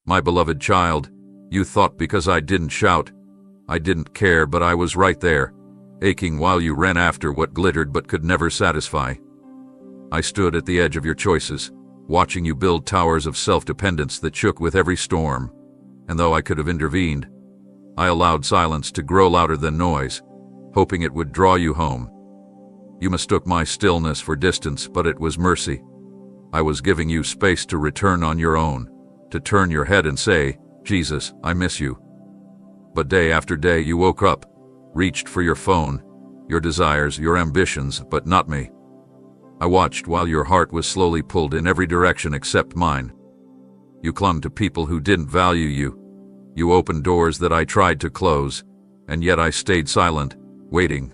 My beloved child, you thought because I didn't shout, I didn't care, but I was right there, aching while you ran after what glittered but could never satisfy. I stood at the edge of your choices, watching you build towers of self-dependence that shook with every storm, and though I could have intervened, I allowed silence to grow louder than noise, hoping it would draw you home. You mistook my stillness for distance, but it was mercy. I was giving you space to return on your own, to turn your head and say, "Jesus, I miss you." But day after day you woke up, reached for your phone, your desires, your ambitions, but not me. I watched while your heart was slowly pulled in every direction except mine. You clung to people who didn't value you. You opened doors that I tried to close, and yet I stayed silent, waiting,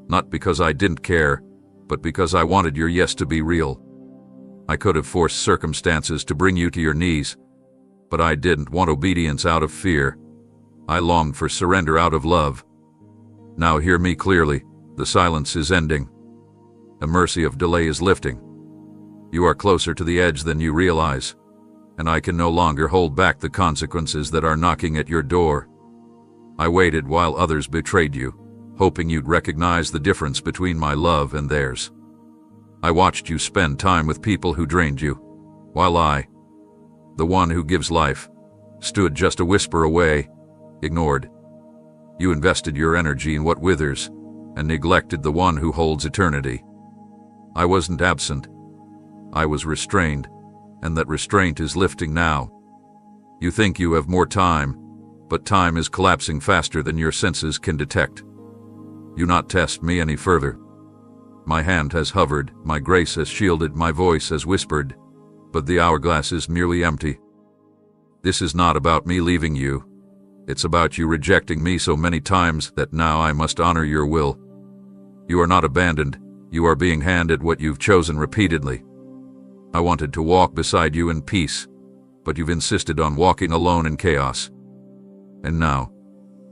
not because I didn't care, but because I wanted your yes to be real. I could have forced circumstances to bring you to your knees, but I didn't want obedience out of fear. I longed for surrender out of love. Now hear me clearly, the silence is ending. The mercy of delay is lifting. You are closer to the edge than you realize, and I can no longer hold back the consequences that are knocking at your door. I waited while others betrayed you, hoping you'd recognize the difference between my love and theirs. I watched you spend time with people who drained you, while I, the one who gives life, stood just a whisper away, ignored. You invested your energy in what withers, and neglected the one who holds eternity. I wasn't absent. I was restrained, and that restraint is lifting now. You think you have more time, but time is collapsing faster than your senses can detect. You not test me any further. My hand has hovered, my grace has shielded, my voice has whispered, but the hourglass is nearly empty. This is not about me leaving you. It's about you rejecting me so many times that now I must honor your will. You are not abandoned. You are being handed what you've chosen repeatedly. I wanted to walk beside you in peace, but you've insisted on walking alone in chaos. And now,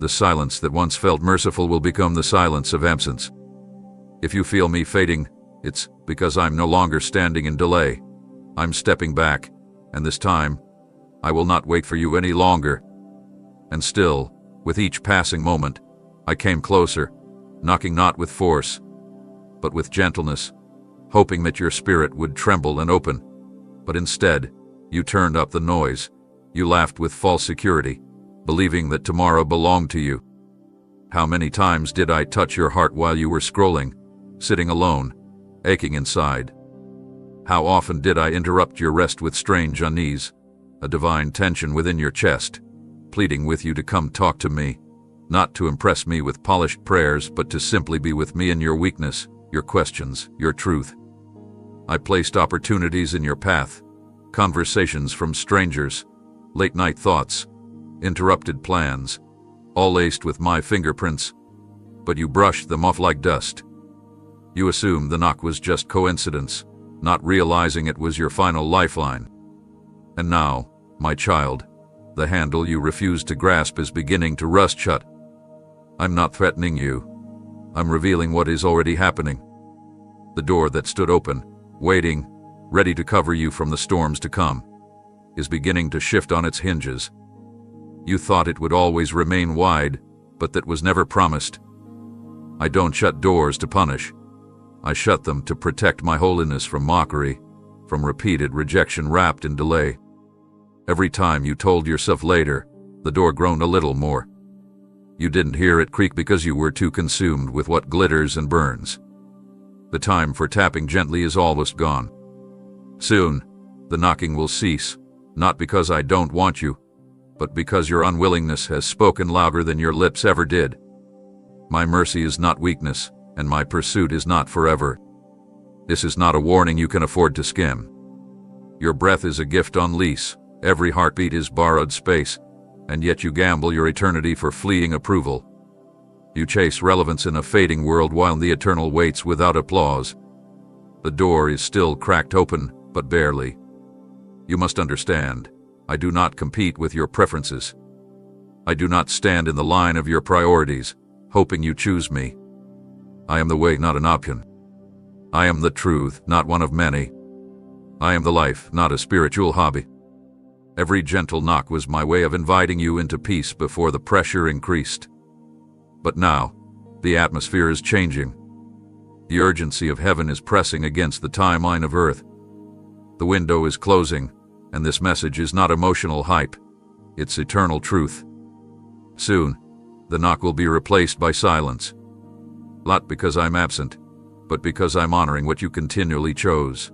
the silence that once felt merciful will become the silence of absence. If you feel me fading, it's because I'm no longer standing in delay. I'm stepping back, and this time, I will not wait for you any longer. And still, with each passing moment, I came closer, knocking not with force, but with gentleness, hoping that your spirit would tremble and open. But instead, you turned up the noise. You laughed with false security, believing that tomorrow belonged to you. How many times did I touch your heart while you were scrolling, sitting alone, aching inside? How often did I interrupt your rest with strange unease, a divine tension within your chest, pleading with you to come talk to me, not to impress me with polished prayers, but to simply be with me in your weakness, your questions, your truth. I placed opportunities in your path, conversations from strangers, late-night thoughts, interrupted plans, all laced with my fingerprints, but you brushed them off like dust. You assumed the knock was just coincidence, not realizing it was your final lifeline. And now, my child, the handle you refused to grasp is beginning to rust shut. I'm not threatening you. I'm revealing what is already happening. The door that stood open, waiting, ready to cover you from the storms to come, is beginning to shift on its hinges. You thought it would always remain wide, but that was never promised. I don't shut doors to punish. I shut them to protect my holiness from mockery, from repeated rejection wrapped in delay. Every time you told yourself later, the door groaned a little more. You didn't hear it creak because you were too consumed with what glitters and burns. The time for tapping gently is almost gone. Soon, the knocking will cease, not because I don't want you, but because your unwillingness has spoken louder than your lips ever did. My mercy is not weakness, and my pursuit is not forever. This is not a warning you can afford to skim. Your breath is a gift on lease, every heartbeat is borrowed space, and yet you gamble your eternity for fleeting approval. You chase relevance in a fading world while the eternal waits without applause. The door is still cracked open, but barely. You must understand, I do not compete with your preferences. I do not stand in the line of your priorities, hoping you choose me. I am the way, not an option. I am the truth, not one of many. I am the life, not a spiritual hobby. Every gentle knock was my way of inviting you into peace before the pressure increased. But now, the atmosphere is changing. The urgency of heaven is pressing against the timeline of earth. The window is closing, and this message is not emotional hype. It's eternal truth. Soon, the knock will be replaced by silence. Not because I'm absent, but because I'm honoring what you continually chose.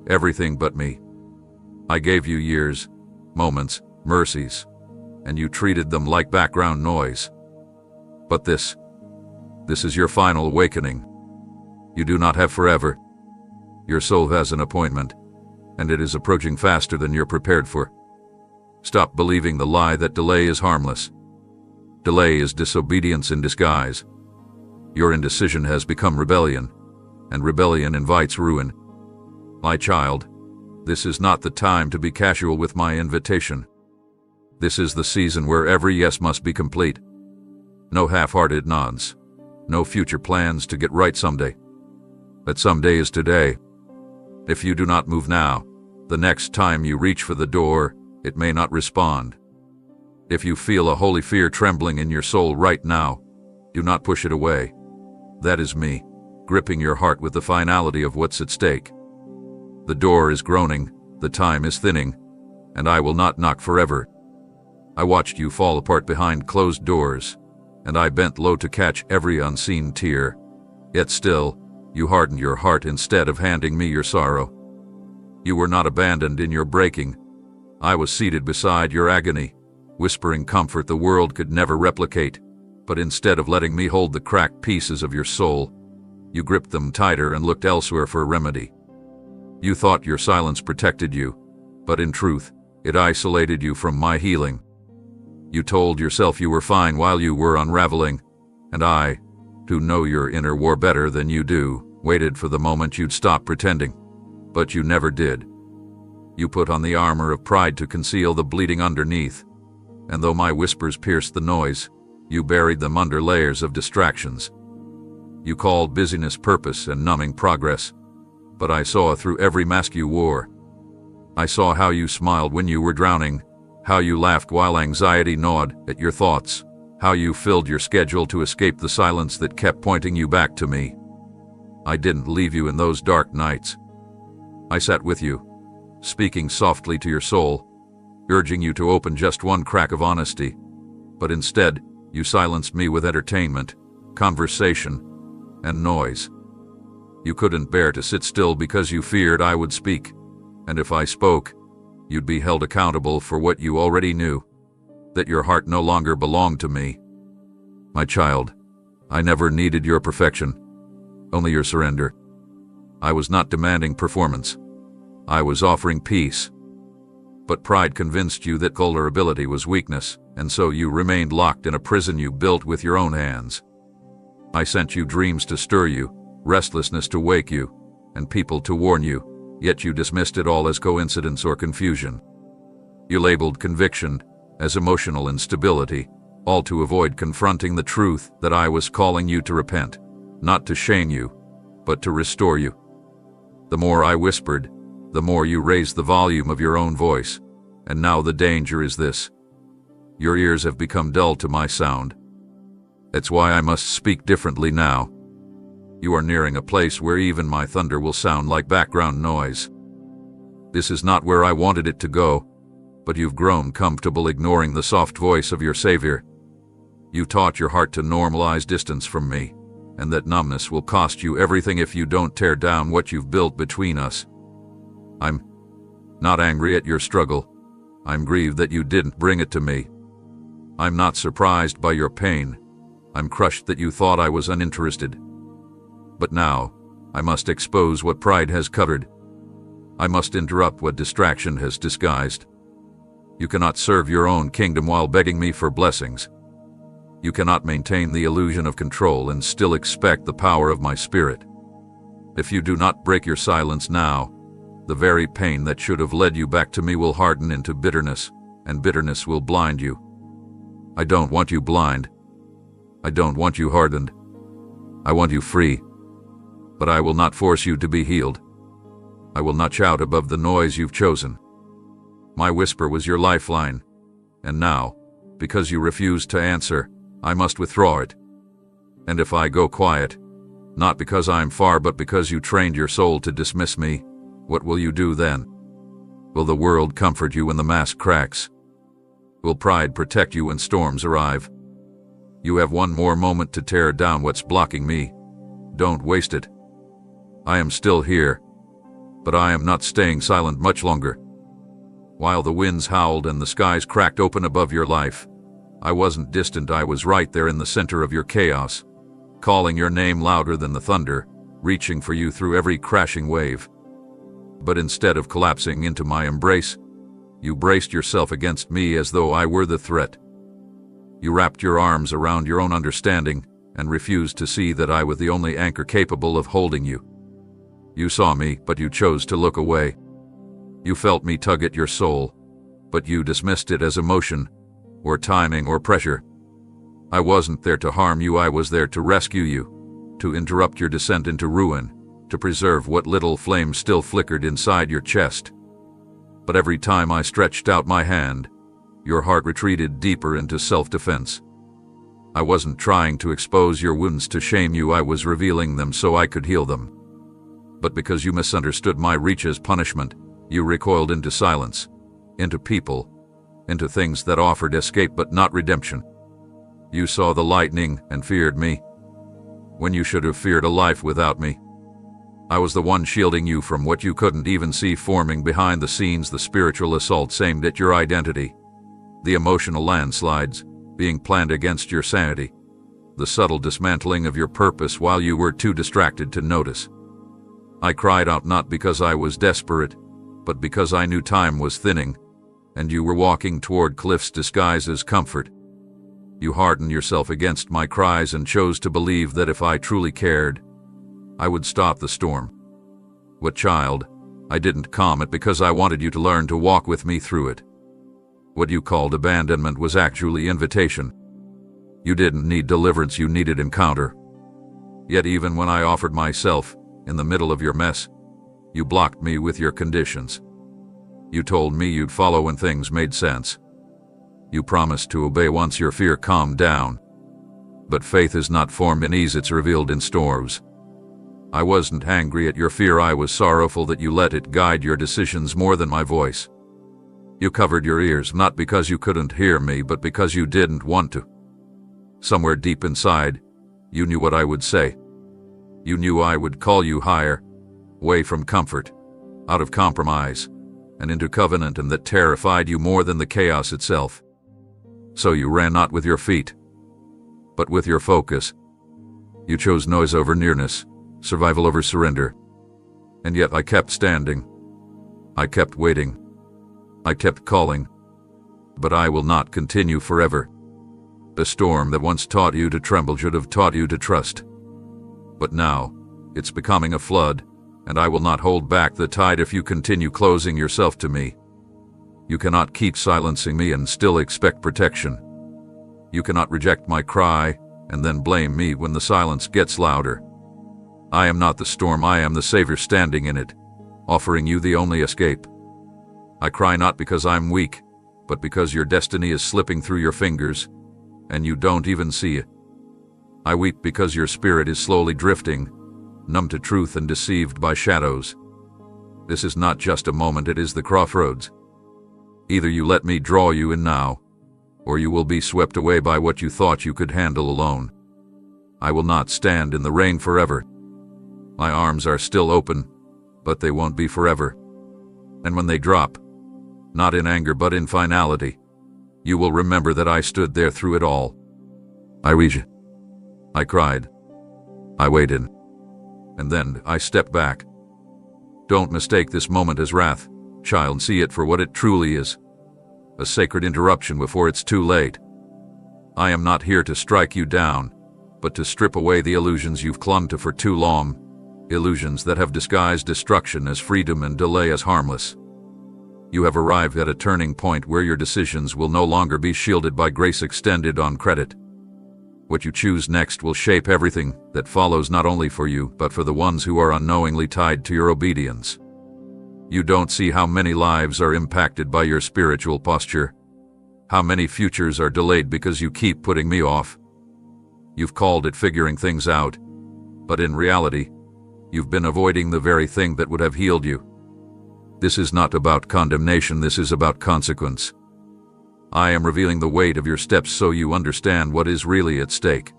Everything but me. I gave you years, moments, mercies, and you treated them like background noise. But this is your final awakening. You do not have forever. Your soul has an appointment, and it is approaching faster than you're prepared for. Stop believing the lie that delay is harmless. Delay is disobedience in disguise. Your indecision has become rebellion, and rebellion invites ruin. My child, this is not the time to be casual with my invitation. This is the season where every yes must be complete. No half-hearted nods. No future plans to get right someday. That someday is today. If you do not move now, the next time you reach for the door, it may not respond. If you feel a holy fear trembling in your soul right now, do not push it away. That is me, gripping your heart with the finality of what's at stake. The door is groaning, the time is thinning, and I will not knock forever. I watched you fall apart behind closed doors, and I bent low to catch every unseen tear. Yet still, you hardened your heart instead of handing me your sorrow. You were not abandoned in your breaking. I was seated beside your agony, whispering comfort the world could never replicate. But instead of letting me hold the cracked pieces of your soul, you gripped them tighter and looked elsewhere for a remedy. You thought your silence protected you, but in truth, it isolated you from my healing. You told yourself you were fine while you were unraveling, and I, who know your inner war better than you do, waited for the moment you'd stop pretending. But you never did. You put on the armor of pride to conceal the bleeding underneath, and though my whispers pierced the noise, you buried them under layers of distractions. You called busyness purpose and numbing progress, but I saw through every mask you wore. I saw how you smiled when you were drowning, how you laughed while anxiety gnawed at your thoughts, how you filled your schedule to escape the silence that kept pointing you back to me. I didn't leave you in those dark nights. I sat with you, speaking softly to your soul, urging you to open just one crack of honesty. But instead, you silenced me with entertainment, conversation, and noise. You couldn't bear to sit still because you feared I would speak, and if I spoke, you'd be held accountable for what you already knew, that your heart no longer belonged to me. My child, I never needed your perfection, only your surrender. I was not demanding performance. I was offering peace. But pride convinced you that vulnerability was weakness, and so you remained locked in a prison you built with your own hands. I sent you dreams to stir you, restlessness to wake you, and people to warn you, yet you dismissed it all as coincidence or confusion. You labeled conviction as emotional instability, all to avoid confronting the truth that I was calling you to repent, not to shame you, but to restore you. The more I whispered, the more you raised the volume of your own voice, and now the danger is this. Your ears have become dull to my sound. That's why I must speak differently now. You are nearing a place where even my thunder will sound like background noise. This is not where I wanted it to go, but you've grown comfortable ignoring the soft voice of your Savior. You taught your heart to normalize distance from me, and that numbness will cost you everything if you don't tear down what you've built between us. I'm not angry at your struggle. I'm grieved that you didn't bring it to me. I'm not surprised by your pain. I'm crushed that you thought I was uninterested. But now, I must expose what pride has covered. I must interrupt what distraction has disguised. You cannot serve your own kingdom while begging me for blessings. You cannot maintain the illusion of control and still expect the power of my spirit. If you do not break your silence now, the very pain that should have led you back to me will harden into bitterness, and bitterness will blind you. I don't want you blind. I don't want you hardened. I want you free. But I will not force you to be healed. I will not shout above the noise you've chosen. My whisper was your lifeline. And now, because you refused to answer, I must withdraw it. And if I go quiet, not because I'm far but because you trained your soul to dismiss me, what will you do then? Will the world comfort you when the mask cracks? Will pride protect you when storms arrive? You have one more moment to tear down what's blocking me. Don't waste it. I am still here, but I am not staying silent much longer. While the winds howled and the skies cracked open above your life, I wasn't distant. I was right there in the center of your chaos, calling your name louder than the thunder, reaching for you through every crashing wave. But instead of collapsing into my embrace, you braced yourself against me as though I were the threat. You wrapped your arms around your own understanding and refused to see that I was the only anchor capable of holding you. You saw me, but you chose to look away. You felt me tug at your soul, but you dismissed it as emotion, or timing, or pressure. I wasn't there to harm you. I was there to rescue you, to interrupt your descent into ruin, to preserve what little flame still flickered inside your chest. But every time I stretched out my hand, your heart retreated deeper into self-defense. I wasn't trying to expose your wounds to shame you. I was revealing them so I could heal them. But because you misunderstood my reach as punishment, you recoiled into silence, into people, into things that offered escape but not redemption. You saw the lightning and feared me, when you should have feared a life without me. I was the one shielding you from what you couldn't even see forming behind the scenes, the spiritual assaults aimed at your identity, the emotional landslides being planned against your sanity, the subtle dismantling of your purpose while you were too distracted to notice. I cried out not because I was desperate, but because I knew time was thinning, and you were walking toward cliffs disguised as comfort. You hardened yourself against my cries and chose to believe that if I truly cared, I would stop the storm. But child, I didn't calm it because I wanted you to learn to walk with me through it. What you called abandonment was actually invitation. You didn't need deliverance, you needed encounter. Yet even when I offered myself, in the middle of your mess, you blocked me with your conditions. You told me you'd follow when things made sense. You promised to obey once your fear calmed down. But faith is not formed in ease, it's revealed in storms. I wasn't angry at your fear, I was sorrowful that you let it guide your decisions more than my voice. You covered your ears, not because you couldn't hear me, but because you didn't want to. Somewhere deep inside, you knew what I would say. You knew I would call you higher, away from comfort, out of compromise, and into covenant, and that terrified you more than the chaos itself. So you ran not with your feet, but with your focus. You chose noise over nearness, survival over surrender. And yet I kept standing. I kept waiting. I kept calling. But I will not continue forever. The storm that once taught you to tremble should have taught you to trust. But now, it's becoming a flood, and I will not hold back the tide if you continue closing yourself to me. You cannot keep silencing me and still expect protection. You cannot reject my cry and then blame me when the silence gets louder. I am not the storm, I am the Savior standing in it, offering you the only escape. I cry not because I'm weak, but because your destiny is slipping through your fingers, and you don't even see it. I weep because your spirit is slowly drifting, numb to truth and deceived by shadows. This is not just a moment, it is the crossroads. Either you let me draw you in now, or you will be swept away by what you thought you could handle alone. I will not stand in the rain forever. My arms are still open, but they won't be forever. And when they drop, not in anger but in finality, you will remember that I stood there through it all. I read you. I cried. I waited. And then I stepped back. Don't mistake this moment as wrath, child. See it for what it truly is. A sacred interruption before it's too late. I am not here to strike you down, but to strip away the illusions you've clung to for too long, illusions that have disguised destruction as freedom and delay as harmless. You have arrived at a turning point where your decisions will no longer be shielded by grace extended on credit. What you choose next will shape everything that follows, not only for you, but for the ones who are unknowingly tied to your obedience. You don't see how many lives are impacted by your spiritual posture. How many futures are delayed because you keep putting me off. You've called it figuring things out, but in reality, you've been avoiding the very thing that would have healed you. This is not about condemnation, this is about consequence. I am revealing the weight of your steps so you understand what is really at stake.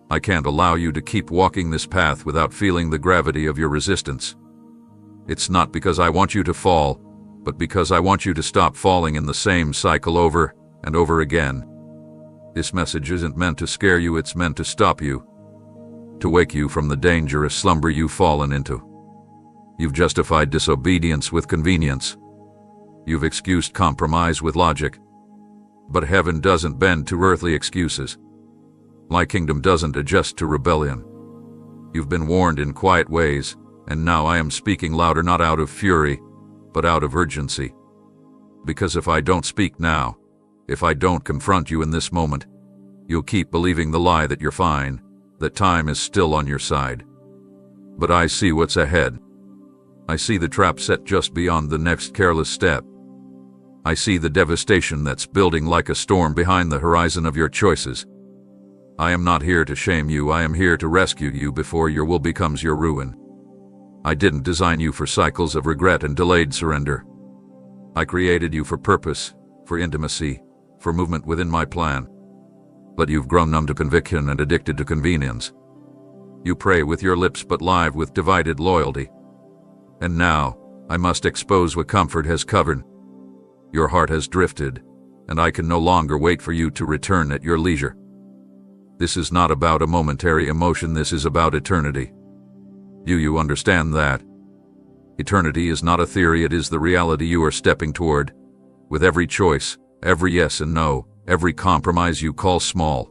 I can't allow you to keep walking this path without feeling the gravity of your resistance. It's not because I want you to fall, but because I want you to stop falling in the same cycle over and over again. This message isn't meant to scare you, it's meant to stop you, to wake you from the dangerous slumber you've fallen into. You've justified disobedience with convenience. You've excused compromise with logic. But heaven doesn't bend to earthly excuses. My kingdom doesn't adjust to rebellion. You've been warned in quiet ways, and now I am speaking louder, not out of fury, but out of urgency. Because if I don't speak now, if I don't confront you in this moment, you'll keep believing the lie that you're fine, that time is still on your side. But I see what's ahead. I see the trap set just beyond the next careless step. I see the devastation that's building like a storm behind the horizon of your choices. I am not here to shame you, I am here to rescue you before your will becomes your ruin. I didn't design you for cycles of regret and delayed surrender. I created you for purpose, for intimacy, for movement within my plan. But you've grown numb to conviction and addicted to convenience. You pray with your lips but live with divided loyalty. And now, I must expose what comfort has covered. Your heart has drifted, and I can no longer wait for you to return at your leisure. This is not about a momentary emotion, this is about eternity. Do you understand that? Eternity is not a theory, it is the reality you are stepping toward. With every choice, every yes and no, every compromise you call small.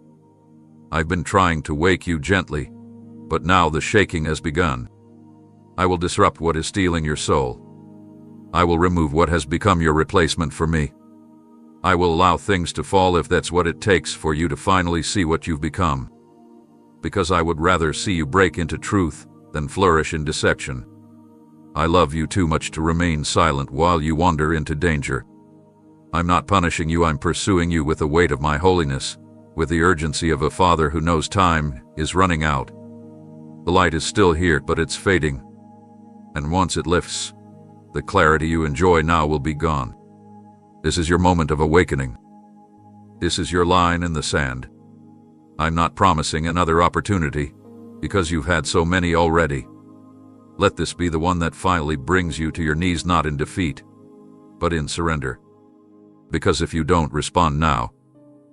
I've been trying to wake you gently, but now the shaking has begun. I will disrupt what is stealing your soul. I will remove what has become your replacement for me. I will allow things to fall if that's what it takes for you to finally see what you've become. Because I would rather see you break into truth than flourish in deception. I love you too much to remain silent while you wander into danger. I'm not punishing you, I'm pursuing you with the weight of my holiness, with the urgency of a father who knows time is running out. The light is still here, but it's fading. And once it lifts, the clarity you enjoy now will be gone. This is your moment of awakening. This is your line in the sand. I'm not promising another opportunity, because you've had so many already. Let this be the one that finally brings you to your knees, not in defeat, but in surrender. Because if you don't respond now,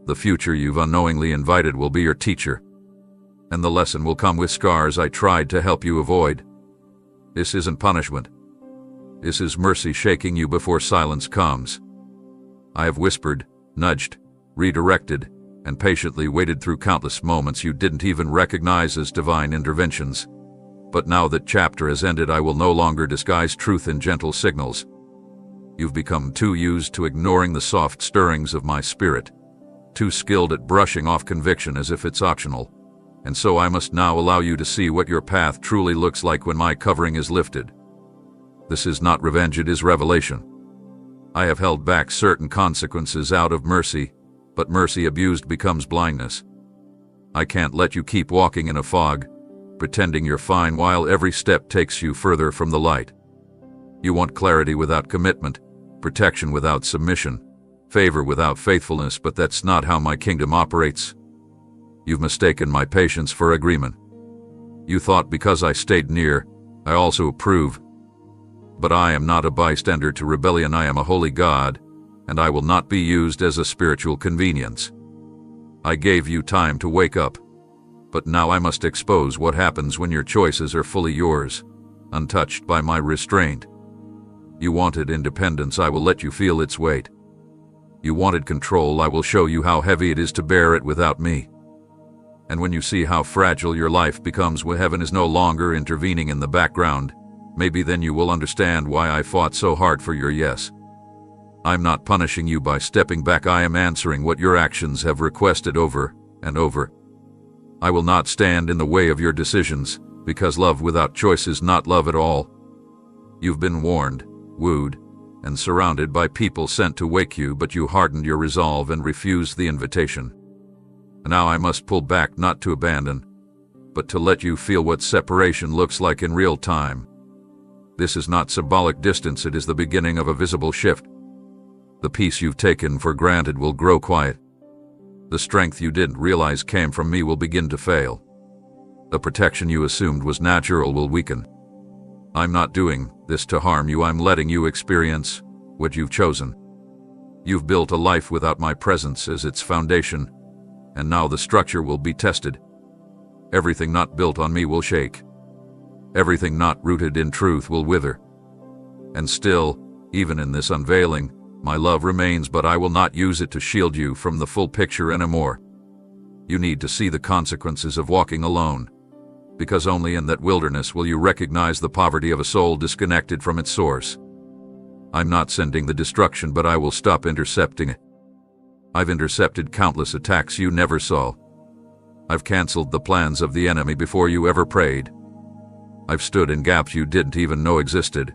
the future you've unknowingly invited will be your teacher, and the lesson will come with scars I tried to help you avoid. This isn't punishment. This is mercy shaking you before silence comes. I have whispered, nudged, redirected, and patiently waited through countless moments you didn't even recognize as divine interventions. But now that chapter has ended, I will no longer disguise truth in gentle signals. You've become too used to ignoring the soft stirrings of my spirit, too skilled at brushing off conviction as if it's optional. And so I must now allow you to see what your path truly looks like when my covering is lifted. This is not revenge, it is revelation. I have held back certain consequences out of mercy, but mercy abused becomes blindness. I can't let you keep walking in a fog, pretending you're fine while every step takes you further from the light. You want clarity without commitment, protection without submission, favor without faithfulness, but that's not how my kingdom operates. You've mistaken my patience for agreement. You thought because I stayed near, I also approve. But I am not a bystander to rebellion, I am a holy God, and I will not be used as a spiritual convenience. I gave you time to wake up, but now I must expose what happens when your choices are fully yours, untouched by my restraint. You wanted independence, I will let you feel its weight. You wanted control, I will show you how heavy it is to bear it without me. And when you see how fragile your life becomes when heaven is no longer intervening in the background, maybe then you will understand why I fought so hard for your yes. I'm not punishing you by stepping back, I am answering what your actions have requested over and over. I will not stand in the way of your decisions, because love without choice is not love at all. You've been warned, wooed, and surrounded by people sent to wake you, but you hardened your resolve and refused the invitation. Now I must pull back, not to abandon, but to let you feel what separation looks like in real time. This is not symbolic distance, it is the beginning of a visible shift. The peace you've taken for granted will grow quiet. The strength you didn't realize came from me will begin to fail. The protection you assumed was natural will weaken. I'm not doing this to harm you, I'm letting you experience what you've chosen. You've built a life without my presence as its foundation, and now the structure will be tested. Everything not built on me will shake. Everything not rooted in truth will wither. And still, even in this unveiling, my love remains, but I will not use it to shield you from the full picture anymore. You need to see the consequences of walking alone, because only in that wilderness will you recognize the poverty of a soul disconnected from its source. I'm not sending the destruction, but I will stop intercepting it. I've intercepted countless attacks you never saw. I've canceled the plans of the enemy before you ever prayed. I've stood in gaps you didn't even know existed.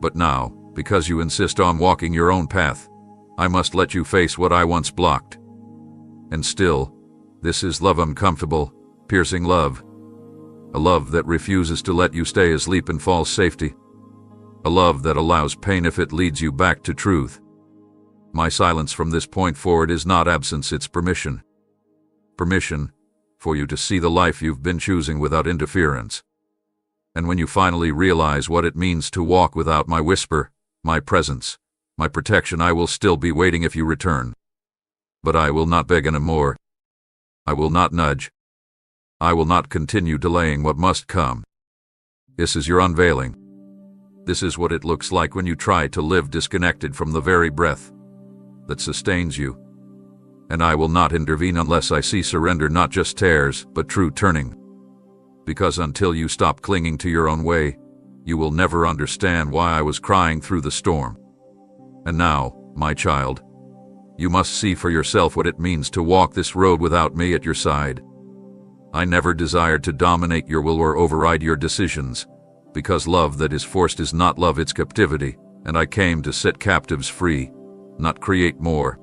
But now, because you insist on walking your own path, I must let you face what I once blocked. And still, this is love, uncomfortable, piercing love. A love that refuses to let you stay asleep in false safety. A love that allows pain if it leads you back to truth. My silence from this point forward is not absence, it's permission. Permission for you to see the life you've been choosing without interference. And when you finally realize what it means to walk without my whisper, my presence, my protection, I will still be waiting if you return. But I will not beg anymore. I will not nudge. I will not continue delaying what must come. This is your unveiling. This is what it looks like when you try to live disconnected from the very breath that sustains you. And I will not intervene unless I see surrender, not just tears, but true turning. Because until you stop clinging to your own way, you will never understand why I was crying through the storm. And now, my child, you must see for yourself what it means to walk this road without me at your side. I never desired to dominate your will or override your decisions, because love that is forced is not love, it's captivity, and I came to set captives free, not create more.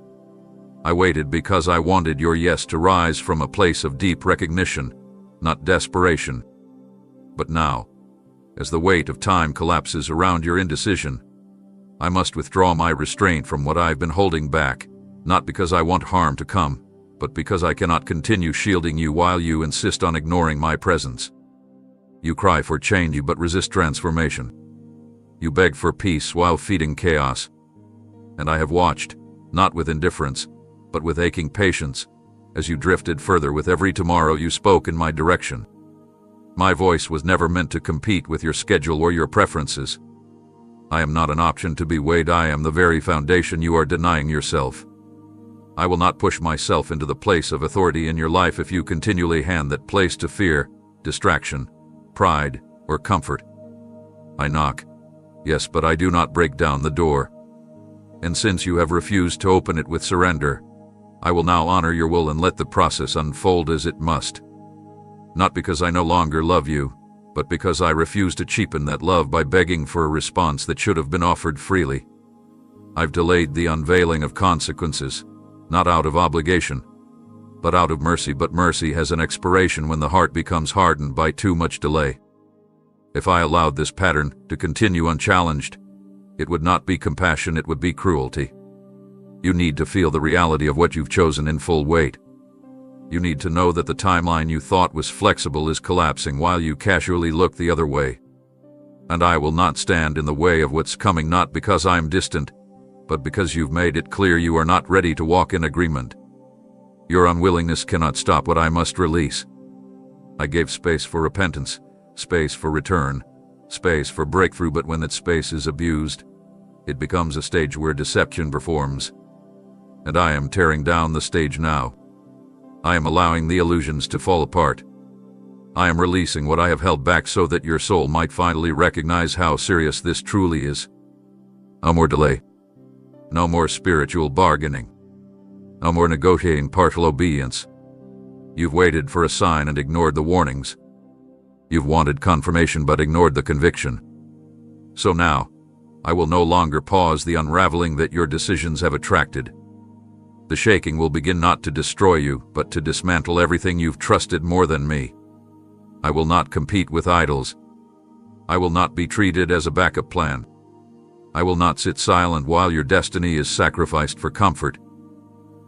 I waited because I wanted your yes to rise from a place of deep recognition, not desperation. But now, as the weight of time collapses around your indecision, I must withdraw my restraint from what I've been holding back, not because I want harm to come, but because I cannot continue shielding you while you insist on ignoring my presence. You cry for change but resist transformation. You beg for peace while feeding chaos. And I have watched, not with indifference, but with aching patience, as you drifted further with every tomorrow you spoke in my direction. My voice was never meant to compete with your schedule or your preferences. I am not an option to be weighed, I am the very foundation you are denying yourself. I will not push myself into the place of authority in your life if you continually hand that place to fear, distraction, pride, or comfort. I knock, yes, but I do not break down the door. And since you have refused to open it with surrender, I will now honor your will and let the process unfold as it must. Not because I no longer love you, but because I refuse to cheapen that love by begging for a response that should have been offered freely. I've delayed the unveiling of consequences, not out of obligation, but out of mercy. But mercy has an expiration when the heart becomes hardened by too much delay. If I allowed this pattern to continue unchallenged, it would not be compassion, it would be cruelty. You need to feel the reality of what you've chosen in full weight. You need to know that the timeline you thought was flexible is collapsing while you casually look the other way. And I will not stand in the way of what's coming, not because I'm distant, but because you've made it clear you are not ready to walk in agreement. Your unwillingness cannot stop what I must release. I gave space for repentance, space for return, space for breakthrough, but when that space is abused, it becomes a stage where deception performs. And I am tearing down the stage now. I am allowing the illusions to fall apart. I am releasing what I have held back so that your soul might finally recognize how serious this truly is. No more delay. No more spiritual bargaining. No more negotiating partial obedience. You've waited for a sign and ignored the warnings. You've wanted confirmation but ignored the conviction. So now, I will no longer pause the unraveling that your decisions have attracted. The shaking will begin not to destroy you, but to dismantle everything you've trusted more than me. I will not compete with idols. I will not be treated as a backup plan. I will not sit silent while your destiny is sacrificed for comfort.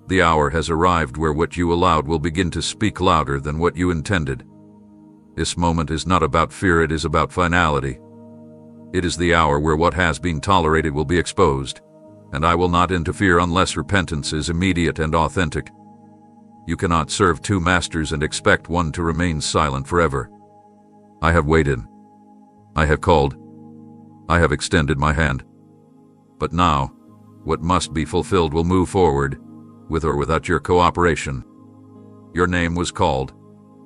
The hour has arrived where what you allowed will begin to speak louder than what you intended. This moment is not about fear, it is about finality. It is the hour where what has been tolerated will be exposed, and I will not interfere unless repentance is immediate and authentic. You cannot serve two masters and expect one to remain silent forever. I have waited. I have called. I have extended my hand. But now, what must be fulfilled will move forward, with or without your cooperation. Your name was called.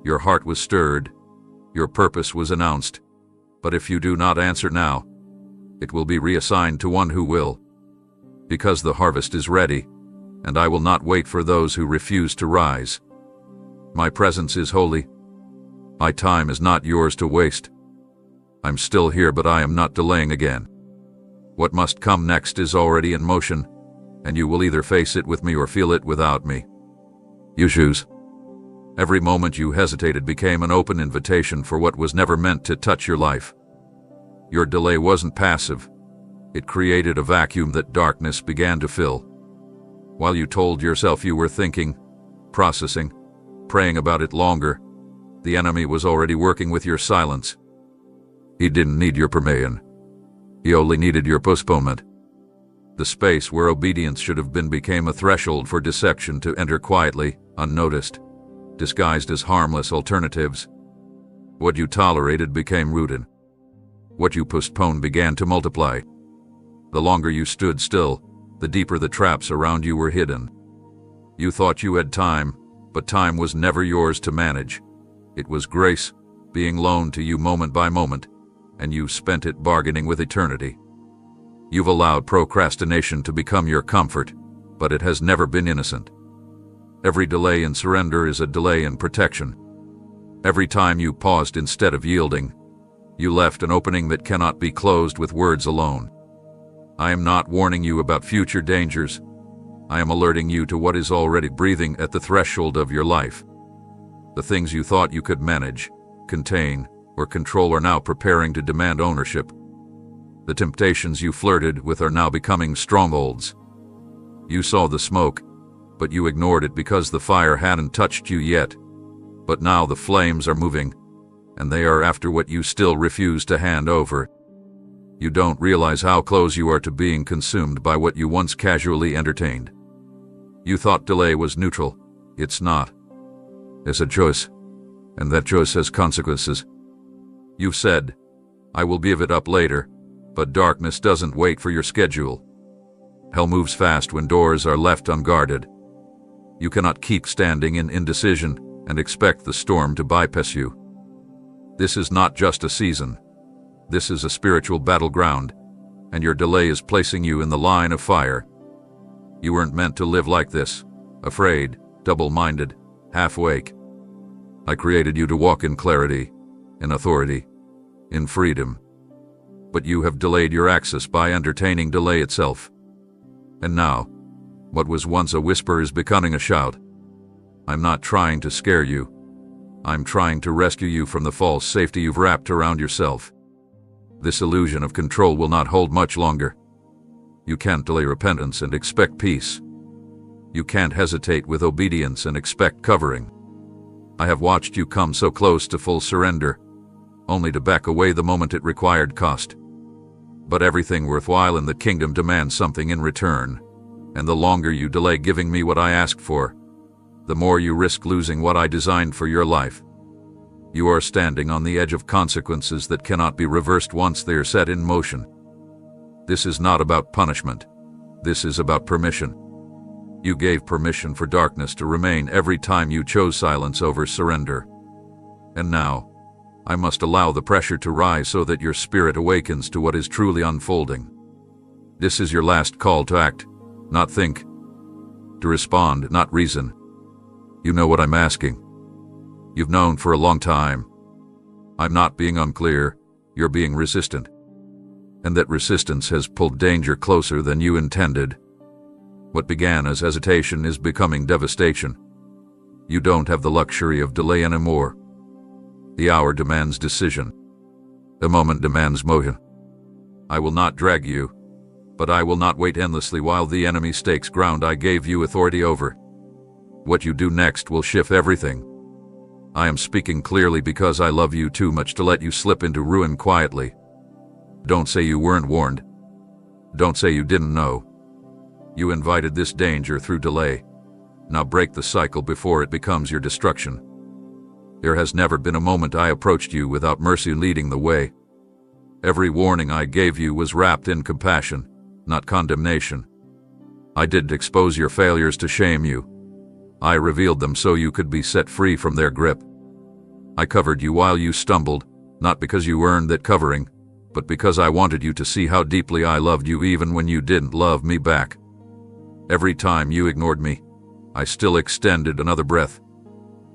Your heart was stirred. Your purpose was announced. But if you do not answer now, it will be reassigned to one who will. Because the harvest is ready, and I will not wait for those who refuse to rise. My presence is holy. My time is not yours to waste. I'm still here, but I am not delaying again. What must come next is already in motion, and you will either face it with me or feel it without me. You choose. Every moment you hesitated became an open invitation for what was never meant to touch your life. Your delay wasn't passive. It created a vacuum that darkness began to fill. While you told yourself you were thinking, processing, praying about it longer, the enemy was already working with your silence. He didn't need your permission. He only needed your postponement. The space where obedience should have been became a threshold for deception to enter quietly, unnoticed, disguised as harmless alternatives. What you tolerated became rooted. What you postponed began to multiply. The longer you stood still, the deeper the traps around you were hidden. You thought you had time, but time was never yours to manage. It was grace, being loaned to you moment by moment, and you spent it bargaining with eternity. You've allowed procrastination to become your comfort, but it has never been innocent. Every delay in surrender is a delay in protection. Every time you paused instead of yielding, you left an opening that cannot be closed with words alone. I am not warning you about future dangers. I am alerting you to what is already breathing at the threshold of your life. The things you thought you could manage, contain, or control are now preparing to demand ownership. The temptations you flirted with are now becoming strongholds. You saw the smoke, but you ignored it because the fire hadn't touched you yet. But now the flames are moving, and they are after what you still refuse to hand over. You don't realize how close you are to being consumed by what you once casually entertained. You thought delay was neutral. It's not. It's a choice, and that choice has consequences. You've said, I will give it up later, but darkness doesn't wait for your schedule. Hell moves fast when doors are left unguarded. You cannot keep standing in indecision and expect the storm to bypass you. This is not just a season. This is a spiritual battleground, and your delay is placing you in the line of fire. You weren't meant to live like this, afraid, double-minded, half-awake. I created you to walk in clarity, in authority, in freedom. But you have delayed your access by entertaining delay itself. And now, what was once a whisper is becoming a shout. I'm not trying to scare you. I'm trying to rescue you from the false safety you've wrapped around yourself. This illusion of control will not hold much longer. You can't delay repentance and expect peace. You can't hesitate with obedience and expect covering. I have watched you come so close to full surrender, only to back away the moment it required cost. But everything worthwhile in the kingdom demands something in return, and the longer you delay giving me what I asked for, the more you risk losing what I designed for your life. You are standing on the edge of consequences that cannot be reversed once they are set in motion. This is not about punishment. This is about permission. You gave permission for darkness to remain every time you chose silence over surrender. And now, I must allow the pressure to rise so that your spirit awakens to what is truly unfolding. This is your last call to act, not think. To respond, not reason. You know what I'm asking. You've known for a long time. I'm not being unclear, you're being resistant. and that resistance has pulled danger closer than you intended. What began as hesitation is becoming devastation. You don't have the luxury of delay anymore. The hour demands decision. The moment demands motion. I will not drag you, but I will not wait endlessly while the enemy stakes ground I gave you authority over. What you do next will shift everything. I am speaking clearly because I love you too much to let you slip into ruin quietly. Don't say you weren't warned. Don't say you didn't know. You invited this danger through delay. Now break the cycle before it becomes your destruction. There has never been a moment I approached you without mercy leading the way. Every warning I gave you was wrapped in compassion, not condemnation. I didn't expose your failures to shame you. I revealed them so you could be set free from their grip. I covered you while you stumbled, not because you earned that covering, but because I wanted you to see how deeply I loved you even when you didn't love me back. Every time you ignored me, I still extended another breath,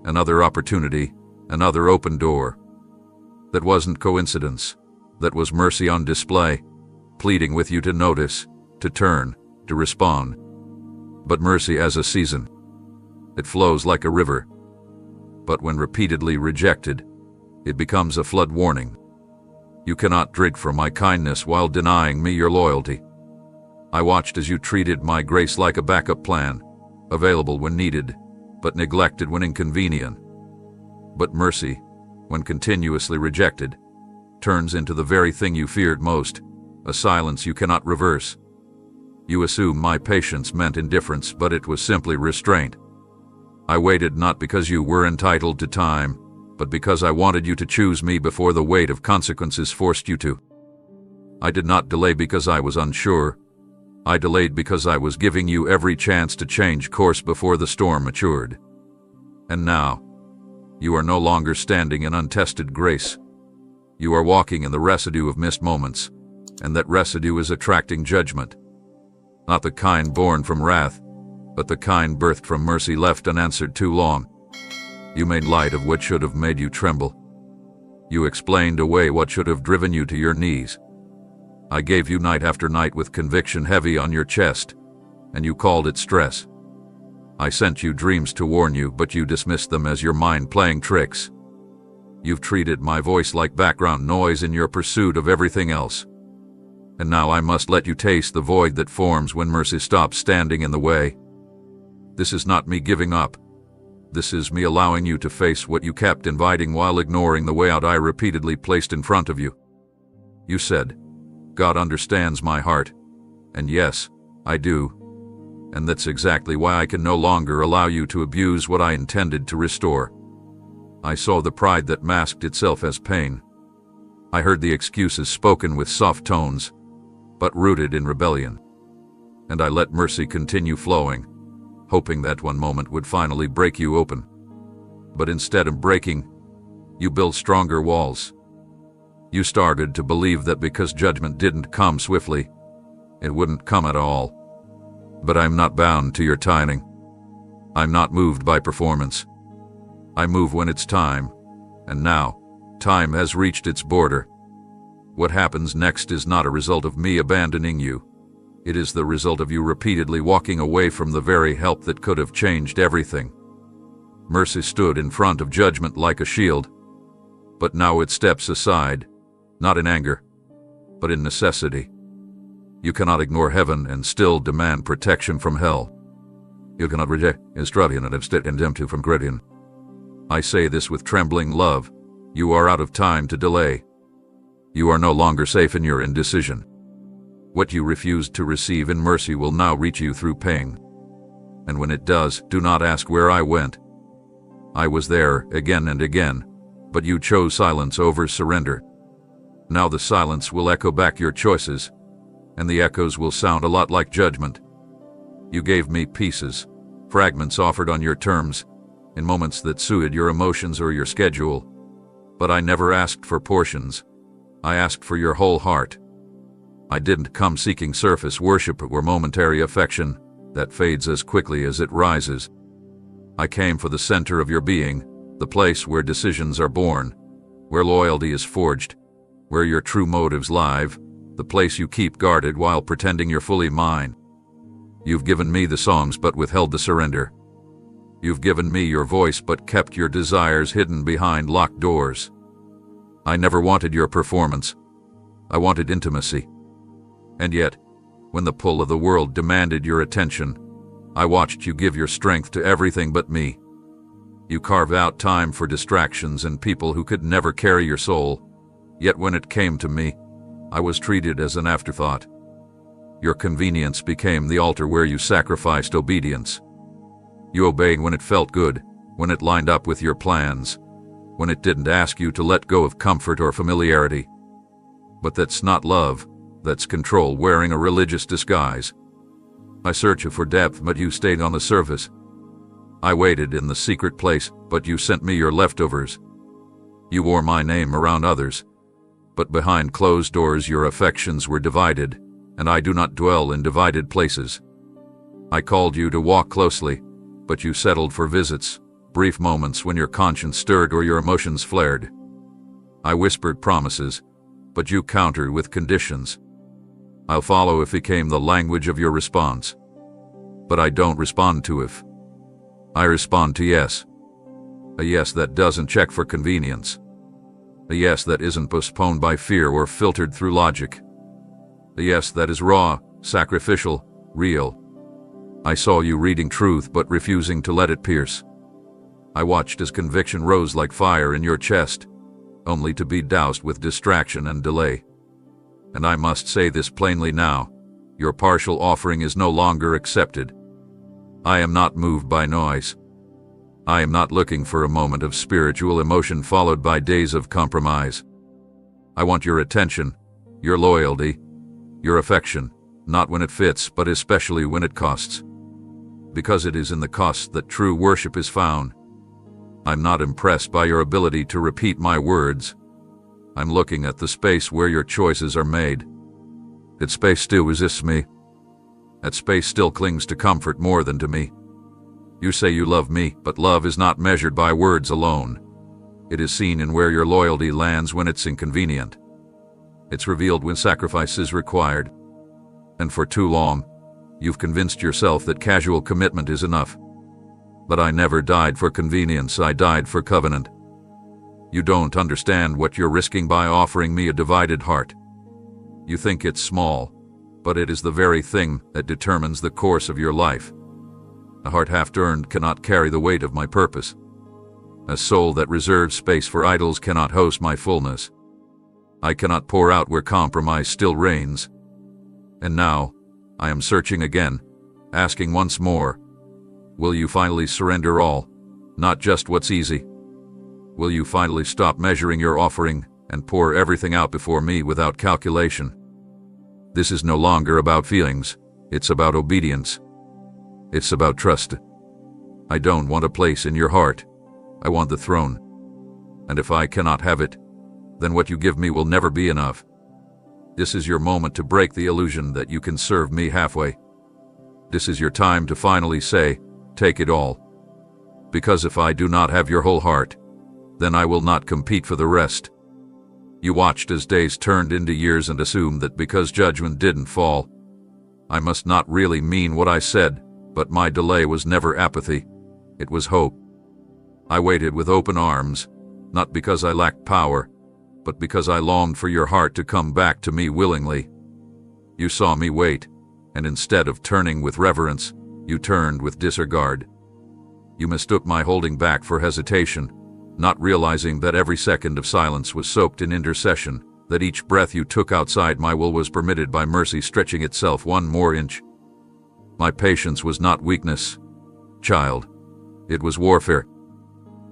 another opportunity, another open door. That wasn't coincidence. That was mercy on display, pleading with you to notice, to turn, to respond. But mercy has a season. It flows like a river. But when repeatedly rejected, it becomes a flood warning. You cannot drink from my kindness while denying me your loyalty. I watched as you treated my grace like a backup plan, available when needed, but neglected when inconvenient. But mercy, when continuously rejected, turns into the very thing you feared most, a silence you cannot reverse. You assume my patience meant indifference, but it was simply restraint. I waited not because you were entitled to time, but because I wanted you to choose me before the weight of consequences forced you to. I did not delay because I was unsure. I delayed because I was giving you every chance to change course before the storm matured. And now, you are no longer standing in untested grace. You are walking in the residue of missed moments, and that residue is attracting judgment. Not the kind born from wrath, but the kind birthed from mercy left unanswered too long. You made light of what should have made you tremble. You explained away what should have driven you to your knees. I gave you night after night with conviction heavy on your chest, and you called it stress. I sent you dreams to warn you, but you dismissed them as your mind playing tricks. You've treated my voice like background noise in your pursuit of everything else. And now I must let you taste the void that forms when mercy stops standing in the way. This is not me giving up. This is me allowing you to face what you kept inviting while ignoring the way out I repeatedly placed in front of you. You said, God understands my heart. And yes, I do. And that's exactly why I can no longer allow you to abuse what I intended to restore. I saw the pride that masked itself as pain. I heard the excuses spoken with soft tones, but rooted in rebellion. And I let mercy continue flowing, hoping that one moment would finally break you open. But instead of breaking, you built stronger walls. You started to believe that because judgment didn't come swiftly, it wouldn't come at all. But I'm not bound to your timing. I'm not moved by performance. I move when it's time, and now, time has reached its border. What happens next is not a result of me abandoning you. It is the result of you repeatedly walking away from the very help that could have changed everything. Mercy stood in front of judgment like a shield, but now it steps aside, not in anger, but in necessity. You cannot ignore heaven and still demand protection from hell. You cannot reject instruction and abstain indemnity from gradient. I say this with trembling love. You are out of time to delay. You are no longer safe in your indecision. What you refused to receive in mercy will now reach you through pain. And when it does, do not ask where I went. I was there again and again, but you chose silence over surrender. Now the silence will echo back your choices, and the echoes will sound a lot like judgment. You gave me pieces, fragments offered on your terms, in moments that suited your emotions or your schedule. But I never asked for portions. I asked for your whole heart. I didn't come seeking surface worship or momentary affection that fades as quickly as it rises. I came for the center of your being, the place where decisions are born, where loyalty is forged, where your true motives live, the place you keep guarded while pretending you're fully mine. You've given me the songs but withheld the surrender. You've given me your voice but kept your desires hidden behind locked doors. I never wanted your performance. I wanted intimacy. And yet, when the pull of the world demanded your attention, I watched you give your strength to everything but me. You carve out time for distractions and people who could never carry your soul, yet when it came to me, I was treated as an afterthought. Your convenience became the altar where you sacrificed obedience. You obeyed when it felt good, when it lined up with your plans, when it didn't ask you to let go of comfort or familiarity. But that's not love, that's control wearing a religious disguise. I searched you for depth, but you stayed on the surface. I waited in the secret place, but you sent me your leftovers. You wore my name around others, but behind closed doors your affections were divided, and I do not dwell in divided places. I called you to walk closely, but you settled for visits, brief moments when your conscience stirred or your emotions flared. I whispered promises, but you countered with conditions. I'll follow if became the language of your response. But I don't respond to if. I respond to yes. A yes that doesn't check for convenience. A yes that isn't postponed by fear or filtered through logic. A yes that is raw, sacrificial, real. I saw you reading truth but refusing to let it pierce. I watched as conviction rose like fire in your chest, only to be doused with distraction and delay. And I must say this plainly now, your partial offering is no longer accepted. I am not moved by noise. I am not looking for a moment of spiritual emotion followed by days of compromise. I want your attention, your loyalty, your affection, not when it fits, but especially when it costs. Because it is in the cost that true worship is found. I'm not impressed by your ability to repeat my words. I'm looking at the space where your choices are made. That space still resists me. That space still clings to comfort more than to me. You say you love me, but love is not measured by words alone. It is seen in where your loyalty lands when it's inconvenient. It's revealed when sacrifice is required. And for too long, you've convinced yourself that casual commitment is enough. But I never died for convenience, I died for covenant. You don't understand what you're risking by offering me a divided heart. You think it's small, but it is the very thing that determines the course of your life. A heart half-turned cannot carry the weight of my purpose. A soul that reserves space for idols cannot host my fullness. I cannot pour out where compromise still reigns. And now, I am searching again, asking once more, will you finally surrender all, not just what's easy? Will you finally stop measuring your offering and pour everything out before me without calculation? This is no longer about feelings, it's about obedience. It's about trust. I don't want a place in your heart, I want the throne. And if I cannot have it, then what you give me will never be enough. This is your moment to break the illusion that you can serve me halfway. This is your time to finally say, take it all. Because if I do not have your whole heart, then I will not compete for the rest. You watched as days turned into years and assumed that because judgment didn't fall, I must not really mean what I said, but my delay was never apathy, it was hope. I waited with open arms, not because I lacked power, but because I longed for your heart to come back to me willingly. You saw me wait, and instead of turning with reverence, you turned with disregard. You mistook my holding back for hesitation, not realizing that every second of silence was soaked in intercession, that each breath you took outside my will was permitted by mercy stretching itself one more inch. My patience was not weakness, child. It was warfare.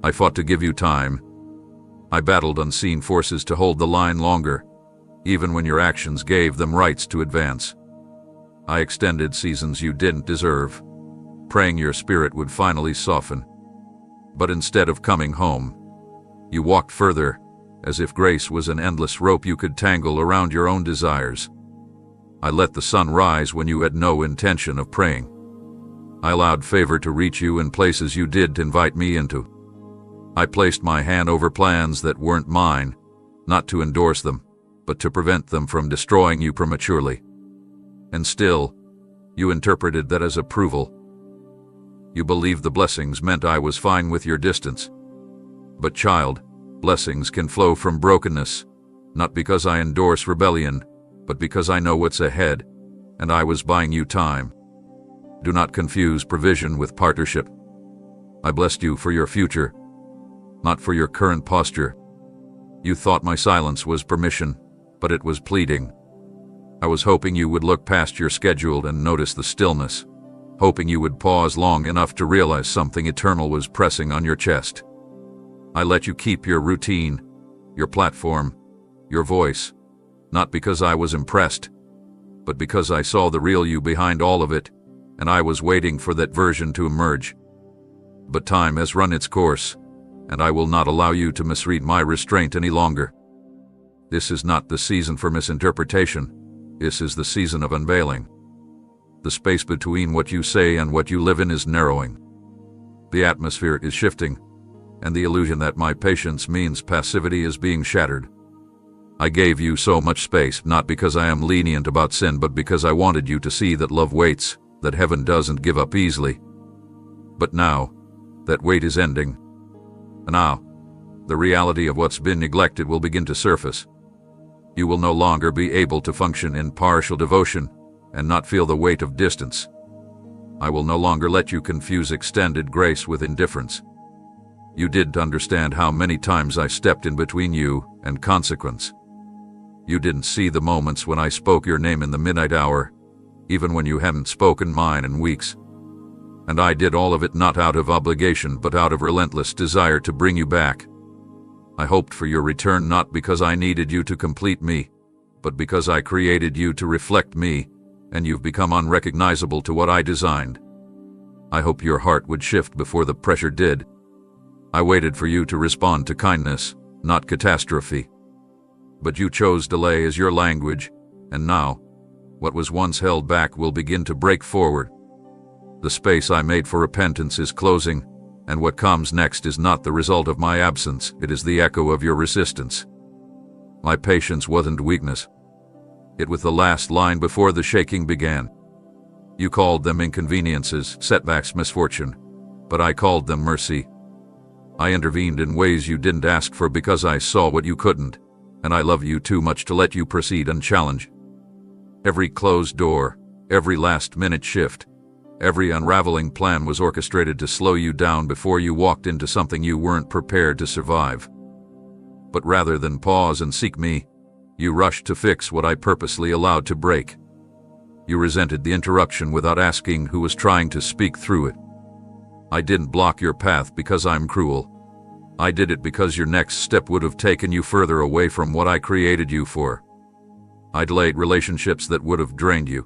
I fought to give you time. I battled unseen forces to hold the line longer, even when your actions gave them rights to advance. I extended seasons you didn't deserve, praying your spirit would finally soften. But instead of coming home, you walked further, as if grace was an endless rope you could tangle around your own desires. I let the sun rise when you had no intention of praying. I allowed favor to reach you in places you did invite me into. I placed my hand over plans that weren't mine, not to endorse them, but to prevent them from destroying you prematurely. And still, you interpreted that as approval. You believed the blessings meant I was fine with your distance. But child, blessings can flow from brokenness, not because I endorse rebellion, but because I know what's ahead, and I was buying you time. Do not confuse provision with partnership. I blessed you for your future, not for your current posture. You thought my silence was permission, but it was pleading. I was hoping you would look past your schedule and notice the stillness, hoping you would pause long enough to realize something eternal was pressing on your chest. I let you keep your routine, your platform, your voice, not because I was impressed, but because I saw the real you behind all of it, and I was waiting for that version to emerge. But time has run its course, and I will not allow you to misread my restraint any longer. This is not the season for misinterpretation. This is the season of unveiling. The space between what you say and what you live in is narrowing. The atmosphere is shifting, and the illusion that my patience means passivity is being shattered. I gave you so much space, not because I am lenient about sin, but because I wanted you to see that love waits, that heaven doesn't give up easily. But now, that wait is ending. And now, the reality of what's been neglected will begin to surface. You will no longer be able to function in partial devotion and not feel the weight of distance. I will no longer let you confuse extended grace with indifference. You didn't understand how many times I stepped in between you and consequence. You didn't see the moments when I spoke your name in the midnight hour, even when you hadn't spoken mine in weeks. And I did all of it not out of obligation, but out of relentless desire to bring you back. I hoped for your return not because I needed you to complete me, but because I created you to reflect me, and you've become unrecognizable to what I designed. I hope your heart would shift before the pressure did. I waited for you to respond to kindness, not catastrophe. But you chose delay as your language, and now, what was once held back will begin to break forward. The space I made for repentance is closing, and what comes next is not the result of my absence, it is the echo of your resistance. My patience wasn't weakness. It was the last line before the shaking began. You called them inconveniences, setbacks, misfortune, but I called them mercy. I intervened in ways you didn't ask for because I saw what you couldn't, and I love you too much to let you proceed unchallenged. Every closed door, every last-minute shift, every unraveling plan was orchestrated to slow you down before you walked into something you weren't prepared to survive. But rather than pause and seek me, you rushed to fix what I purposely allowed to break. You resented the interruption without asking who was trying to speak through it. I didn't block your path because I'm cruel. I did it because your next step would have taken you further away from what I created you for. I delayed relationships that would have drained you,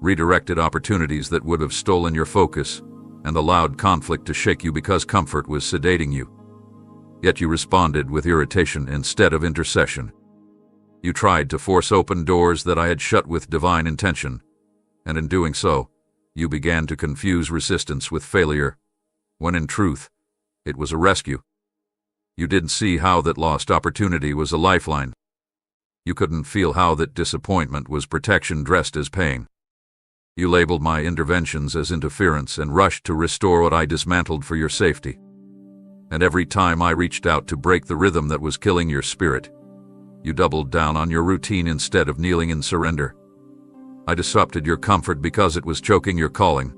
redirected opportunities that would have stolen your focus, and allowed conflict to shake you because comfort was sedating you. Yet you responded with irritation instead of intercession. You tried to force open doors that I had shut with divine intention, and in doing so, you began to confuse resistance with failure, when in truth, it was a rescue. You didn't see how that lost opportunity was a lifeline. You couldn't feel how that disappointment was protection dressed as pain. You labeled my interventions as interference and rushed to restore what I dismantled for your safety. And every time I reached out to break the rhythm that was killing your spirit, you doubled down on your routine instead of kneeling in surrender. I disrupted your comfort because it was choking your calling.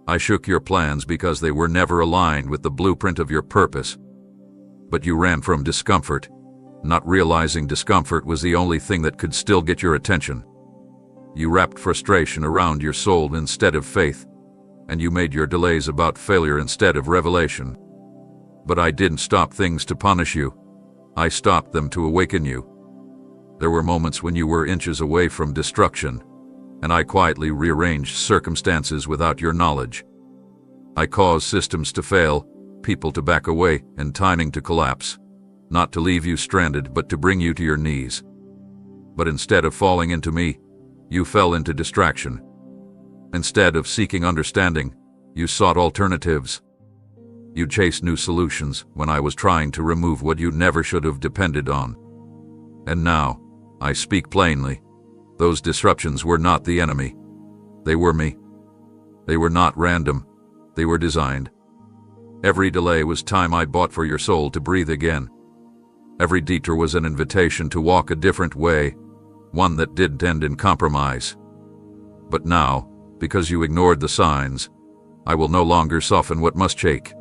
I shook your plans because they were never aligned with the blueprint of your purpose. But you ran from discomfort, not realizing discomfort was the only thing that could still get your attention. You wrapped frustration around your soul instead of faith, and you made your delays about failure instead of revelation. But I didn't stop things to punish you. I stopped them to awaken you. There were moments when you were inches away from destruction, and I quietly rearranged circumstances without your knowledge. I caused systems to fail, people to back away, and timing to collapse, not to leave you stranded but to bring you to your knees. But instead of falling into me, you fell into distraction. Instead of seeking understanding, you sought alternatives. You chased new solutions when I was trying to remove what you never should have depended on. And now, I speak plainly. Those disruptions were not the enemy. They were me. They were not random. They were designed. Every delay was time I bought for your soul to breathe again. Every detour was an invitation to walk a different way, one that didn't end in compromise. But now, because you ignored the signs, I will no longer soften what must shake.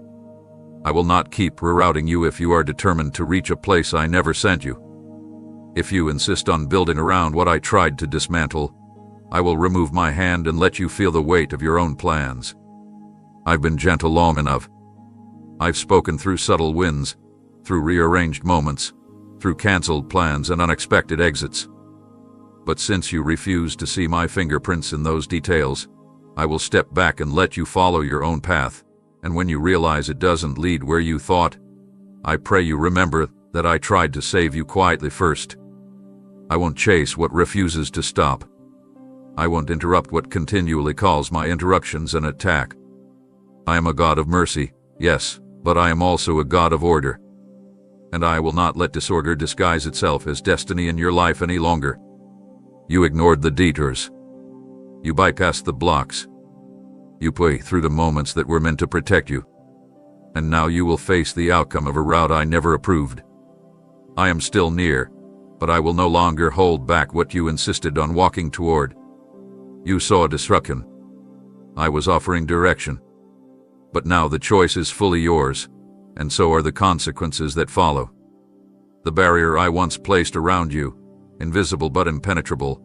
I will not keep rerouting you if you are determined to reach a place I never sent you. If you insist on building around what I tried to dismantle, I will remove my hand and let you feel the weight of your own plans. I've been gentle long enough. I've spoken through subtle winds, through rearranged moments, through canceled plans and unexpected exits. But since you refuse to see my fingerprints in those details, I will step back and let you follow your own path, and when you realize it doesn't lead where you thought, I pray you remember that I tried to save you quietly first. I won't chase what refuses to stop. I won't interrupt what continually calls my interruptions an attack. I am a God of mercy, yes, but I am also a God of order. And I will not let disorder disguise itself as destiny in your life any longer. You ignored the detours. You bypassed the blocks. You play through the moments that were meant to protect you. And now you will face the outcome of a route I never approved. I am still near, but I will no longer hold back what you insisted on walking toward. You saw disruption. I was offering direction. But now the choice is fully yours, and so are the consequences that follow. The barrier I once placed around you, invisible but impenetrable,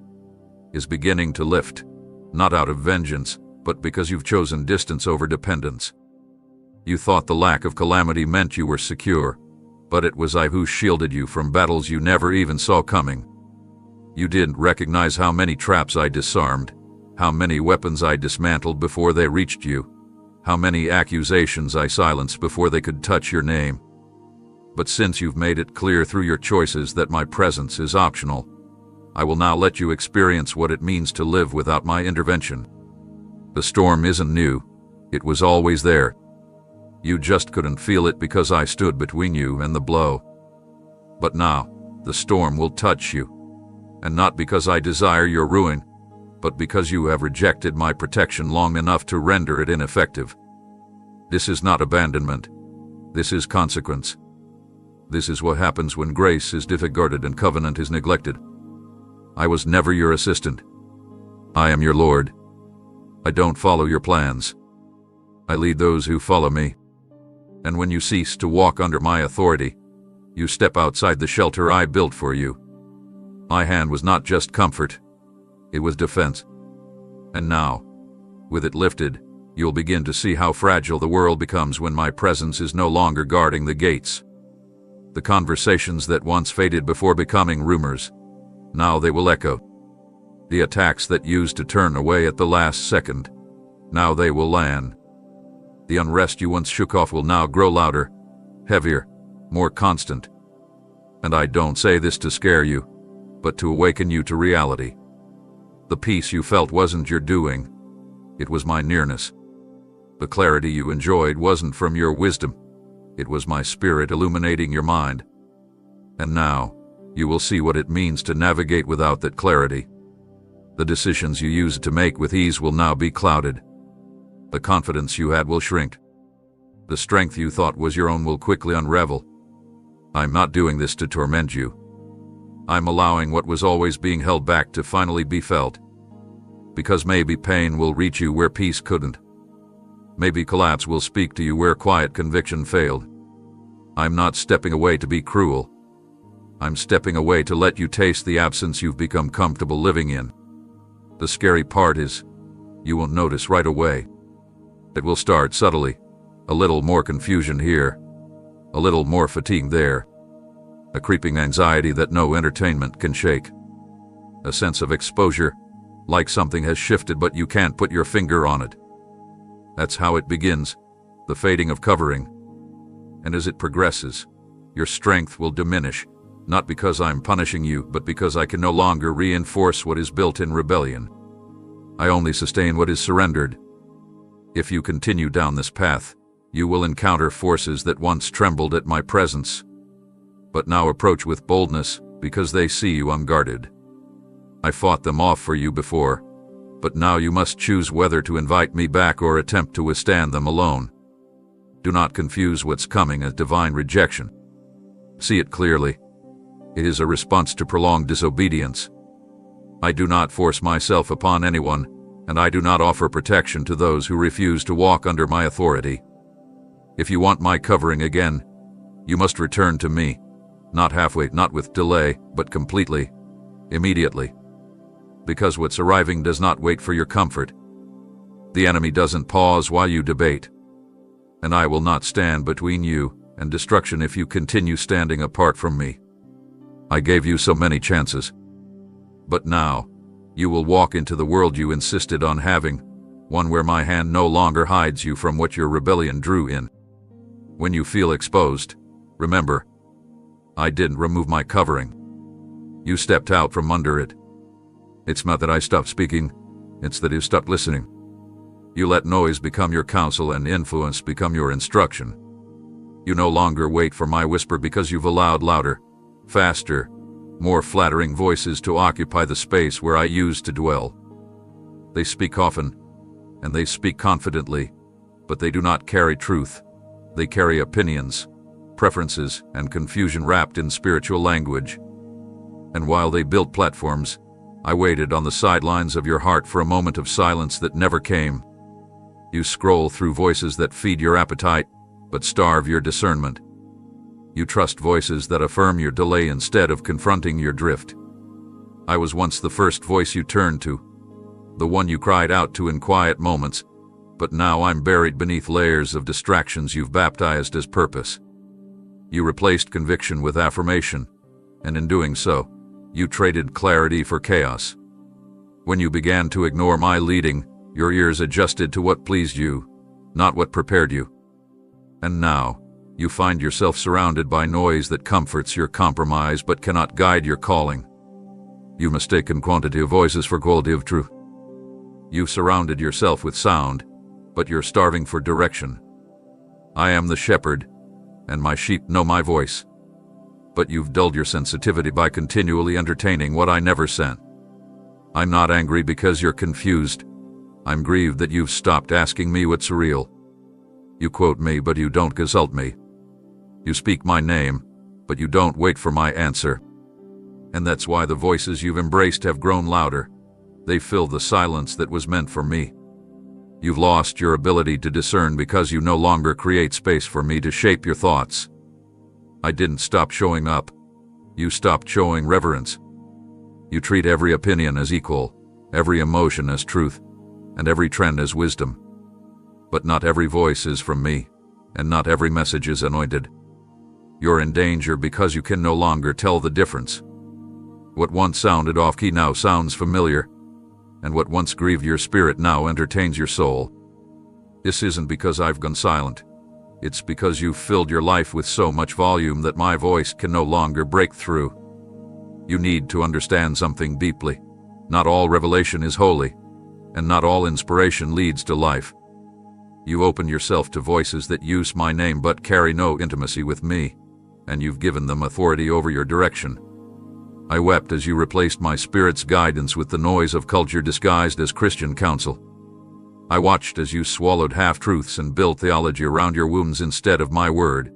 is beginning to lift, not out of vengeance, but because you've chosen distance over dependence. You thought the lack of calamity meant you were secure, but it was I who shielded you from battles you never even saw coming. You didn't recognize how many traps I disarmed, how many weapons I dismantled before they reached you, how many accusations I silenced before they could touch your name. But since you've made it clear through your choices that my presence is optional, I will now let you experience what it means to live without my intervention. The storm isn't new. It was always there. You just couldn't feel it because I stood between you and the blow. But now, the storm will touch you. And not because I desire your ruin, but because you have rejected my protection long enough to render it ineffective. This is not abandonment. This is consequence. This is what happens when grace is disregarded and covenant is neglected. I was never your assistant. I am your Lord. I don't follow your plans. I lead those who follow me. And when you cease to walk under my authority, you step outside the shelter I built for you. My hand was not just comfort, it was defense. And now, with it lifted, you'll begin to see how fragile the world becomes when my presence is no longer guarding the gates. The conversations that once faded before becoming rumors, now they will echo. The attacks that used to turn away at the last second, now they will land. The unrest you once shook off will now grow louder, heavier, more constant. And I don't say this to scare you, but to awaken you to reality. The peace you felt wasn't your doing, it was my nearness. The clarity you enjoyed wasn't from your wisdom, it was my spirit illuminating your mind. And now, you will see what it means to navigate without that clarity. The decisions you used to make with ease will now be clouded. The confidence you had will shrink. The strength you thought was your own will quickly unravel. I'm not doing this to torment you. I'm allowing what was always being held back to finally be felt. Because maybe pain will reach you where peace couldn't. Maybe collapse will speak to you where quiet conviction failed. I'm not stepping away to be cruel. I'm stepping away to let you taste the absence you've become comfortable living in. The scary part is, you won't notice right away. It will start subtly, a little more confusion here, a little more fatigue there, a creeping anxiety that no entertainment can shake, a sense of exposure, like something has shifted but you can't put your finger on it. That's how it begins, the fading of covering. And as it progresses, your strength will diminish, not because I'm punishing you, but because I can no longer reinforce what is built in rebellion. I only sustain what is surrendered. If you continue down this path, you will encounter forces that once trembled at my presence, but now approach with boldness, because they see you unguarded. I fought them off for you before, but now you must choose whether to invite me back or attempt to withstand them alone. Do not confuse what's coming as divine rejection. See it clearly. It is a response to prolonged disobedience. I do not force myself upon anyone, and I do not offer protection to those who refuse to walk under my authority. If you want my covering again, you must return to me, not halfway, not with delay, but completely, immediately. Because what's arriving does not wait for your comfort. The enemy doesn't pause while you debate. And I will not stand between you and destruction if you continue standing apart from me. I gave you so many chances. But now, you will walk into the world you insisted on having, one where my hand no longer hides you from what your rebellion drew in. When you feel exposed, remember, I didn't remove my covering. You stepped out from under it. It's not that I stopped speaking, it's that you stopped listening. You let noise become your counsel and influence become your instruction. You no longer wait for my whisper because you've allowed louder, faster, more flattering voices to occupy the space where I used to dwell. They speak often, and they speak confidently, but they do not carry truth. They carry opinions, preferences, and confusion wrapped in spiritual language. And while they built platforms, I waited on the sidelines of your heart for a moment of silence that never came. You scroll through voices that feed your appetite, but starve your discernment. You trust voices that affirm your delay instead of confronting your drift. I was once the first voice you turned to, the one you cried out to in quiet moments, but now I'm buried beneath layers of distractions you've baptized as purpose. You replaced conviction with affirmation, and in doing so, you traded clarity for chaos. When you began to ignore my leading, your ears adjusted to what pleased you, not what prepared you. And now, you find yourself surrounded by noise that comforts your compromise but cannot guide your calling. You've mistaken quantity of voices for quality of truth. You've surrounded yourself with sound, but you're starving for direction. I am the shepherd, and my sheep know my voice. But you've dulled your sensitivity by continually entertaining what I never sent. I'm not angry because you're confused. I'm grieved that you've stopped asking me what's real. You quote me, but you don't consult me. You speak my name, but you don't wait for my answer. And that's why the voices you've embraced have grown louder. They fill the silence that was meant for me. You've lost your ability to discern because you no longer create space for me to shape your thoughts. I didn't stop showing up. You stopped showing reverence. You treat every opinion as equal, every emotion as truth, and every trend as wisdom. But not every voice is from me, and not every message is anointed. You're in danger because you can no longer tell the difference. What once sounded off-key now sounds familiar, and what once grieved your spirit now entertains your soul. This isn't because I've gone silent. It's because you've filled your life with so much volume that my voice can no longer break through. You need to understand something deeply. Not all revelation is holy, and not all inspiration leads to life. You open yourself to voices that use my name but carry no intimacy with me, and you've given them authority over your direction. I wept as you replaced my spirit's guidance with the noise of culture disguised as Christian counsel. I watched as you swallowed half-truths and built theology around your wounds instead of my word.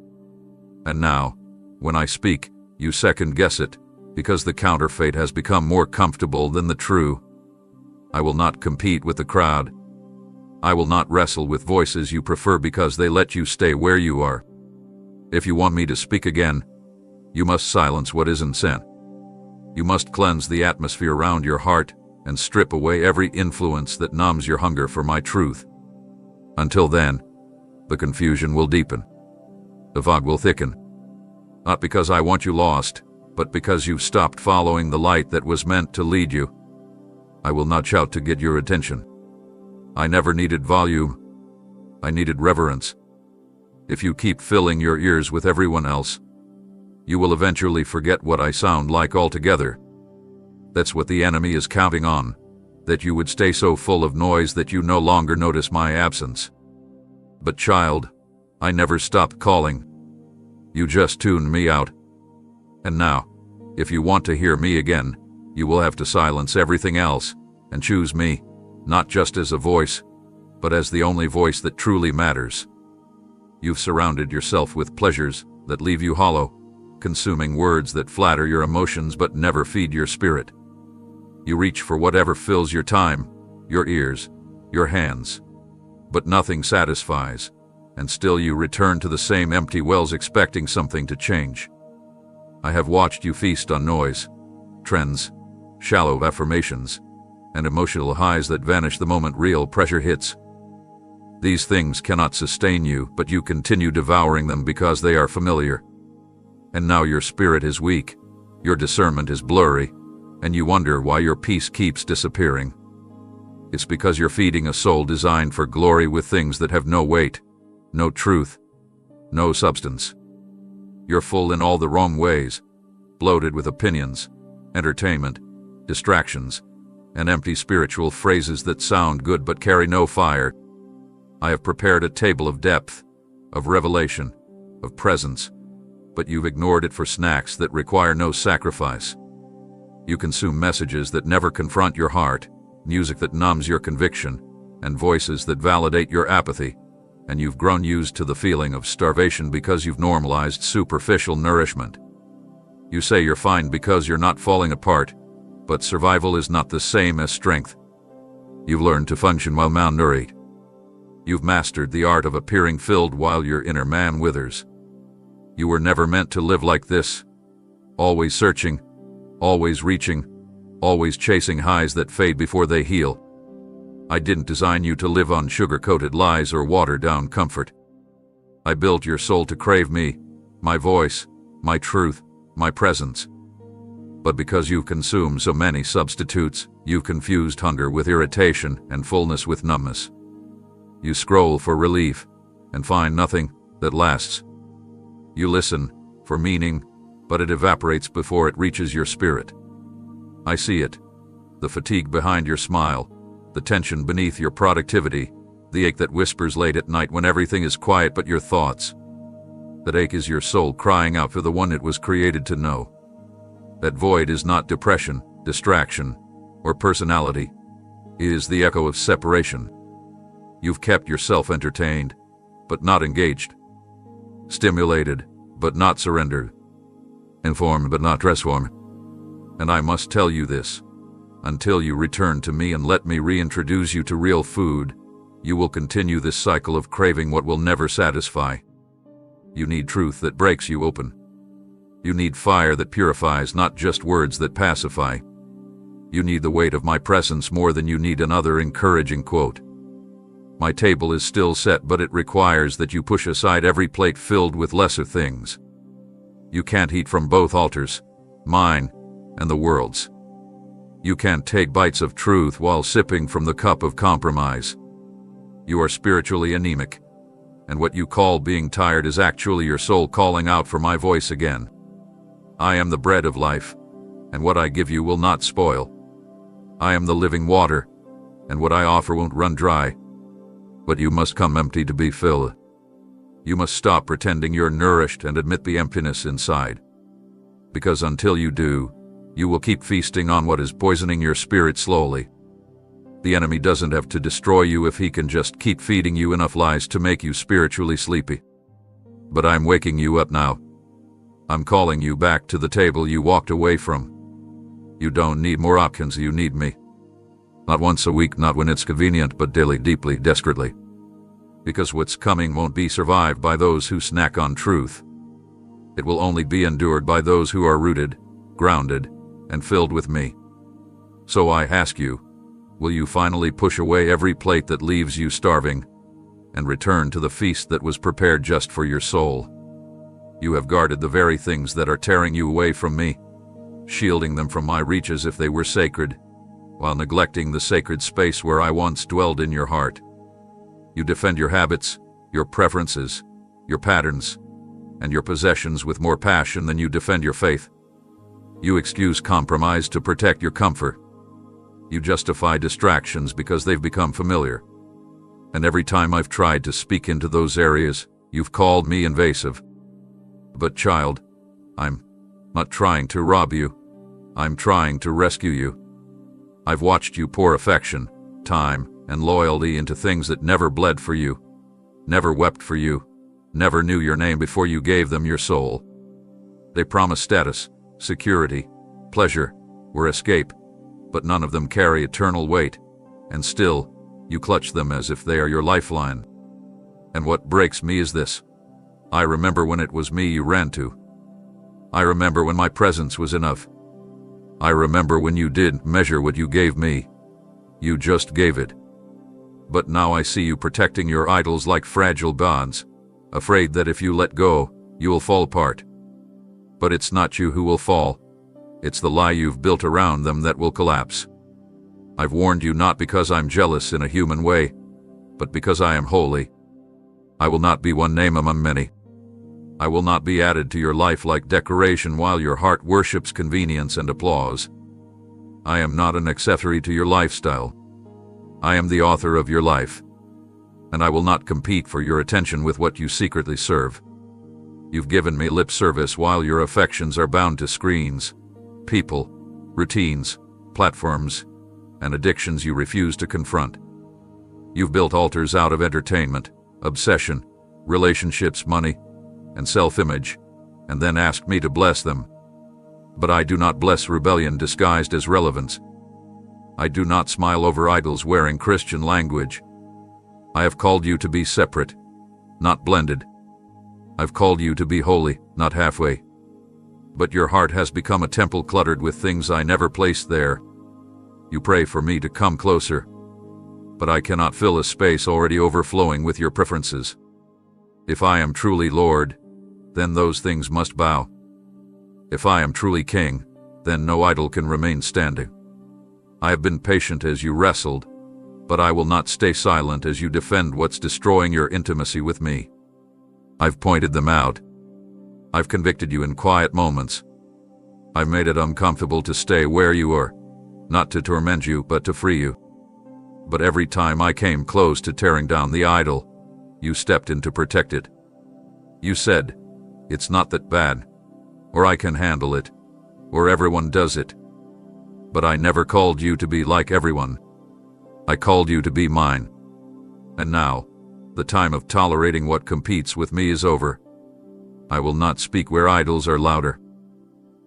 And now, when I speak, you second-guess it, because the counterfeit has become more comfortable than the true. I will not compete with the crowd. I will not wrestle with voices you prefer because they let you stay where you are. If you want me to speak again, you must silence what isn't sent. You must cleanse the atmosphere around your heart and strip away every influence that numbs your hunger for my truth. Until then, the confusion will deepen. The fog will thicken. Not because I want you lost, but because you've stopped following the light that was meant to lead you. I will not shout to get your attention. I never needed volume. I needed reverence. If you keep filling your ears with everyone else, you will eventually forget what I sound like altogether. That's what the enemy is counting on, that you would stay so full of noise that you no longer notice my absence. But child, I never stopped calling. You just tuned me out. And now, If you want to hear me again, you will have to silence everything else and choose me, not just as a voice, but as the only voice that truly matters. You've surrounded yourself with pleasures that leave you hollow, consuming words that flatter your emotions but never feed your spirit. You reach for whatever fills your time, your ears, your hands, but nothing satisfies, and still you return to the same empty wells expecting something to change. I have watched you feast on noise, trends, shallow affirmations, and emotional highs that vanish the moment real pressure hits. These things cannot sustain you, but you continue devouring them because they are familiar. And now your spirit is weak, your discernment is blurry, and you wonder why your peace keeps disappearing. It's because you're feeding a soul designed for glory with things that have no weight, no truth, no substance. You're full in all the wrong ways, bloated with opinions, entertainment, distractions, and empty spiritual phrases that sound good but carry no fire. I have prepared a table of depth, of revelation, of presence, but you've ignored it for snacks that require no sacrifice. You consume messages that never confront your heart, music that numbs your conviction, and voices that validate your apathy, and you've grown used to the feeling of starvation because you've normalized superficial nourishment. You say you're fine because you're not falling apart, but survival is not the same as strength. You've learned to function while malnourished. You've mastered the art of appearing filled while your inner man withers. You were never meant to live like this, always searching, always reaching, always chasing highs that fade before they heal. I didn't design you to live on sugar-coated lies or watered-down comfort. I built your soul to crave me, my voice, my truth, my presence. But because you've consumed so many substitutes, you've confused hunger with irritation and fullness with numbness. You scroll for relief and find nothing that lasts. You listen for meaning, but it evaporates before it reaches your spirit. I see it. The fatigue behind your smile, the tension beneath your productivity, the ache that whispers late at night when everything is quiet but your thoughts. That ache is your soul crying out for the one it was created to know. That void is not depression, distraction, or personality. It is the echo of separation. You've kept yourself entertained, but not engaged. Stimulated, but not surrendered. Informed, but not transformed. And I must tell you this. Until you return to me and let me reintroduce you to real food, you will continue this cycle of craving what will never satisfy. You need truth that breaks you open. You need fire that purifies, not just words that pacify. You need the weight of my presence more than you need another encouraging quote. My table is still set, but it requires that you push aside every plate filled with lesser things. You can't eat from both altars, mine and the world's. You can't take bites of truth while sipping from the cup of compromise. You are spiritually anemic, and what you call being tired is actually your soul calling out for my voice again. I am the bread of life, and what I give you will not spoil. I am the living water, and what I offer won't run dry. But you must come empty to be filled. You must stop pretending you're nourished and admit the emptiness inside. Because until you do, you will keep feasting on what is poisoning your spirit slowly. The enemy doesn't have to destroy you if he can just keep feeding you enough lies to make you spiritually sleepy. But I'm waking you up now. I'm calling you back to the table you walked away from. You don't need more options, you need me. Not once a week, not when it's convenient, but daily, deeply, desperately. Because what's coming won't be survived by those who snack on truth. It will only be endured by those who are rooted, grounded, and filled with me. So I ask you, will you finally push away every plate that leaves you starving and return to the feast that was prepared just for your soul? You have guarded the very things that are tearing you away from me, shielding them from my reach as if they were sacred, while neglecting the sacred space where I once dwelled in your heart. You defend your habits, your preferences, your patterns, and your possessions with more passion than you defend your faith. You excuse compromise to protect your comfort. You justify distractions because they've become familiar. And every time I've tried to speak into those areas, you've called me invasive. But child, I'm not trying to rob you. I'm trying to rescue you. I've watched you pour affection, time, and loyalty into things that never bled for you, never wept for you, never knew your name before you gave them your soul. They promise status, security, pleasure, or escape, but none of them carry eternal weight, and still, you clutch them as if they are your lifeline. And what breaks me is this: I remember when it was me you ran to. I remember when my presence was enough. I remember when you didn't measure what you gave me. You just gave it. But now I see you protecting your idols like fragile bonds, afraid that if you let go, you will fall apart. But it's not you who will fall. It's the lie you've built around them that will collapse. I've warned you not because I'm jealous in a human way, but because I am holy. I will not be one name among many. I will not be added to your life like decoration while your heart worships convenience and applause. I am not an accessory to your lifestyle. I am the author of your life. And I will not compete for your attention with what you secretly serve. You've given me lip service while your affections are bound to screens, people, routines, platforms, and addictions you refuse to confront. You've built altars out of entertainment, obsession, relationships, money, and self-image, and then asked me to bless them. But I do not bless rebellion disguised as relevance. I do not smile over idols wearing Christian language. I have called you to be separate, not blended. I've called you to be holy, not halfway. But your heart has become a temple cluttered with things I never placed there. You pray for me to come closer, but I cannot fill a space already overflowing with your preferences. If I am truly Lord, then those things must bow. If I am truly King, then no idol can remain standing. I have been patient as you wrestled, but I will not stay silent as you defend what's destroying your intimacy with me. I've pointed them out. I've convicted you in quiet moments. I've made it uncomfortable to stay where you are, not to torment you, but to free you. But every time I came close to tearing down the idol, you stepped in to protect it. You said, "It's not that bad," or "I can handle it," or "Everyone does it." But I never called you to be like everyone. I called you to be mine. And now, the time of tolerating what competes with me is over. I will not speak where idols are louder.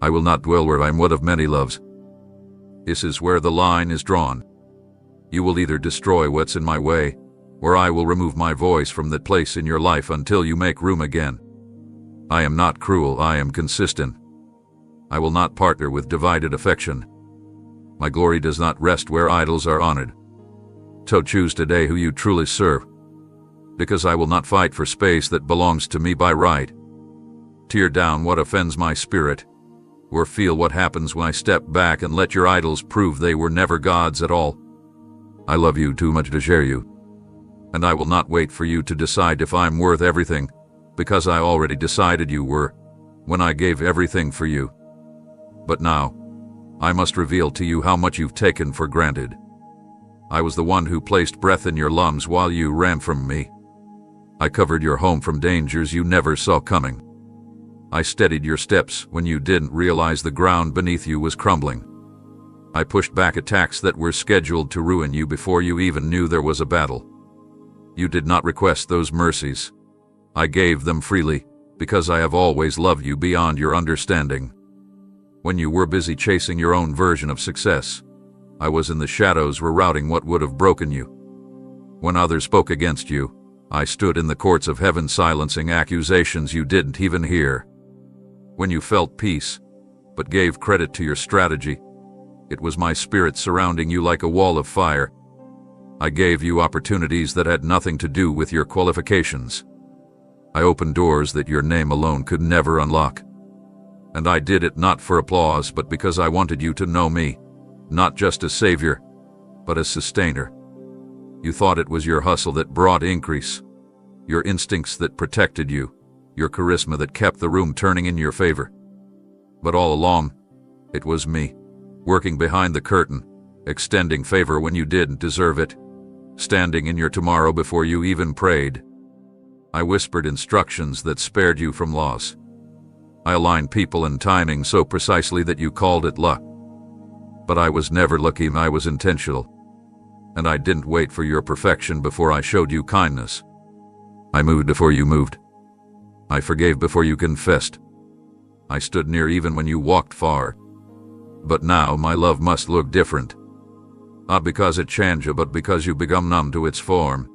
I will not dwell where I'm one of many loves. This is where the line is drawn. You will either destroy what's in my way, or I will remove my voice from that place in your life until you make room again. I am not cruel, I am consistent. I will not partner with divided affection. My glory does not rest where idols are honored. So choose today who you truly serve, because I will not fight for space that belongs to me by right. Tear down what offends my spirit, or feel what happens when I step back and let your idols prove they were never gods at all. I love you too much to share you, and I will not wait for you to decide if I'm worth everything, because I already decided you were, when I gave everything for you. But now, I must reveal to you how much you've taken for granted. I was the one who placed breath in your lungs while you ran from me. I covered your home from dangers you never saw coming. I steadied your steps when you didn't realize the ground beneath you was crumbling. I pushed back attacks that were scheduled to ruin you before you even knew there was a battle. You did not request those mercies. I gave them freely, because I have always loved you beyond your understanding. When you were busy chasing your own version of success, I was in the shadows rerouting what would have broken you. When others spoke against you, I stood in the courts of heaven silencing accusations you didn't even hear. When you felt peace, but gave credit to your strategy, it was my spirit surrounding you like a wall of fire. I gave you opportunities that had nothing to do with your qualifications. I opened doors that your name alone could never unlock. And I did it not for applause, but because I wanted you to know me, not just as savior, but as sustainer. You thought it was your hustle that brought increase, your instincts that protected you, your charisma that kept the room turning in your favor. But all along, it was me, working behind the curtain, extending favor when you didn't deserve it, standing in your tomorrow before you even prayed. I whispered instructions that spared you from loss. I aligned people and timing so precisely that you called it luck. But I was never lucky, I was intentional. And I didn't wait for your perfection before I showed you kindness. I moved before you moved. I forgave before you confessed. I stood near even when you walked far. But now my love must look different. Not because it changed, but because you become numb to its form.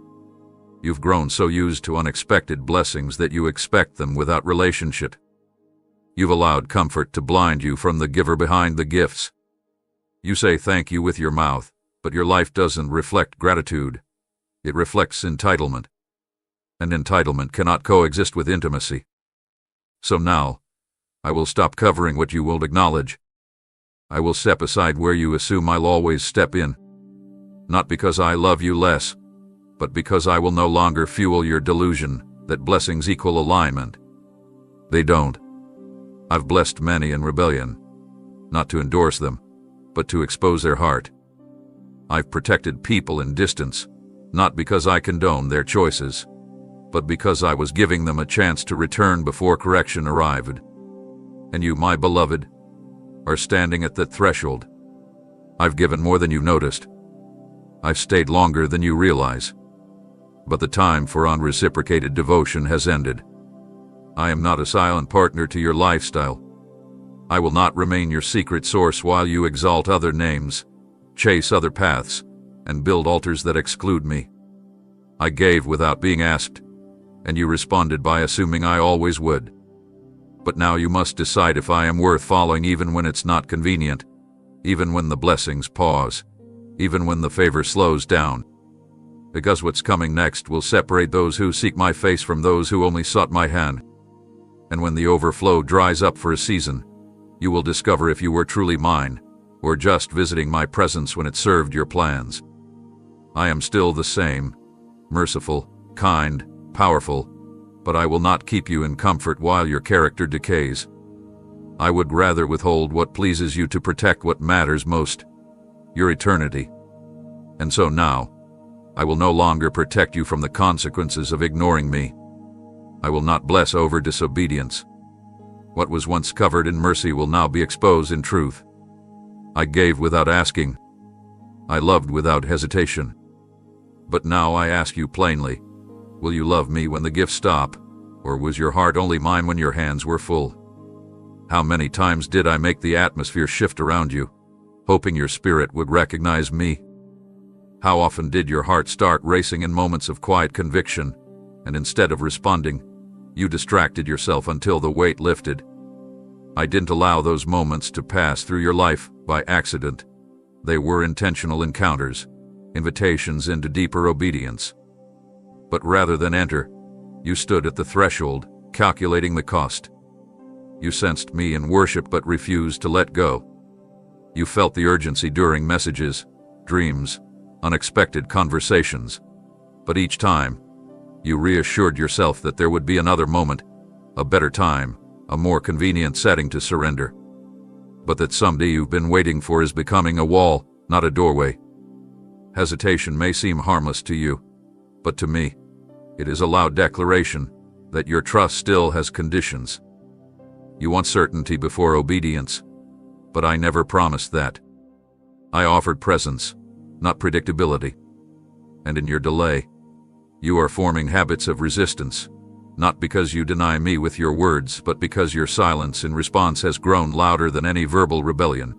You've grown so used to unexpected blessings that you expect them without relationship. You've allowed comfort to blind you from the giver behind the gifts. You say thank you with your mouth, but your life doesn't reflect gratitude. It reflects entitlement. And entitlement cannot coexist with intimacy. So now, I will stop covering what you won't acknowledge. I will step aside where you assume I'll always step in. Not because I love you less, but because I will no longer fuel your delusion that blessings equal alignment. They don't. I've blessed many in rebellion, not to endorse them, but to expose their heart. I've protected people in distance, not because I condone their choices, but because I was giving them a chance to return before correction arrived. And you, my beloved, are standing at that threshold. I've given more than you've noticed. I've stayed longer than you realize. But the time for unreciprocated devotion has ended. I am not a silent partner to your lifestyle. I will not remain your secret source while you exalt other names, chase other paths, and build altars that exclude me. I gave without being asked, and you responded by assuming I always would. But now you must decide if I am worth following, even when it's not convenient, even when the blessings pause, even when the favor slows down. Because what's coming next will separate those who seek my face from those who only sought my hand. And when the overflow dries up for a season, you will discover if you were truly mine, or just visiting my presence when it served your plans. I am still the same, merciful, kind, powerful, but I will not keep you in comfort while your character decays. I would rather withhold what pleases you to protect what matters most, your eternity. And so now, I will no longer protect you from the consequences of ignoring me. I will not bless over disobedience. What was once covered in mercy will now be exposed in truth. I gave without asking. I loved without hesitation. But now I ask you plainly, will you love me when the gifts stop, or was your heart only mine when your hands were full? How many times did I make the atmosphere shift around you, hoping your spirit would recognize me? How often did your heart start racing in moments of quiet conviction, and instead of responding, you distracted yourself until the weight lifted? I didn't allow those moments to pass through your life by accident. They were intentional encounters, invitations into deeper obedience. But rather than enter, you stood at the threshold, calculating the cost. You sensed me in worship but refused to let go. You felt the urgency during messages, dreams, unexpected conversations. But each time, you reassured yourself that there would be another moment, a better time, a more convenient setting to surrender. But that someday you've been waiting for is becoming a wall, not a doorway. Hesitation may seem harmless to you, but to me, it is a loud declaration that your trust still has conditions. You want certainty before obedience, but I never promised that. I offered presence, not predictability. And in your delay, you are forming habits of resistance, not because you deny me with your words, but because your silence in response has grown louder than any verbal rebellion.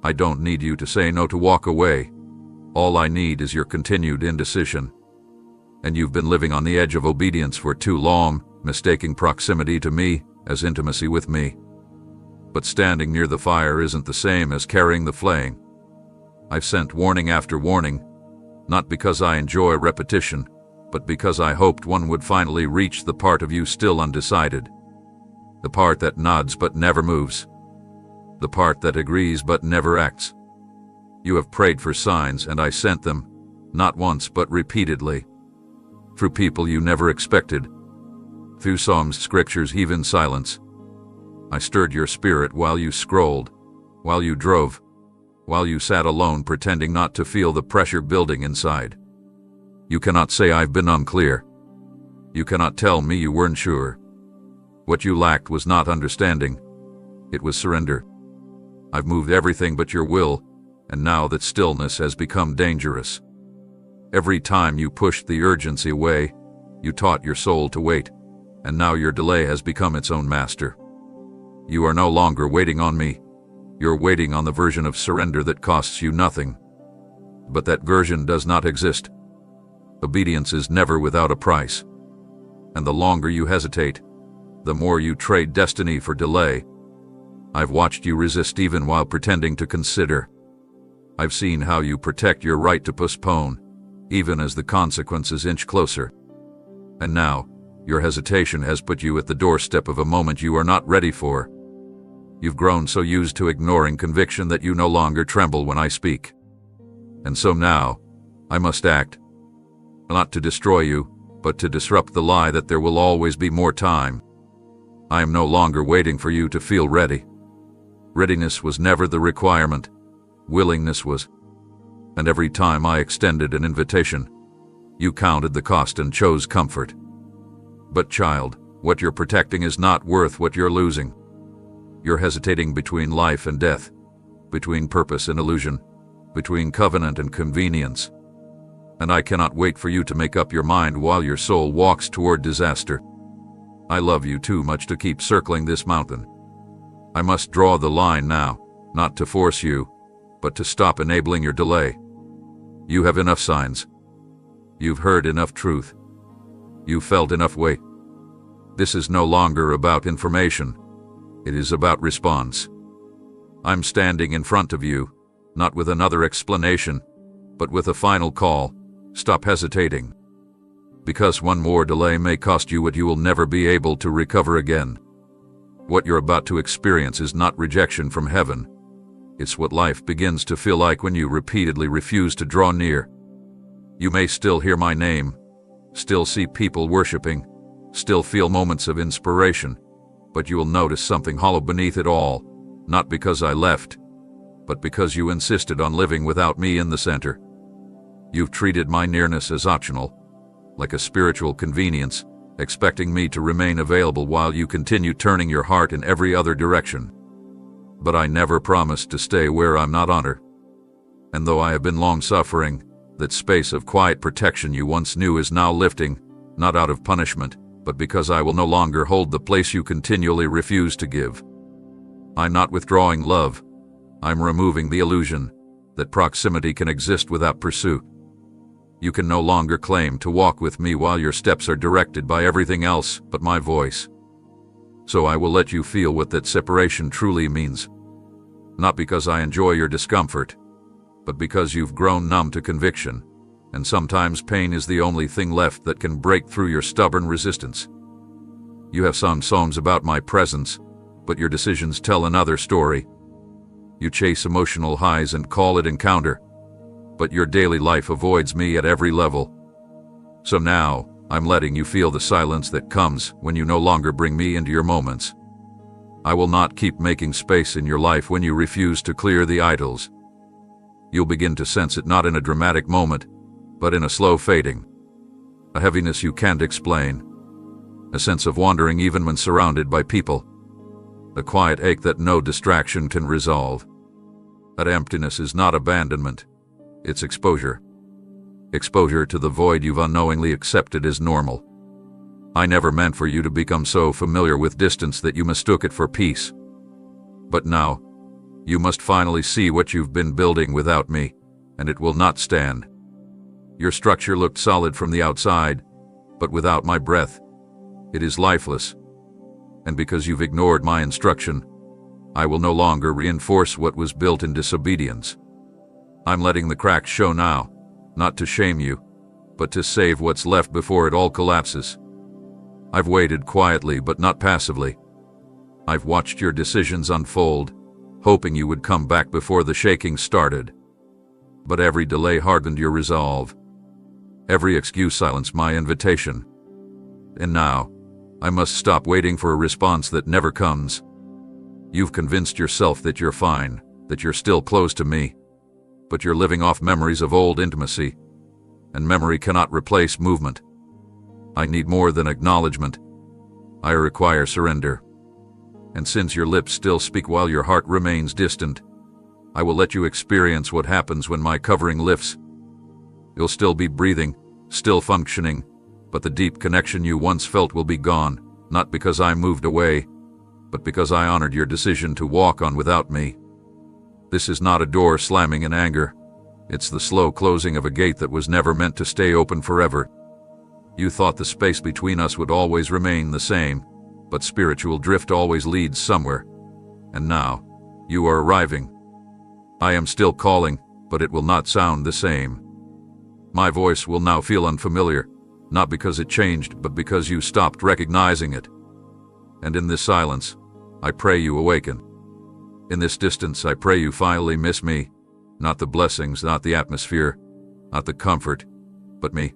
I don't need you to say no to walk away. All I need is your continued indecision. And you've been living on the edge of obedience for too long, mistaking proximity to me as intimacy with me. But standing near the fire isn't the same as carrying the flame. I've sent warning after warning, not because I enjoy repetition, but because I hoped one would finally reach the part of you still undecided. The part that nods but never moves. The part that agrees but never acts. You have prayed for signs, and I sent them, not once but repeatedly. Through people you never expected. Through psalms, scriptures, even silence. I stirred your spirit while you scrolled, while you drove, while you sat alone pretending not to feel the pressure building inside. You cannot say I've been unclear. You cannot tell me you weren't sure. What you lacked was not understanding. It was surrender. I've moved everything but your will, and now that stillness has become dangerous. Every time you pushed the urgency away, you taught your soul to wait, and now your delay has become its own master. You are no longer waiting on me. You're waiting on the version of surrender that costs you nothing. But that version does not exist. Obedience is never without a price. And the longer you hesitate, the more you trade destiny for delay. I've watched you resist even while pretending to consider. I've seen how you protect your right to postpone, even as the consequences inch closer. And now, your hesitation has put you at the doorstep of a moment you are not ready for. You've grown so used to ignoring conviction that you no longer tremble when I speak. And so now, I must act. Not to destroy you, but to disrupt the lie that there will always be more time. I am no longer waiting for you to feel ready. Readiness was never the requirement. Willingness was. And every time I extended an invitation, you counted the cost and chose comfort. But child, what you're protecting is not worth what you're losing. You're hesitating between life and death, between purpose and illusion, between covenant and convenience. And I cannot wait for you to make up your mind while your soul walks toward disaster. I love you too much to keep circling this mountain. I must draw the line now, not to force you, but to stop enabling your delay. You have enough signs. You've heard enough truth. You've felt enough weight. This is no longer about information. It is about response. I'm standing in front of you, not with another explanation, but with a final call. Stop hesitating. Because one more delay may cost you what you will never be able to recover again. What you're about to experience is not rejection from heaven. It's what life begins to feel like when you repeatedly refuse to draw near. You may still hear my name, still see people worshiping, still feel moments of inspiration, but you will notice something hollow beneath it all, not because I left, but because you insisted on living without me in the center. You've treated my nearness as optional, like a spiritual convenience, expecting me to remain available while you continue turning your heart in every other direction. But I never promised to stay where I'm not honored. And though I have been long-suffering, that space of quiet protection you once knew is now lifting, not out of punishment, but because I will no longer hold the place you continually refuse to give. I'm not withdrawing love. I'm removing the illusion that proximity can exist without pursuit. You can no longer claim to walk with me while your steps are directed by everything else but my voice. So I will let you feel what that separation truly means. Not because I enjoy your discomfort, but because you've grown numb to conviction, and sometimes pain is the only thing left that can break through your stubborn resistance. You have sung songs about my presence, but your decisions tell another story. You chase emotional highs and call it encounter, but your daily life avoids me at every level. So now, I'm letting you feel the silence that comes when you no longer bring me into your moments. I will not keep making space in your life when you refuse to clear the idols. You'll begin to sense it not in a dramatic moment, but in a slow fading. A heaviness you can't explain. A sense of wandering even when surrounded by people. A quiet ache that no distraction can resolve. That emptiness is not abandonment. It's exposure. Exposure to the void you've unknowingly accepted as normal. I never meant for you to become so familiar with distance that you mistook it for peace. But now, you must finally see what you've been building without me, and it will not stand. Your structure looked solid from the outside, but without my breath, it is lifeless. And because you've ignored my instruction, I will no longer reinforce what was built in disobedience. I'm letting the cracks show now, not to shame you, but to save what's left before it all collapses. I've waited quietly but not passively. I've watched your decisions unfold, hoping you would come back before the shaking started. But every delay hardened your resolve. Every excuse silenced my invitation. And now, I must stop waiting for a response that never comes. You've convinced yourself that you're fine, that you're still close to me. But you're living off memories of old intimacy, and memory cannot replace movement. I need more than acknowledgement. I require surrender. And since your lips still speak while your heart remains distant, I will let you experience what happens when my covering lifts. You'll still be breathing, still functioning, but the deep connection you once felt will be gone, not because I moved away, but because I honored your decision to walk on without me. This is not a door slamming in anger. It's the slow closing of a gate that was never meant to stay open forever. You thought the space between us would always remain the same, but spiritual drift always leads somewhere. And now, you are arriving. I am still calling, but it will not sound the same. My voice will now feel unfamiliar, not because it changed, but because you stopped recognizing it. And in this silence, I pray you awaken. In this distance, I pray you finally miss me, not the blessings, not the atmosphere, not the comfort, but me.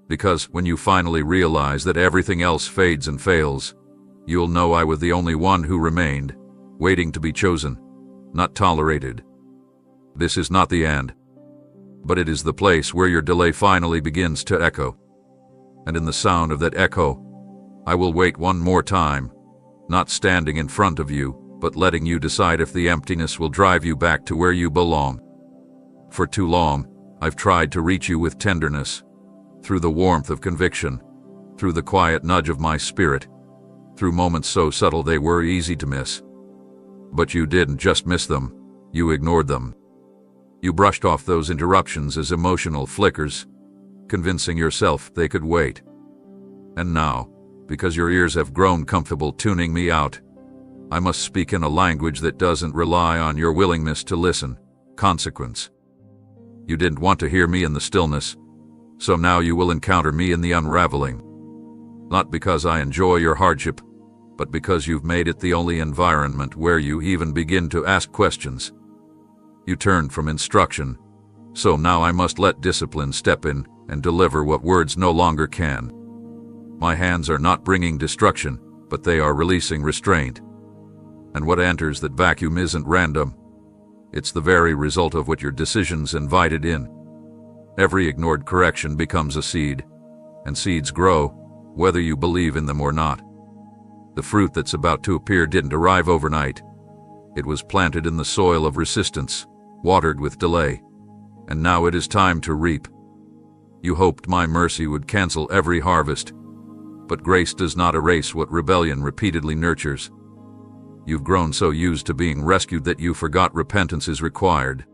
Because when you finally realize that everything else fades and fails, you'll know I was the only one who remained, waiting to be chosen, not tolerated. This is not the end, but it is the place where your delay finally begins to echo. And in the sound of that echo, I will wait one more time, not standing in front of you, but letting you decide if the emptiness will drive you back to where you belong. For too long, I've tried to reach you with tenderness, through the warmth of conviction, through the quiet nudge of my spirit, through moments so subtle they were easy to miss. But you didn't just miss them, you ignored them. You brushed off those interruptions as emotional flickers, convincing yourself they could wait. And now, because your ears have grown comfortable tuning me out, I must speak in a language that doesn't rely on your willingness to listen. Consequence. You didn't want to hear me in the stillness, so now you will encounter me in the unraveling. Not because I enjoy your hardship, but because you've made it the only environment where you even begin to ask questions. You turned from instruction, so now I must let discipline step in and deliver what words no longer can. My hands are not bringing destruction, but they are releasing restraint. And what enters that vacuum isn't random. It's the very result of what your decisions invited in. Every ignored correction becomes a seed, and seeds grow, whether you believe in them or not. The fruit that's about to appear didn't arrive overnight. It was planted in the soil of resistance, watered with delay, and now it is time to reap. You hoped my mercy would cancel every harvest, but grace does not erase what rebellion repeatedly nurtures. You've grown so used to being rescued that you forgot repentance is required.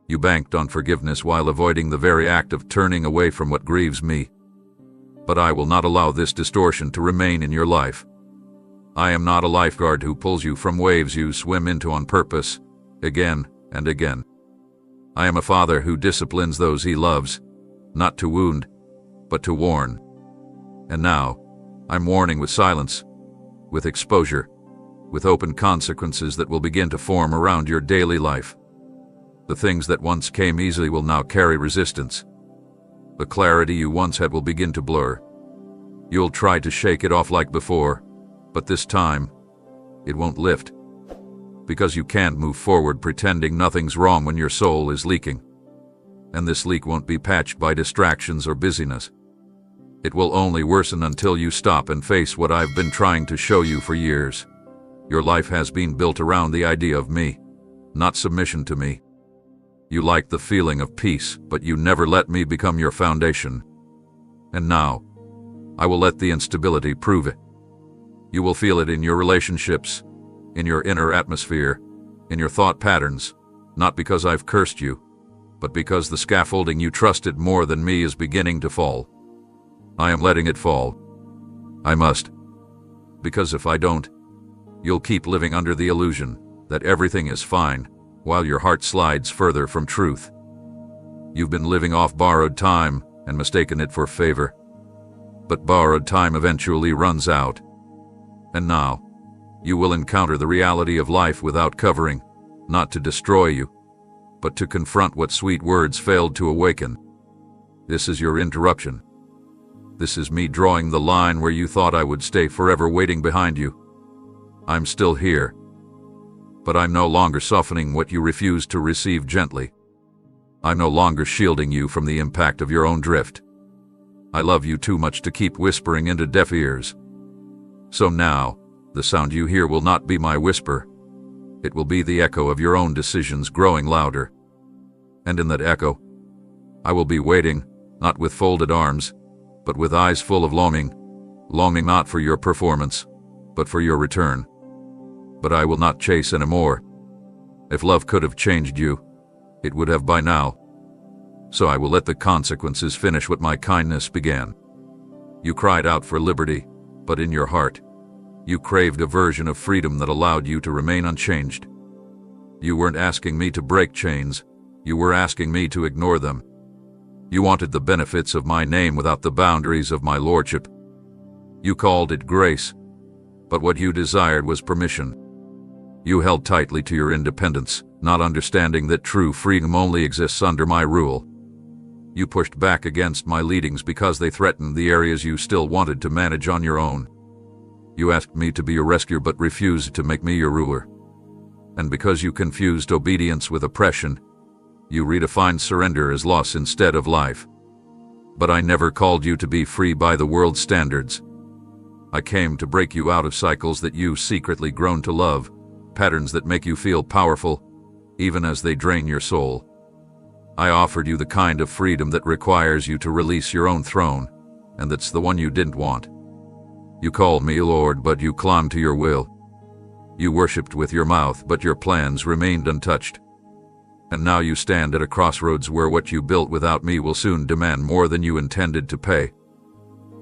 You banked on forgiveness while avoiding the very act of turning away from what grieves me. But I will not allow this distortion to remain in your life. I am not a lifeguard who pulls you from waves you swim into on purpose, again and again. I am a father who disciplines those he loves, not to wound, but to warn. And now, I'm warning with silence, with exposure, with open consequences that will begin to form around your daily life. The things that once came easily will now carry resistance. The clarity you once had will begin to blur. You'll try to shake it off like before, but this time, it won't lift. Because you can't move forward pretending nothing's wrong when your soul is leaking. And this leak won't be patched by distractions or busyness. It will only worsen until you stop and face what I've been trying to show you for years. Your life has been built around the idea of me, not submission to me. You like the feeling of peace, but you never let me become your foundation. And now, I will let the instability prove it. You will feel it in your relationships, in your inner atmosphere, in your thought patterns, not because I've cursed you, but because the scaffolding you trusted more than me is beginning to fall. I am letting it fall. I must. Because if I don't, you'll keep living under the illusion that everything is fine, while your heart slides further from truth. You've been living off borrowed time and mistaken it for favor. But borrowed time eventually runs out. And now, you will encounter the reality of life without covering, not to destroy you, but to confront what sweet words failed to awaken. This is your interruption. This is me drawing the line where you thought I would stay forever waiting behind you. I'm still here, but I'm no longer softening what you refuse to receive gently. I'm no longer shielding you from the impact of your own drift. I love you too much to keep whispering into deaf ears. So now, the sound you hear will not be my whisper. It will be the echo of your own decisions growing louder. And in that echo, I will be waiting, not with folded arms, but with eyes full of longing not for your performance, but for your return. But I will not chase anymore. If love could have changed you, it would have by now. So I will let the consequences finish what my kindness began. You cried out for liberty, but in your heart, you craved a version of freedom that allowed you to remain unchanged. You weren't asking me to break chains, you were asking me to ignore them. You wanted the benefits of my name without the boundaries of my lordship. You called it grace, but what you desired was permission. You held tightly to your independence, not understanding that true freedom only exists under my rule. You pushed back against my leadings because they threatened the areas you still wanted to manage on your own. You asked me to be your rescuer but refused to make me your ruler. And because you confused obedience with oppression, you redefined surrender as loss instead of life. But I never called you to be free by the world's standards. I came to break you out of cycles that you secretly grown to love, patterns that make you feel powerful, even as they drain your soul. I offered you the kind of freedom that requires you to release your own throne, and that's the one you didn't want. You called me Lord, but you clung to your will. You worshipped with your mouth, but your plans remained untouched. And now you stand at a crossroads where what you built without me will soon demand more than you intended to pay.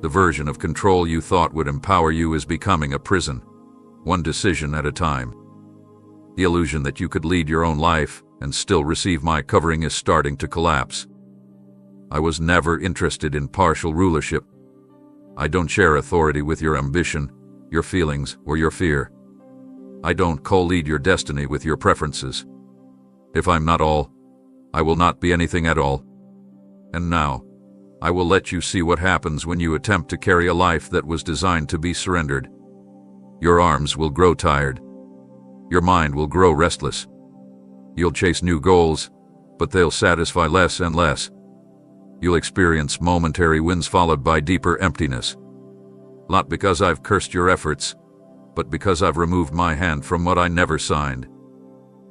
The version of control you thought would empower you is becoming a prison, one decision at a time. The illusion that you could lead your own life and still receive my covering is starting to collapse. I was never interested in partial rulership. I don't share authority with your ambition, your feelings, or your fear. I don't co-lead your destiny with your preferences. If I'm not all, I will not be anything at all. And now, I will let you see what happens when you attempt to carry a life that was designed to be surrendered. Your arms will grow tired. Your mind will grow restless. You'll chase new goals, but they'll satisfy less and less. You'll experience momentary wins followed by deeper emptiness. Not because I've cursed your efforts, but because I've removed my hand from what I never signed.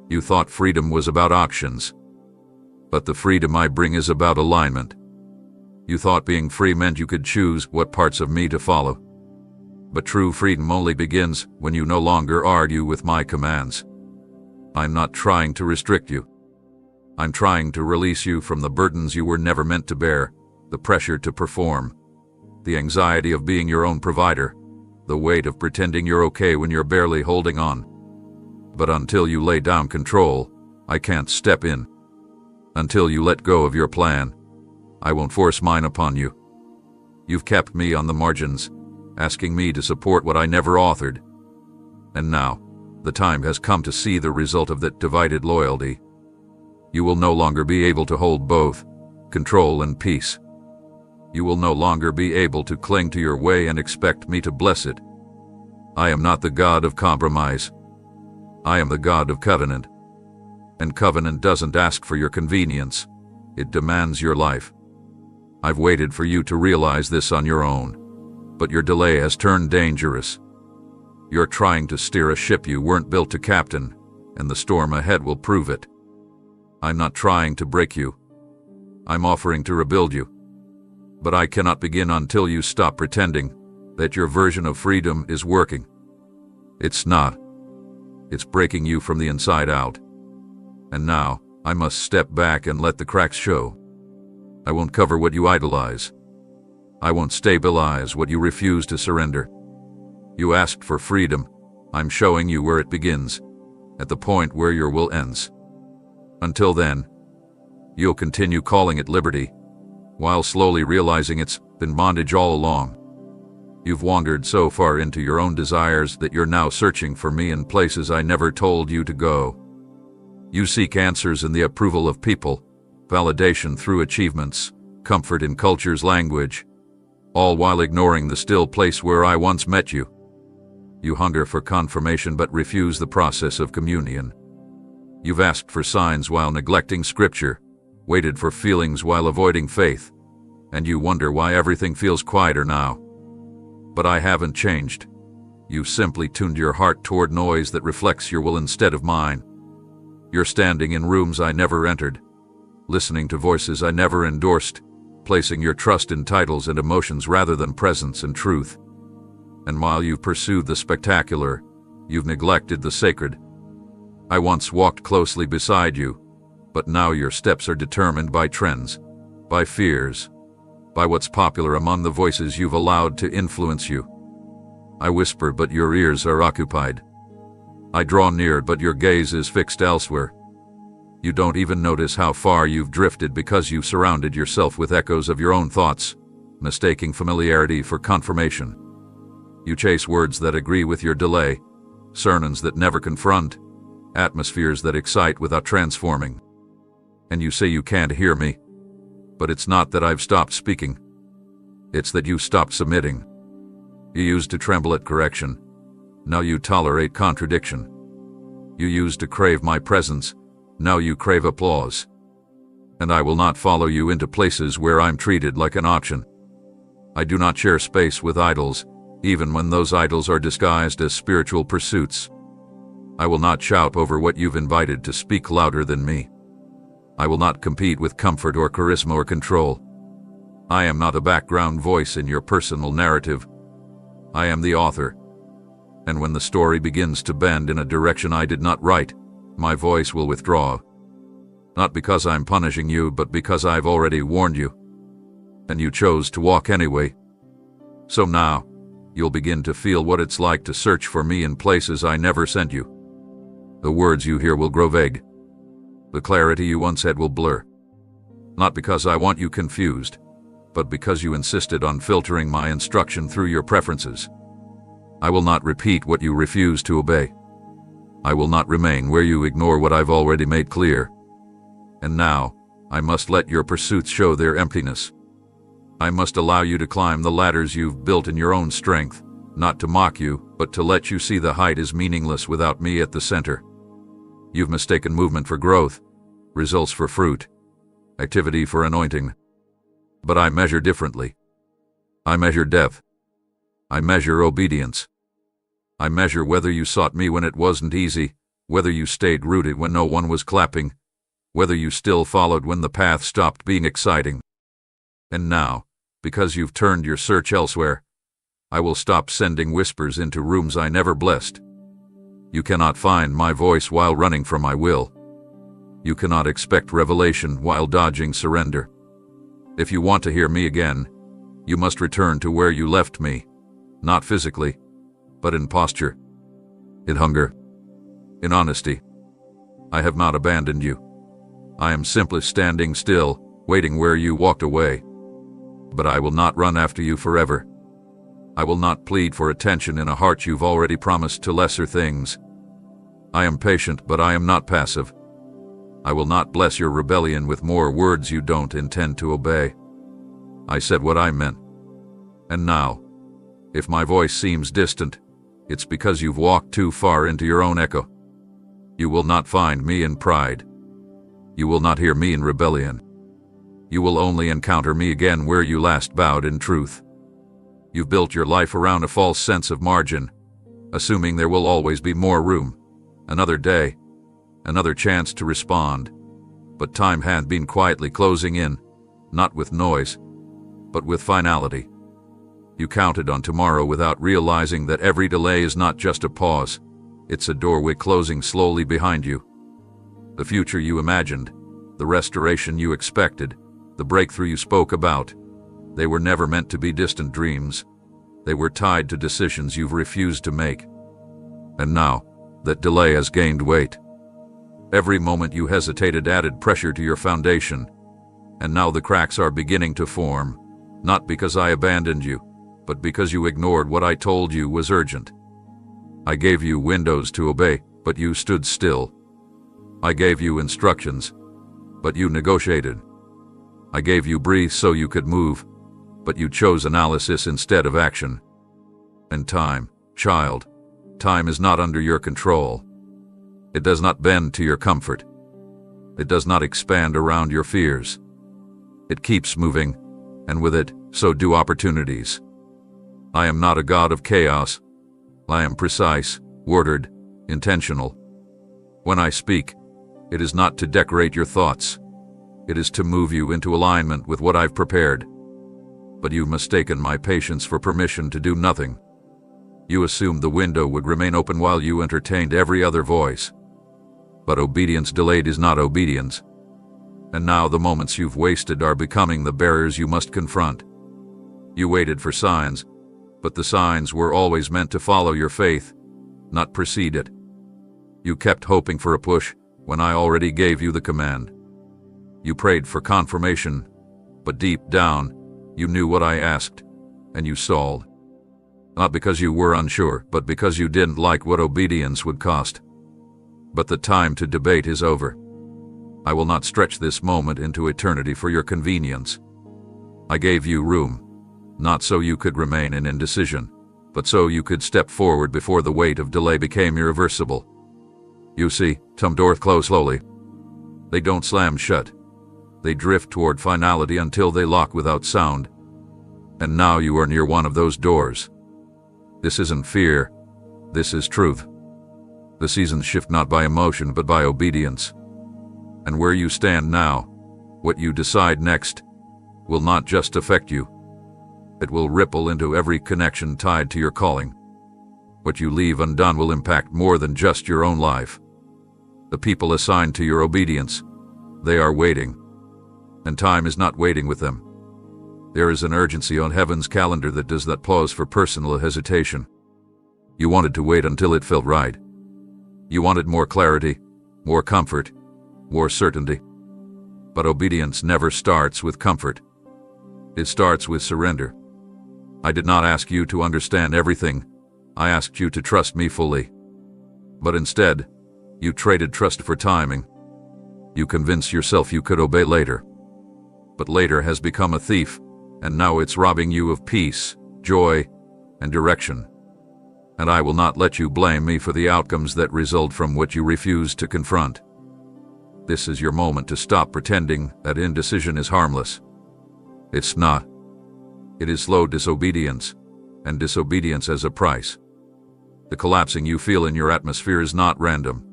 You thought freedom was about auctions, but the freedom I bring is about alignment. You thought being free meant you could choose what parts of me to follow. But true freedom only begins when you no longer argue with my commands. I'm not trying to restrict you. I'm trying to release you from the burdens you were never meant to bear, the pressure to perform, the anxiety of being your own provider, the weight of pretending you're okay when you're barely holding on. But until you lay down control, I can't step in. Until you let go of your plan, I won't force mine upon you. You've kept me on the margins, asking me to support what I never authored. And now, the time has come to see the result of that divided loyalty. You will no longer be able to hold both, control and peace. You will no longer be able to cling to your way and expect me to bless it. I am not the God of compromise. I am the God of covenant. And covenant doesn't ask for your convenience. It demands your life. I've waited for you to realize this on your own, but your delay has turned dangerous. You're trying to steer a ship you weren't built to captain, and the storm ahead will prove it. I'm not trying to break you. I'm offering to rebuild you. But I cannot begin until you stop pretending that your version of freedom is working. It's not. It's breaking you from the inside out. And now, I must step back and let the cracks show. I won't cover what you idolize. I won't stabilize what you refuse to surrender. You asked for freedom. I'm showing you where it begins, at the point where your will ends. Until then, you'll continue calling it liberty, while slowly realizing it's been bondage all along. You've wandered so far into your own desires that you're now searching for me in places I never told you to go. You seek answers in the approval of people, validation through achievements, comfort in culture's language, all while ignoring the still place where I once met you. You hunger for confirmation but refuse the process of communion. You've asked for signs while neglecting scripture, waited for feelings while avoiding faith, and you wonder why everything feels quieter now. But I haven't changed. You've simply tuned your heart toward noise that reflects your will instead of mine. You're standing in rooms I never entered, listening to voices I never endorsed, placing your trust in titles and emotions rather than presence and truth. And while you've pursued the spectacular, you've neglected the sacred. I once walked closely beside you, but now your steps are determined by trends, by fears, by what's popular among the voices you've allowed to influence you. I whisper, but your ears are occupied. I draw near, but your gaze is fixed elsewhere. You don't even notice how far you've drifted because you've surrounded yourself with echoes of your own thoughts, mistaking familiarity for confirmation. You chase words that agree with your delay, sermons that never confront, atmospheres that excite without transforming. And you say you can't hear me, but it's not that I've stopped speaking. It's that you stopped submitting. You used to tremble at correction. Now you tolerate contradiction. You used to crave my presence. Now you crave applause. And I will not follow you into places where I'm treated like an option. I do not share space with idols, even when those idols are disguised as spiritual pursuits. I will not shout over what you've invited to speak louder than me. I will not compete with comfort or charisma or control. I am not a background voice in your personal narrative. I am the author. And when the story begins to bend in a direction I did not write, my voice will withdraw. Not because I'm punishing you, but because I've already warned you. And you chose to walk anyway. So now, you'll begin to feel what it's like to search for me in places I never sent you. The words you hear will grow vague. The clarity you once had will blur. Not because I want you confused, but because you insisted on filtering my instruction through your preferences. I will not repeat what you refuse to obey. I will not remain where you ignore what I've already made clear. And now, I must let your pursuits show their emptiness. I must allow you to climb the ladders you've built in your own strength, not to mock you, but to let you see the height is meaningless without me at the center. You've mistaken movement for growth, results for fruit, activity for anointing. But I measure differently. I measure depth. I measure obedience. I measure whether you sought me when it wasn't easy, whether you stayed rooted when no one was clapping, whether you still followed when the path stopped being exciting. And now, because you've turned your search elsewhere, I will stop sending whispers into rooms I never blessed. You cannot find my voice while running from my will. You cannot expect revelation while dodging surrender. If you want to hear me again, you must return to where you left me, not physically, but in posture, in hunger, in honesty. I have not abandoned you. I am simply standing still, waiting where you walked away. But I will not run after you forever. I will not plead for attention in a heart you've already promised to lesser things. I am patient, but I am not passive. I will not bless your rebellion with more words you don't intend to obey. I said what I meant. And now, if my voice seems distant, it's because you've walked too far into your own echo. You will not find me in pride. You will not hear me in rebellion. You will only encounter me again where you last bowed in truth. You've built your life around a false sense of margin, assuming there will always be more room, another day, another chance to respond. But time had been quietly closing in, not with noise, but with finality. You counted on tomorrow without realizing that every delay is not just a pause, it's a doorway closing slowly behind you. The future you imagined, the restoration you expected, the breakthrough you spoke about, they were never meant to be distant dreams. They were tied to decisions you've refused to make. And now, that delay has gained weight. Every moment you hesitated added pressure to your foundation, and now the cracks are beginning to form, not because I abandoned you, but because you ignored what I told you was urgent. I gave you windows to obey, but you stood still. I gave you instructions, but you negotiated. I gave you breath so you could move, but you chose analysis instead of action. And time, child, time is not under your control. It does not bend to your comfort. It does not expand around your fears. It keeps moving, and with it, so do opportunities. I am not a god of chaos. I am precise, worded, intentional. When I speak, it is not to decorate your thoughts. It is to move you into alignment with what I've prepared. But you've mistaken my patience for permission to do nothing. You assumed the window would remain open while you entertained every other voice. But obedience delayed is not obedience. And now the moments you've wasted are becoming the barriers you must confront. You waited for signs, but the signs were always meant to follow your faith, not precede it. You kept hoping for a push when I already gave you the command. You prayed for confirmation, but deep down, you knew what I asked, and you stalled. Not because you were unsure, but because you didn't like what obedience would cost. But the time to debate is over. I will not stretch this moment into eternity for your convenience. I gave you room, not so you could remain in indecision, but so you could step forward before the weight of delay became irreversible. You see, some doors close slowly. They don't slam shut. They drift toward finality until they lock without sound. And now you are near one of those doors. This isn't fear. This is truth. The seasons shift not by emotion but by obedience. And where you stand now, what you decide next, will not just affect you. It will ripple into every connection tied to your calling. What you leave undone will impact more than just your own life. The people assigned to your obedience, they are waiting. And time is not waiting with them. There is an urgency on heaven's calendar that does not pause for personal hesitation. You wanted to wait until it felt right. You wanted more clarity, more comfort, more certainty. But obedience never starts with comfort. It starts with surrender. I did not ask you to understand everything. I asked you to trust me fully. But instead, you traded trust for timing. You convinced yourself you could obey later. But later has become a thief, and now it's robbing you of peace, joy, and direction. And I will not let you blame me for the outcomes that result from what you refuse to confront. This is your moment to stop pretending that indecision is harmless. It's not. It is slow disobedience, and disobedience has a price. The collapsing you feel in your atmosphere is not random.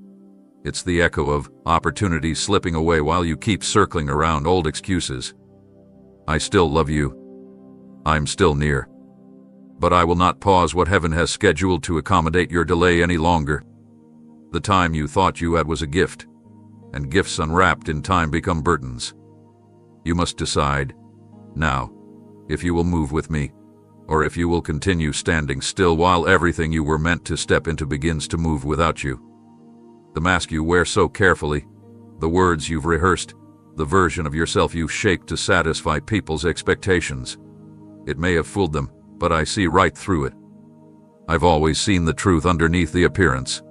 It's the echo of opportunities slipping away while you keep circling around old excuses. I still love you. I'm still near. But I will not pause what heaven has scheduled to accommodate your delay any longer. The time you thought you had was a gift, and gifts unwrapped in time become burdens. You must decide, now, if you will move with me, or if you will continue standing still while everything you were meant to step into begins to move without you. The mask you wear so carefully, the words you've rehearsed, the version of yourself you've shaped to satisfy people's expectations. It may have fooled them, but I see right through it. I've always seen the truth underneath the appearance.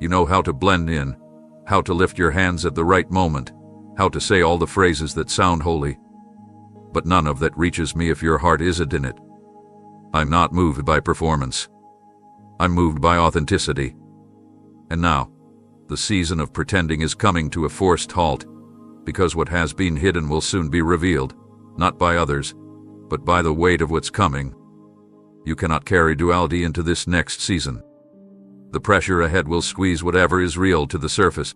You know how to blend in, how to lift your hands at the right moment, how to say all the phrases that sound holy. But none of that reaches me if your heart isn't in it. I'm not moved by performance. I'm moved by authenticity. And now, the season of pretending is coming to a forced halt, because what has been hidden will soon be revealed, not by others, but by the weight of what's coming. You cannot carry duality into this next season. The pressure ahead will squeeze whatever is real to the surface.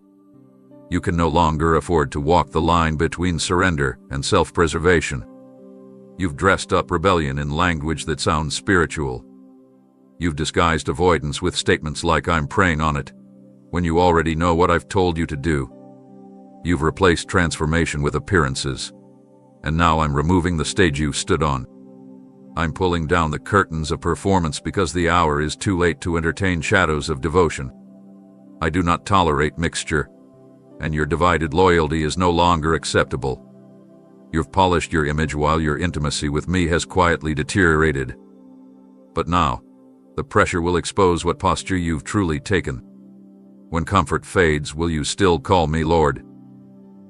You can no longer afford to walk the line between surrender and self-preservation. You've dressed up rebellion in language that sounds spiritual. You've disguised avoidance with statements like "I'm praying on it," when you already know what I've told you to do. You've replaced transformation with appearances. And now I'm removing the stage you stood on. I'm pulling down the curtains of performance because the hour is too late to entertain shadows of devotion. I do not tolerate mixture, and your divided loyalty is no longer acceptable. You've polished your image while your intimacy with me has quietly deteriorated. But now, the pressure will expose what posture you've truly taken. When comfort fades, will you still call me Lord?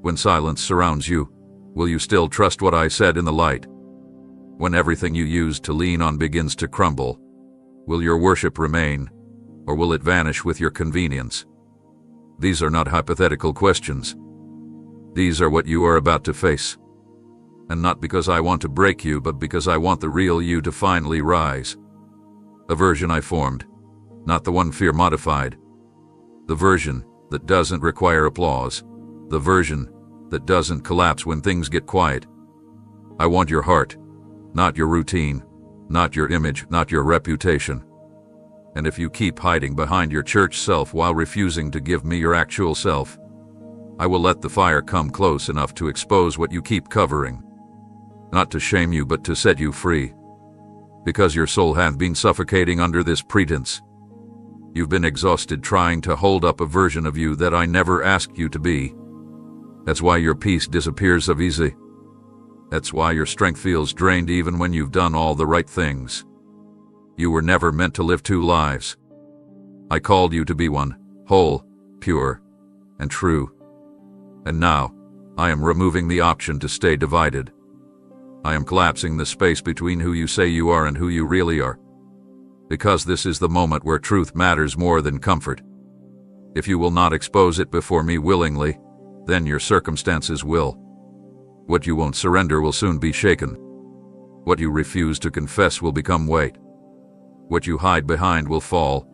When silence surrounds you, will you still trust what I said in the light? When everything you used to lean on begins to crumble, will your worship remain, or will it vanish with your convenience? These are not hypothetical questions. These are what you are about to face. And not because I want to break you, but because I want the real you to finally rise. A version I formed, not the one fear modified. The version that doesn't require applause. The version that doesn't collapse when things get quiet. I want your heart, not your routine, not your image, not your reputation. And if you keep hiding behind your church self while refusing to give me your actual self, I will let the fire come close enough to expose what you keep covering. Not to shame you, but to set you free. Because your soul hath been suffocating under this pretense. You've been exhausted trying to hold up a version of you that I never asked you to be. That's why your peace disappears so easy. That's why your strength feels drained even when you've done all the right things. You were never meant to live two lives. I called you to be one, whole, pure, and true. And now, I am removing the option to stay divided. I am collapsing the space between who you say you are and who you really are. Because this is the moment where truth matters more than comfort. If you will not expose it before me willingly, then your circumstances will. What you won't surrender will soon be shaken. What you refuse to confess will become weight. What you hide behind will fall,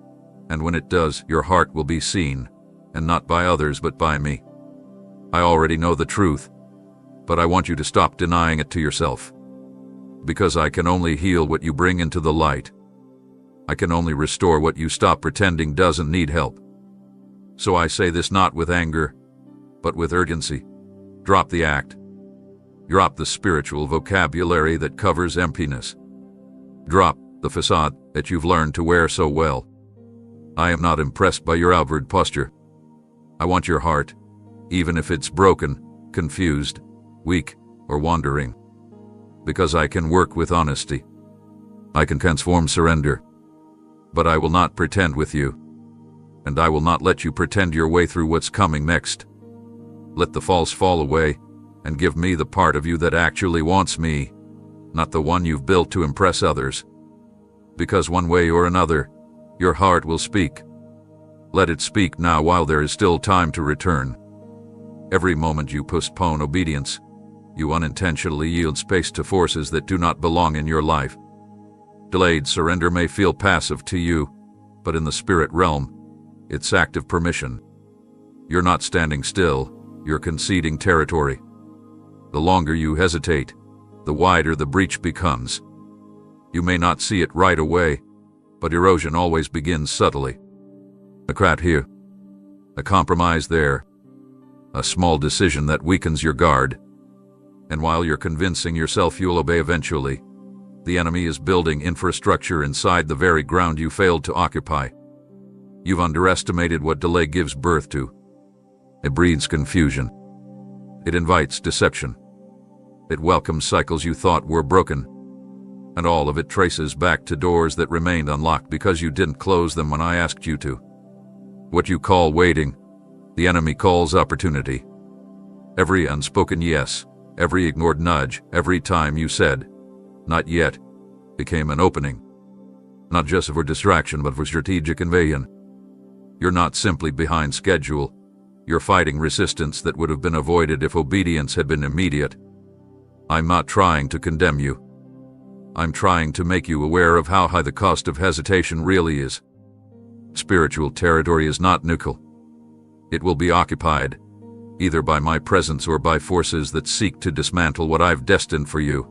and when it does, your heart will be seen, and not by others but by me. I already know the truth, but I want you to stop denying it to yourself. Because I can only heal what you bring into the light. I can only restore what you stop pretending doesn't need help. So I say this not with anger, but with urgency. Drop the act. Drop the spiritual vocabulary that covers emptiness. Drop the facade that you've learned to wear so well. I am not impressed by your outward posture. I want your heart, even if it's broken, confused, weak, or wandering. Because I can work with honesty. I can transform surrender. But I will not pretend with you. And I will not let you pretend your way through what's coming next. Let the false fall away, and give me the part of you that actually wants me, not the one you've built to impress others. Because one way or another, your heart will speak. Let it speak now while there is still time to return. Every moment you postpone obedience, you unintentionally yield space to forces that do not belong in your life. Delayed surrender may feel passive to you, but in the spirit realm, it's active permission. You're not standing still, you're conceding territory. The longer you hesitate, the wider the breach becomes. You may not see it right away, but erosion always begins subtly. A crack here, a compromise there, a small decision that weakens your guard. And while you're convincing yourself you'll obey eventually, the enemy is building infrastructure inside the very ground you failed to occupy. You've underestimated what delay gives birth to. It breeds confusion. It invites deception. It welcomes cycles you thought were broken. And all of it traces back to doors that remained unlocked because you didn't close them when I asked you to. What you call waiting, the enemy calls opportunity. Every unspoken yes, every ignored nudge, every time you said, "Not yet," became an opening. Not just for distraction, but for strategic invasion. You're not simply behind schedule. You're fighting resistance that would have been avoided if obedience had been immediate. I'm not trying to condemn you. I'm trying to make you aware of how high the cost of hesitation really is. Spiritual territory is not neutral. It will be occupied, either by my presence or by forces that seek to dismantle what I've destined for you.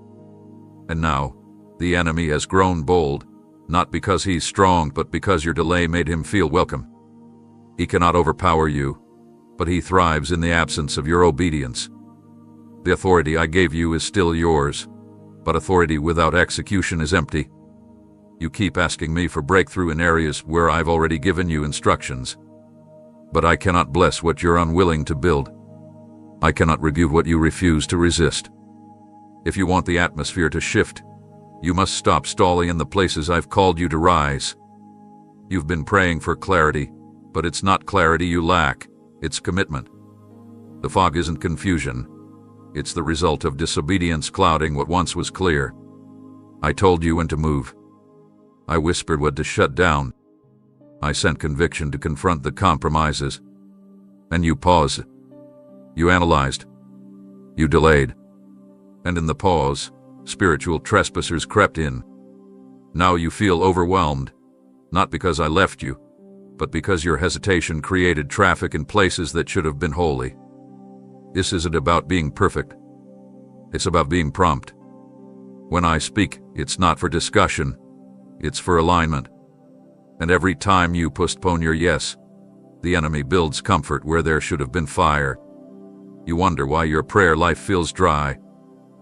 And now, the enemy has grown bold, not because he's strong, but because your delay made him feel welcome. He cannot overpower you, but he thrives in the absence of your obedience. The authority I gave you is still yours, but authority without execution is empty. You keep asking me for breakthrough in areas where I've already given you instructions. But I cannot bless what you're unwilling to build. I cannot rebuke what you refuse to resist. If you want the atmosphere to shift, you must stop stalling in the places I've called you to rise. You've been praying for clarity, but it's not clarity you lack, it's commitment. The fog isn't confusion. It's the result of disobedience clouding what once was clear. I told you when to move. I whispered what to shut down. I sent conviction to confront the compromises. And you paused. You analyzed. You delayed. And in the pause, spiritual trespassers crept in. Now you feel overwhelmed. Not because I left you, but because your hesitation created traffic in places that should have been holy. This isn't about being perfect. It's about being prompt. When I speak, it's not for discussion, it's for alignment. And every time you postpone your yes, the enemy builds comfort where there should have been fire. You wonder why your prayer life feels dry.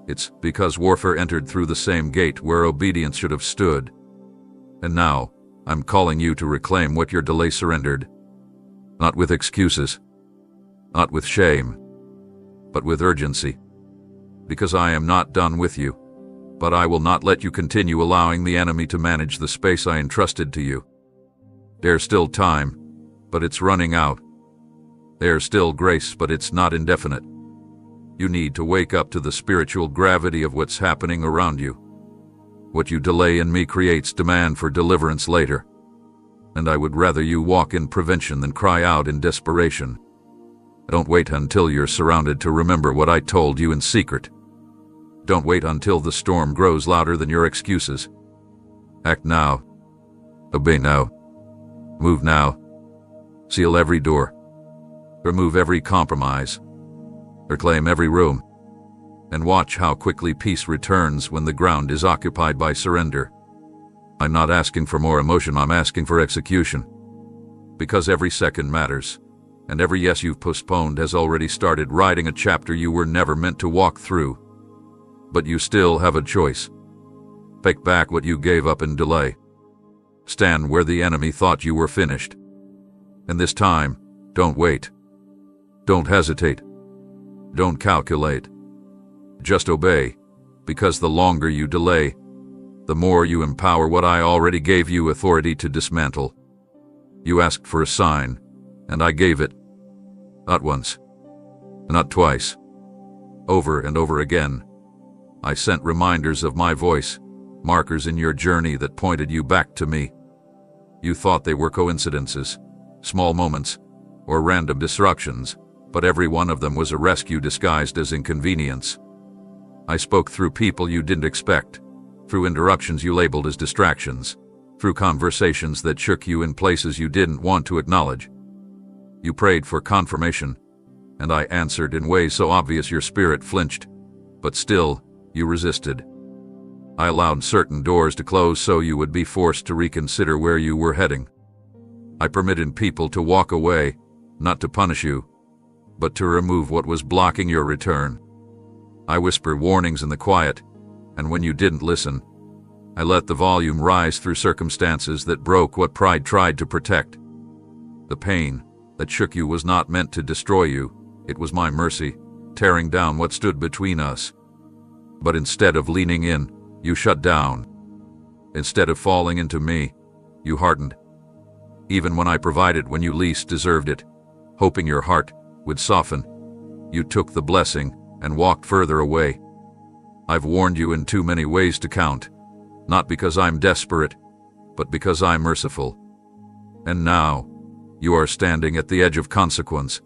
It's because warfare entered through the same gate where obedience should have stood. And now, I'm calling you to reclaim what your delay surrendered. Not with excuses, not with shame, but with urgency. Because I am not done with you, but I will not let you continue allowing the enemy to manage the space I entrusted to you. There's still time, but it's running out. There's still grace, but it's not indefinite. You need to wake up to the spiritual gravity of what's happening around you. What you delay in me creates demand for deliverance later. And I would rather you walk in prevention than cry out in desperation. Don't wait until you're surrounded to remember what I told you in secret. Don't wait until the storm grows louder than your excuses. Act now. Obey now. Move now. Seal every door. Remove every compromise. Reclaim every room. And watch how quickly peace returns when the ground is occupied by surrender. I'm not asking for more emotion, I'm asking for execution. Because every second matters, and every yes you've postponed has already started writing a chapter you were never meant to walk through. But you still have a choice. Take back what you gave up in delay. Stand where the enemy thought you were finished. And this time, don't wait. Don't hesitate. Don't calculate. Just obey, because the longer you delay, the more you empower what I already gave you authority to dismantle. You asked for a sign, and I gave it. Not once, not twice, over and over again. I sent reminders of my voice, markers in your journey that pointed you back to me. You thought they were coincidences, small moments, or random disruptions, but every one of them was a rescue disguised as inconvenience. I spoke through people you didn't expect, through interruptions you labeled as distractions, through conversations that shook you in places you didn't want to acknowledge. You prayed for confirmation, and I answered in ways so obvious your spirit flinched, but still, you resisted. I allowed certain doors to close so you would be forced to reconsider where you were heading. I permitted people to walk away, not to punish you, but to remove what was blocking your return. I whispered warnings in the quiet, and when you didn't listen, I let the volume rise through circumstances that broke what pride tried to protect. The pain that shook you was not meant to destroy you, it was my mercy, tearing down what stood between us. But instead of leaning in, you shut down. Instead of falling into me, you hardened. Even when I provided when you least deserved it, hoping your heart would soften, you took the blessing and walked further away. I've warned you in too many ways to count, not because I'm desperate, but because I'm merciful. And now, you are standing at the edge of consequence,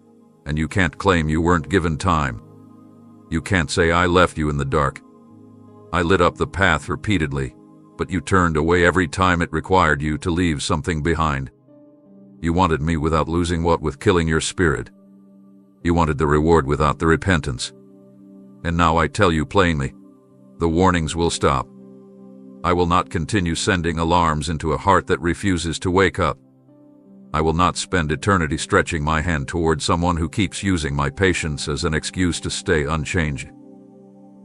and you can't claim you weren't given time. You can't say I left you in the dark. I lit up the path repeatedly, but you turned away every time it required you to leave something behind. You wanted me without losing what with killing your spirit. You wanted the reward without the repentance. And now I tell you plainly, the warnings will stop. I will not continue sending alarms into a heart that refuses to wake up. I will not spend eternity stretching my hand toward someone who keeps using my patience as an excuse to stay unchanged.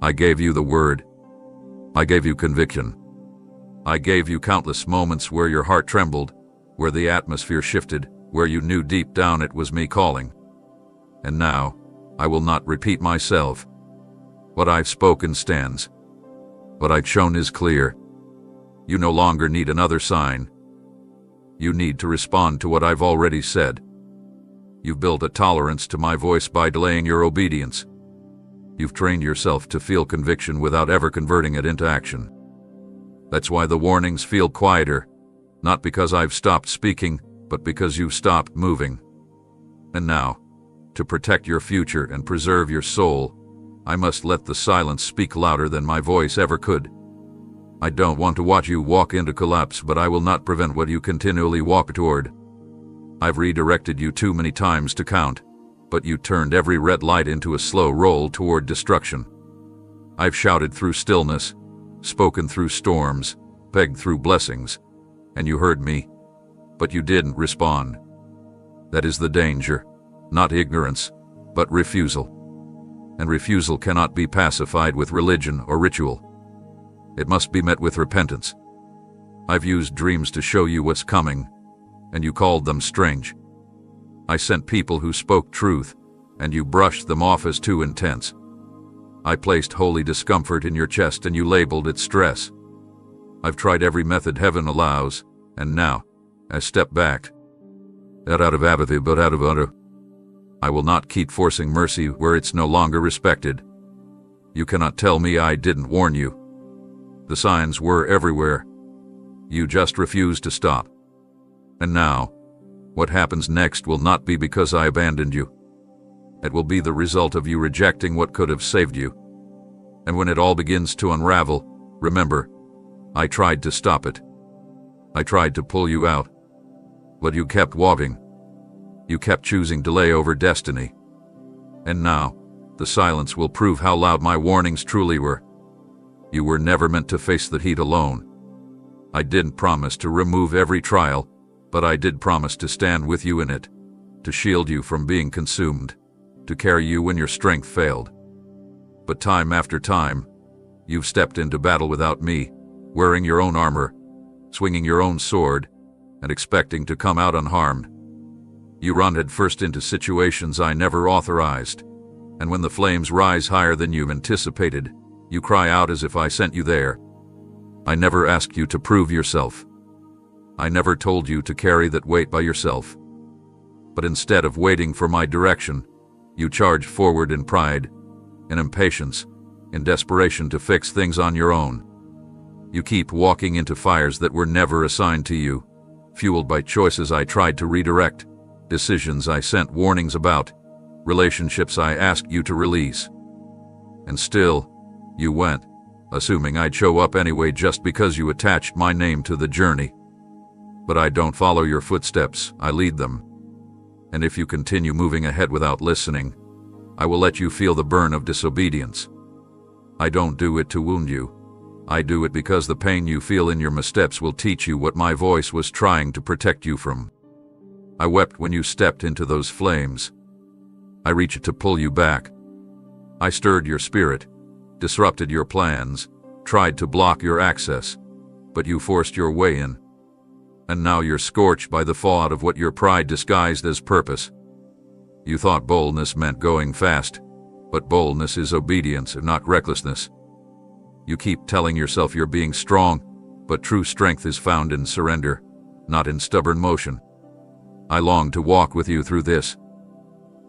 I gave you the word. I gave you conviction. I gave you countless moments where your heart trembled, where the atmosphere shifted, where you knew deep down it was me calling. And now, I will not repeat myself. What I've spoken stands. What I've shown is clear. You no longer need another sign. You need to respond to what I've already said. You've built a tolerance to my voice by delaying your obedience. You've trained yourself to feel conviction without ever converting it into action. That's why the warnings feel quieter, not because I've stopped speaking, but because you've stopped moving. And now, to protect your future and preserve your soul, I must let the silence speak louder than my voice ever could. I don't want to watch you walk into collapse, but I will not prevent what you continually walk toward. I've redirected you too many times to count, but you turned every red light into a slow roll toward destruction. I've shouted through stillness, spoken through storms, begged through blessings, and you heard me, but you didn't respond. That is the danger, not ignorance, but refusal. And refusal cannot be pacified with religion or ritual. It must be met with repentance. I've used dreams to show you what's coming, and you called them strange. I sent people who spoke truth, and you brushed them off as too intense. I placed holy discomfort in your chest, and you labeled it stress. I've tried every method heaven allows, and now, I step back. Not out of apathy, but out of honor. I will not keep forcing mercy where it's no longer respected. You cannot tell me I didn't warn you. The signs were everywhere. You just refused to stop. And now, what happens next will not be because I abandoned you. It will be the result of you rejecting what could have saved you. And when it all begins to unravel, remember, I tried to stop it. I tried to pull you out. But you kept walking. You kept choosing delay over destiny. And now, the silence will prove how loud my warnings truly were. You were never meant to face the heat alone. I didn't promise to remove every trial, but I did promise to stand with you in it, to shield you from being consumed, to carry you when your strength failed. But time after time, you've stepped into battle without me, wearing your own armor, swinging your own sword, and expecting to come out unharmed. You run headfirst into situations I never authorized, and when the flames rise higher than you've anticipated, you cry out as if I sent you there. I never asked you to prove yourself. I never told you to carry that weight by yourself. But instead of waiting for my direction, you charge forward in pride, in impatience, in desperation to fix things on your own. You keep walking into fires that were never assigned to you, fueled by choices I tried to redirect, decisions I sent warnings about, relationships I asked you to release. And still, you went, assuming I'd show up anyway just because you attached my name to the journey. But I don't follow your footsteps, I lead them. And if you continue moving ahead without listening, I will let you feel the burn of disobedience. I don't do it to wound you. I do it because the pain you feel in your missteps will teach you what my voice was trying to protect you from. I wept when you stepped into those flames. I reached to pull you back. I stirred your spirit, disrupted your plans, tried to block your access, but you forced your way in. And now you're scorched by the fallout of what your pride disguised as purpose. You thought boldness meant going fast, but boldness is obedience and not recklessness. You keep telling yourself you're being strong, but true strength is found in surrender, not in stubborn motion. I long to walk with you through this.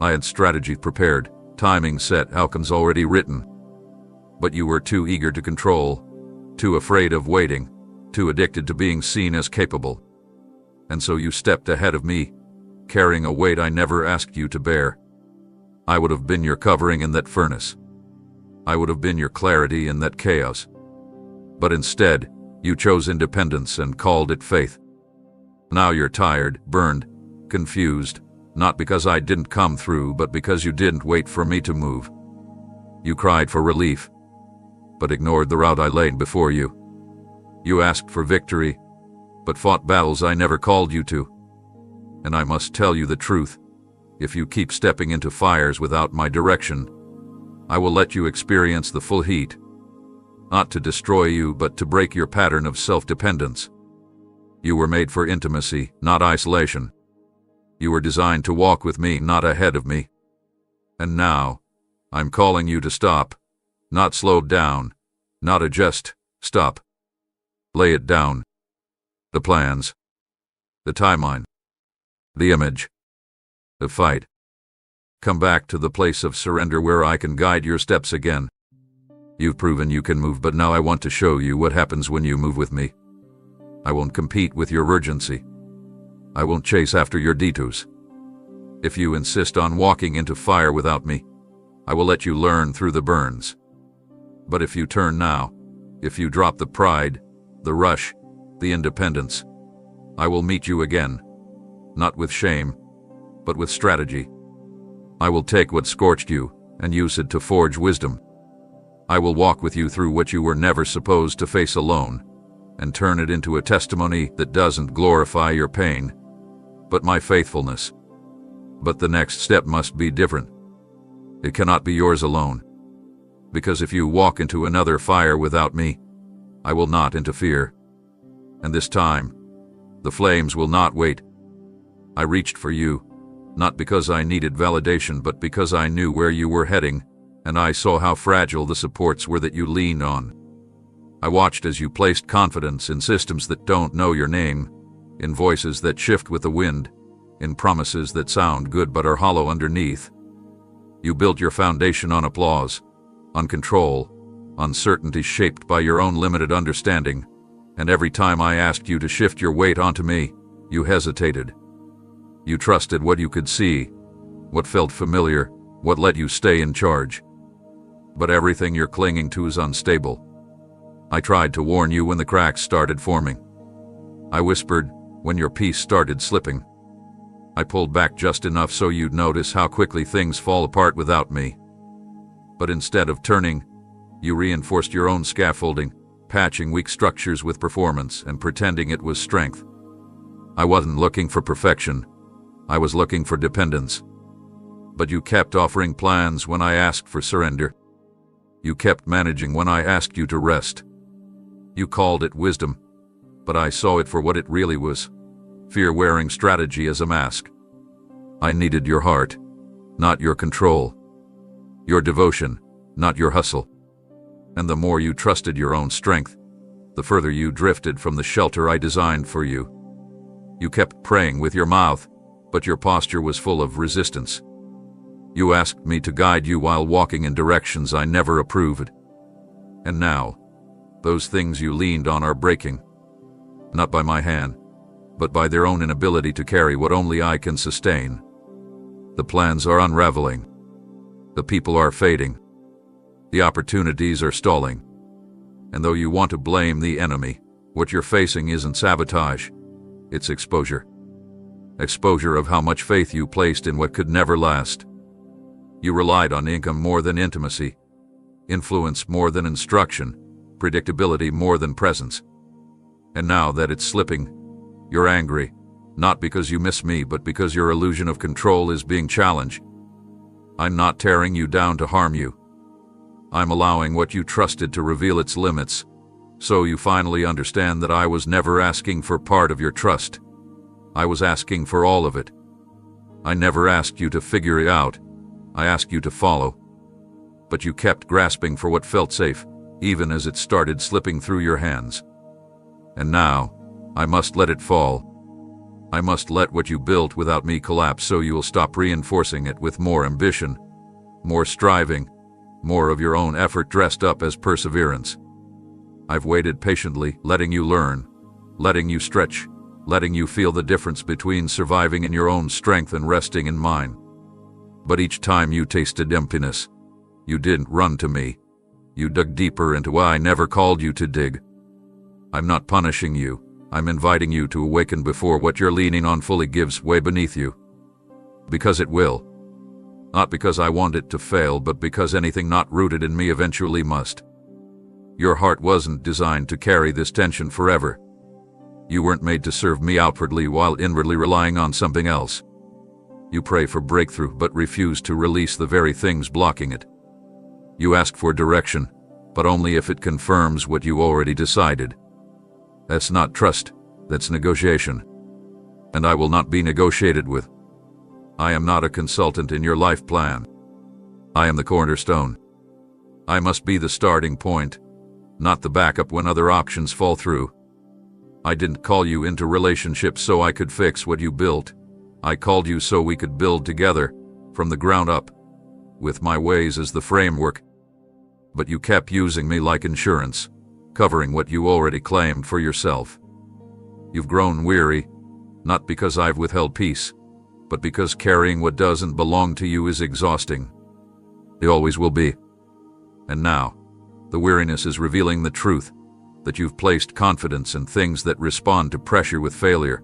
I had strategy prepared, timing set, outcomes already written. But you were too eager to control, too afraid of waiting, too addicted to being seen as capable. And so you stepped ahead of me, carrying a weight I never asked you to bear. I would have been your covering in that furnace. I would have been your clarity in that chaos. But instead, you chose independence and called it faith. Now you're tired, burned, confused, not because I didn't come through, but because you didn't wait for me to move. You cried for relief, but ignored the route I laid before you. You asked for victory, but fought battles I never called you to. And I must tell you the truth. If you keep stepping into fires without my direction, I will let you experience the full heat. Not to destroy you, but to break your pattern of self-dependence. You were made for intimacy, not isolation. You were designed to walk with me, not ahead of me. And now, I'm calling you to stop. Not slow down, not adjust, stop. Lay it down. The plans. The timeline. The image. The fight. Come back to the place of surrender where I can guide your steps again. You've proven you can move, but now I want to show you what happens when you move with me. I won't compete with your urgency. I won't chase after your detours. If you insist on walking into fire without me, I will let you learn through the burns. But if you turn now, If you drop the pride, the rush, the independence, I will meet you again, not with shame, but with strategy. I will take what scorched you and use it to forge wisdom. I will walk with you through what you were never supposed to face alone, and turn it into a testimony that doesn't glorify your pain, but my faithfulness. But the next step must be different. It cannot be yours alone, because if you walk into another fire without me, I will not interfere. And this time, the flames will not wait. I reached for you, not because I needed validation, but because I knew where you were heading, and I saw how fragile the supports were that you leaned on. I watched as you placed confidence in systems that don't know your name, in voices that shift with the wind, in promises that sound good but are hollow underneath. You built your foundation on applause, on control, on certainty shaped by your own limited understanding, and every time I asked you to shift your weight onto me, you hesitated. You trusted what you could see, what felt familiar, what let you stay in charge. But everything you're clinging to is unstable. I tried to warn you when the cracks started forming. I whispered when your peace started slipping. I pulled back just enough so you'd notice how quickly things fall apart without me. But instead of turning, you reinforced your own scaffolding, patching weak structures with performance and pretending it was strength. I wasn't looking for perfection. I was looking for dependence. But you kept offering plans when I asked for surrender. You kept managing when I asked you to rest. You called it wisdom, but I saw it for what it really was, fear-wearing strategy as a mask. I needed your heart, not your control. Your devotion, not your hustle. And the more you trusted your own strength, the further you drifted from the shelter I designed for you. You kept praying with your mouth, but your posture was full of resistance. You asked me to guide you while walking in directions I never approved. And now, those things you leaned on are breaking. Not by my hand, but by their own inability to carry what only I can sustain. The plans are unraveling. The people are fading. The opportunities are stalling. And though you want to blame the enemy, what you're facing isn't sabotage, it's exposure. Exposure of how much faith you placed in what could never last. You relied on income more than intimacy, influence more than instruction, predictability more than presence. And now that it's slipping, you're angry, not because you miss me, but because your illusion of control is being challenged. I'm not tearing you down to harm you. I'm allowing what you trusted to reveal its limits, so you finally understand that I was never asking for part of your trust. I was asking for all of it. I never asked you to figure it out. I asked you to follow. But you kept grasping for what felt safe, even as it started slipping through your hands. And now, I must let it fall. I must let what you built without me collapse so you'll stop reinforcing it with more ambition, more striving, more of your own effort dressed up as perseverance. I've waited patiently, letting you learn, letting you stretch, letting you feel the difference between surviving in your own strength and resting in mine. But each time you tasted emptiness, you didn't run to me. You dug deeper into why I never called you to dig. I'm not punishing you. I'm inviting you to awaken before what you're leaning on fully gives way beneath you. Because it will. Not because I want it to fail, but because anything not rooted in me eventually must. Your heart wasn't designed to carry this tension forever. You weren't made to serve me outwardly while inwardly relying on something else. You pray for breakthrough but refuse to release the very things blocking it. You ask for direction, but only if it confirms what you already decided. That's not trust, that's negotiation. And I will not be negotiated with. I am not a consultant in your life plan. I am the cornerstone. I must be the starting point, not the backup when other options fall through. I didn't call you into relationships so I could fix what you built. I called you so we could build together, from the ground up, with my ways as the framework. But you kept using me like insurance, covering what you already claimed for yourself. You've grown weary, not because I've withheld peace, but because carrying what doesn't belong to you is exhausting. It always will be. And now, The weariness is revealing the truth, that you've placed confidence in things that respond to pressure with failure.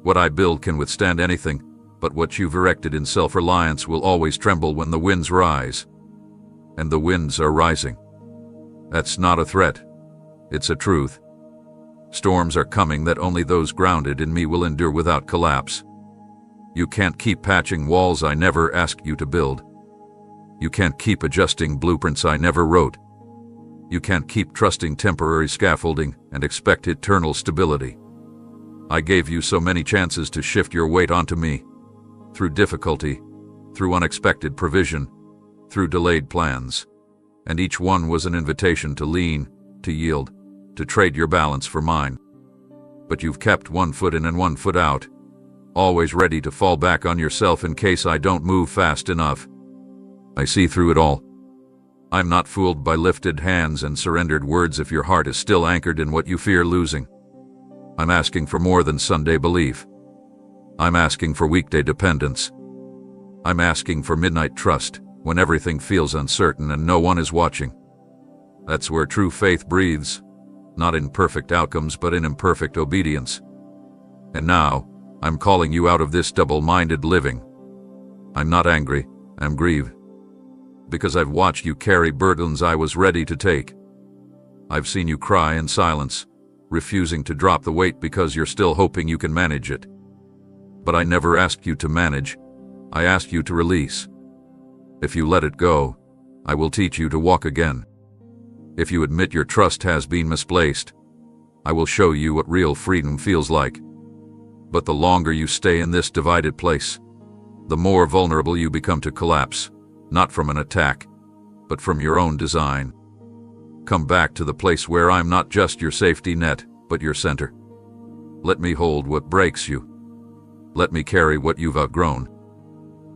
What I build can withstand anything, but what you've erected in self-reliance will always tremble when the winds rise. And the winds are rising. That's not a threat. It's a truth. Storms are coming that only those grounded in me will endure without collapse. You can't keep patching walls I never asked you to build. You can't keep adjusting blueprints I never wrote. You can't keep trusting temporary scaffolding and expect eternal stability. I gave you so many chances to shift your weight onto me, through difficulty, through unexpected provision, through delayed plans, and each one was an invitation to lean, to yield, to trade your balance for mine. But you've kept one foot in and one foot out, always ready to fall back on yourself in case I don't move fast enough. I see through it all. I'm not fooled by lifted hands and surrendered words if your heart is still anchored in what you fear losing. I'm asking for more than Sunday belief. I'm asking for weekday dependence. I'm asking for midnight trust when everything feels uncertain and no one is watching. That's where true faith breathes, not in perfect outcomes but in imperfect obedience. And now, I'm calling you out of this double-minded living. I'm not angry, I'm grieved. Because I've watched you carry burdens I was ready to take. I've seen you cry in silence, refusing to drop the weight because you're still hoping you can manage it. But I never asked you to manage, I asked you to release. If you let it go, I will teach you to walk again. If you admit your trust has been misplaced, I will show you what real freedom feels like. But the longer you stay in this divided place, the more vulnerable you become to collapse, not from an attack, but from your own design. Come back to the place where I'm not just your safety net, but your center. Let me hold what breaks you. Let me carry what you've outgrown.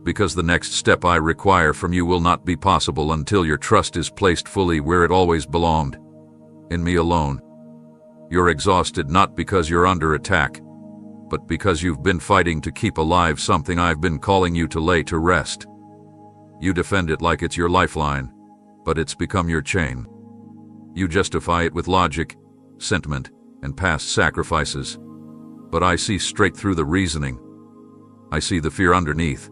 Because the next step I require from you will not be possible until your trust is placed fully where it always belonged, in me alone. You're exhausted not because you're under attack, but because you've been fighting to keep alive something I've been calling you to lay to rest. You defend it like it's your lifeline, but it's become your chain. You justify it with logic, sentiment, and past sacrifices. But I see straight through the reasoning. I see the fear underneath,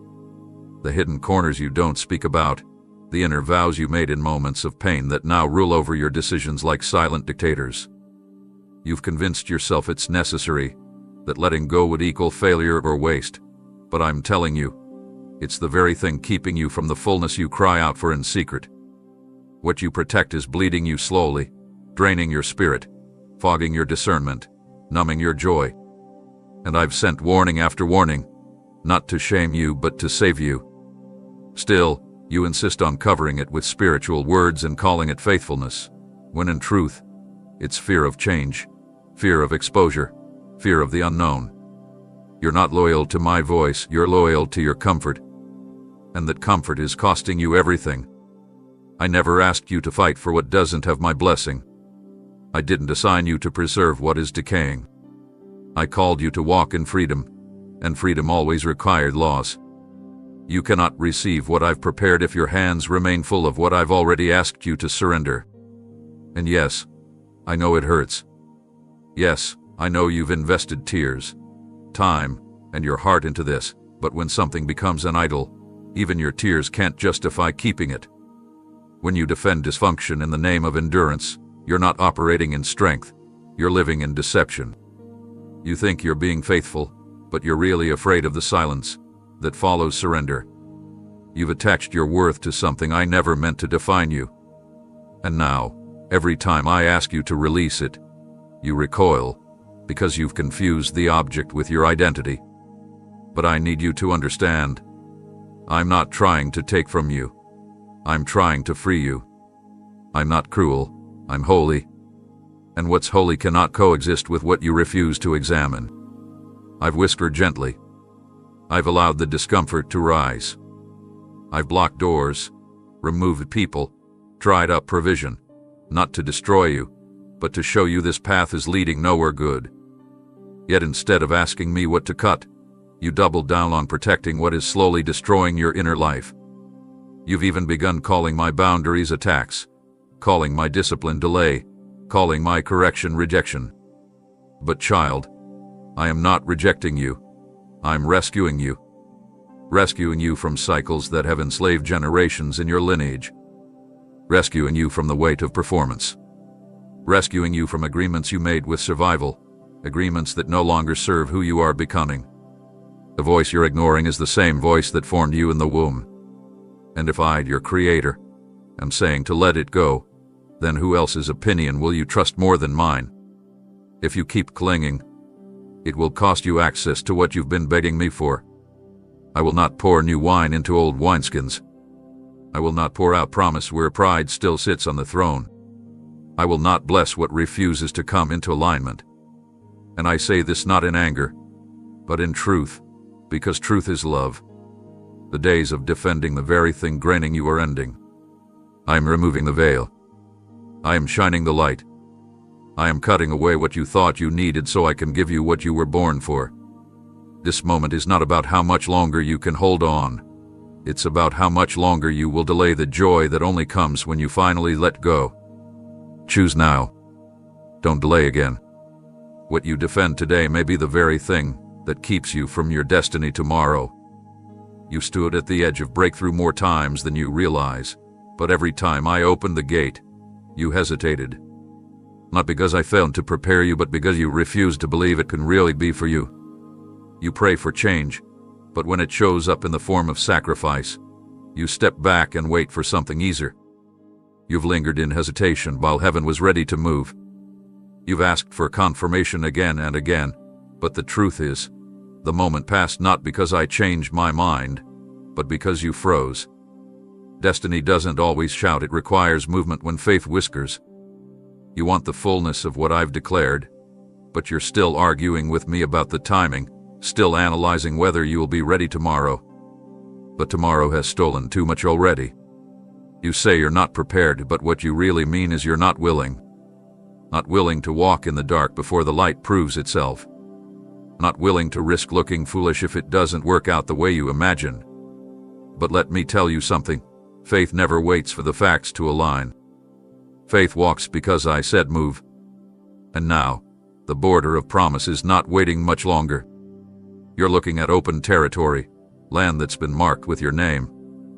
the hidden corners you don't speak about, the inner vows you made in moments of pain that now rule over your decisions like silent dictators. You've convinced yourself it's necessary, that letting go would equal failure or waste. But I'm telling you, it's the very thing keeping you from the fullness you cry out for in secret. What you protect is bleeding you slowly, draining your spirit, fogging your discernment, numbing your joy. And I've sent warning after warning, not to shame you but to save you. Still, you insist on covering it with spiritual words and calling it faithfulness, when in truth, it's fear of change, fear of exposure, fear of the unknown. You're not loyal to my voice, you're loyal to your comfort. And that comfort is costing you everything. I never asked you to fight for what doesn't have my blessing. I didn't assign you to preserve what is decaying. I called you to walk in freedom, and freedom always required loss. You cannot receive what I've prepared if your hands remain full of what I've already asked you to surrender. And yes, I know it hurts. Yes, I know you've invested tears, time, and your heart into this, but when something becomes an idol, even your tears can't justify keeping it. When you defend dysfunction in the name of endurance, you're not operating in strength, you're living in deception. You think you're being faithful, but you're really afraid of the silence that follows surrender. You've attached your worth to something I never meant to define you. And now, every time I ask you to release it, you recoil, because you've confused the object with your identity. But I need you to understand. I'm not trying to take from you. I'm trying to free you. I'm not cruel, I'm holy. And what's holy cannot coexist with what you refuse to examine. I've whispered gently. I've allowed the discomfort to rise. I've blocked doors, removed people, dried up provision, not to destroy you, but to show you this path is leading nowhere good. Yet instead of asking me what to cut, you doubled down on protecting what is slowly destroying your inner life. You've even begun calling my boundaries attacks, calling my discipline delay, calling my correction rejection. But child, I am not rejecting you. I'm rescuing you. Rescuing you from cycles that have enslaved generations in your lineage. Rescuing you from the weight of performance. Rescuing you from agreements you made with survival, agreements that no longer serve who you are becoming. The voice you're ignoring is the same voice that formed you in the womb. And if I, your creator, am saying to let it go, then who else's opinion will you trust more than mine? If you keep clinging, it will cost you access to what you've been begging me for. I will not pour new wine into old wineskins. I will not pour out promise where pride still sits on the throne. I will not bless what refuses to come into alignment. And I say this not in anger, but in truth, because truth is love. The days of defending the very thing graining you are ending. I am removing the veil. I am shining the light. I am cutting away what you thought you needed so I can give you what you were born for. This moment is not about how much longer you can hold on. It's about how much longer you will delay the joy that only comes when you finally let go. Choose now. Don't delay again. What you defend today may be the very thing that keeps you from your destiny tomorrow. You stood at the edge of breakthrough more times than you realize, but every time I opened the gate, you hesitated. Not because I failed to prepare you, but because you refused to believe it can really be for you. You pray for change, but when it shows up in the form of sacrifice, you step back and wait for something easier. You've lingered in hesitation while heaven was ready to move. You've asked for confirmation again and again, but the truth is, the moment passed not because I changed my mind, but because you froze. Destiny doesn't always shout, it requires movement when faith whispers. You want the fullness of what I've declared, but you're still arguing with me about the timing, still analyzing whether you will be ready tomorrow. But tomorrow has stolen too much already. You say you're not prepared, but what you really mean is you're not willing. Not willing to walk in the dark before the light proves itself. Not willing to risk looking foolish if it doesn't work out the way you imagine. But let me tell you something. Faith never waits for the facts to align. Faith walks because I said move. And now, the border of promise is not waiting much longer. You're looking at open territory, land that's been marked with your name,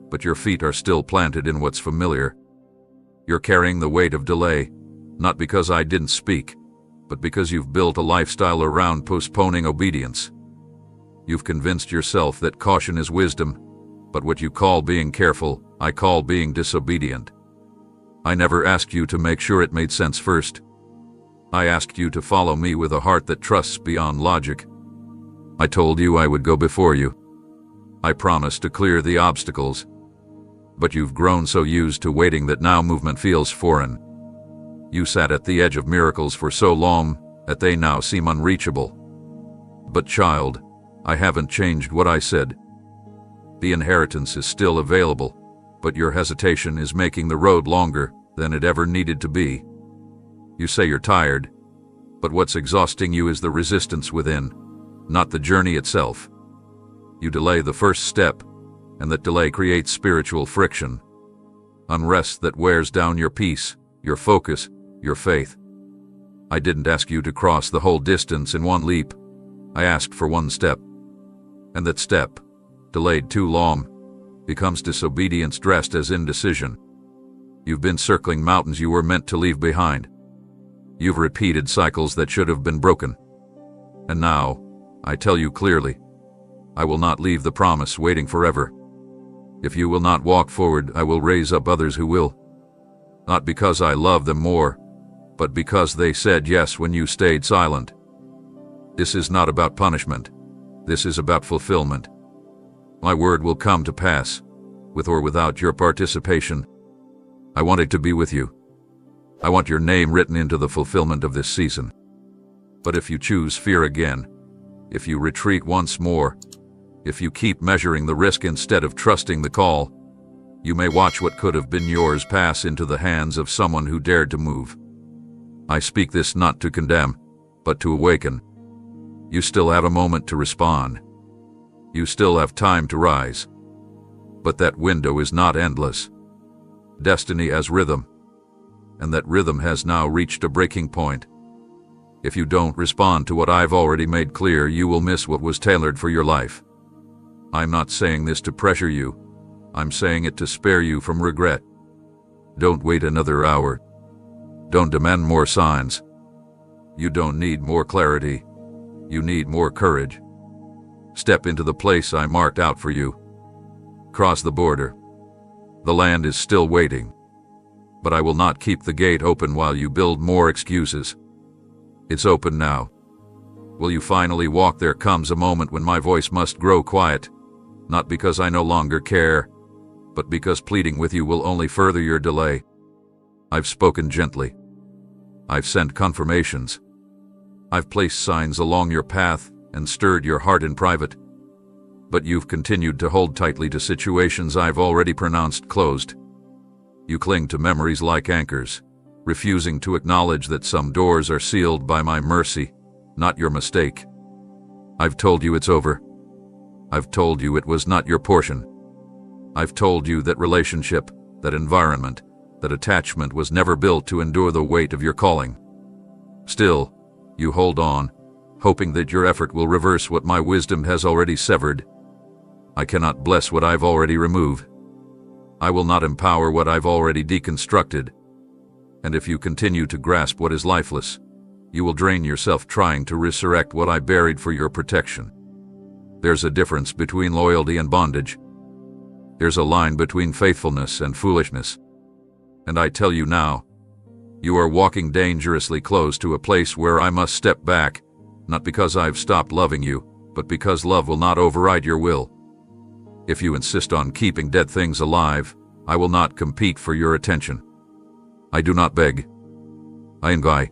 but your feet are still planted in what's familiar. You're carrying the weight of delay, not because I didn't speak, but because you've built a lifestyle around postponing obedience. You've convinced yourself that caution is wisdom, but what you call being careful, I call being disobedient. I never asked you to make sure it made sense first. I asked you to follow me with a heart that trusts beyond logic. I told you I would go before you. I promised to clear the obstacles. But you've grown so used to waiting that now movement feels foreign. You sat at the edge of miracles for so long that they now seem unreachable. But child, I haven't changed what I said. The inheritance is still available, but your hesitation is making the road longer than it ever needed to be. You say you're tired, but what's exhausting you is the resistance within, not the journey itself. You delay the first step, and that delay creates spiritual friction. Unrest that wears down your peace, your focus, your faith. I didn't ask you to cross the whole distance in one leap. I asked for one step. And that step, delayed too long, becomes disobedience dressed as indecision. You've been circling mountains you were meant to leave behind. You've repeated cycles that should have been broken. And now, I tell you clearly, I will not leave the promise waiting forever. If you will not walk forward, I will raise up others who will. Not because I love them more, but because they said yes when you stayed silent. This is not about punishment. This is about fulfillment. My word will come to pass, with or without your participation. I want it to be with you. I want your name written into the fulfillment of this season. But if you choose fear again, if you retreat once more, if you keep measuring the risk instead of trusting the call, you may watch what could have been yours pass into the hands of someone who dared to move. I speak this not to condemn, but to awaken. You still have a moment to respond. You still have time to rise. But that window is not endless. Destiny has rhythm. and that rhythm has now reached a breaking point. If you don't respond to what I've already made clear, you will miss what was tailored for your life. I'm not saying this to pressure you. I'm saying it to spare you from regret. Don't wait another hour. Don't demand more signs. You don't need more clarity. You need more courage. Step into the place I marked out for you. Cross the border. The land is still waiting. But I will not keep the gate open while you build more excuses. It's open now. Will you finally walk? There comes a moment when my voice must grow quiet, not because I no longer care, but because pleading with you will only further your delay. I've spoken gently. I've sent confirmations. I've placed signs along your path and stirred your heart in private. But you've continued to hold tightly to situations I've already pronounced closed. You cling to memories like anchors, refusing to acknowledge that some doors are sealed by my mercy, not your mistake. I've told you it's over. I've told you it was not your portion. I've told you that relationship, that environment, that attachment was never built to endure the weight of your calling. Still, you hold on, hoping that your effort will reverse what my wisdom has already severed. I cannot bless what I've already removed. I will not empower what I've already deconstructed. And if you continue to grasp what is lifeless, you will drain yourself trying to resurrect what I buried for your protection. There's a difference between loyalty and bondage. There's a line between faithfulness and foolishness. And I tell you now, you are walking dangerously close to a place where I must step back, not because I've stopped loving you, but because love will not override your will. If you insist on keeping dead things alive, I will not compete for your attention. I do not beg. I invite.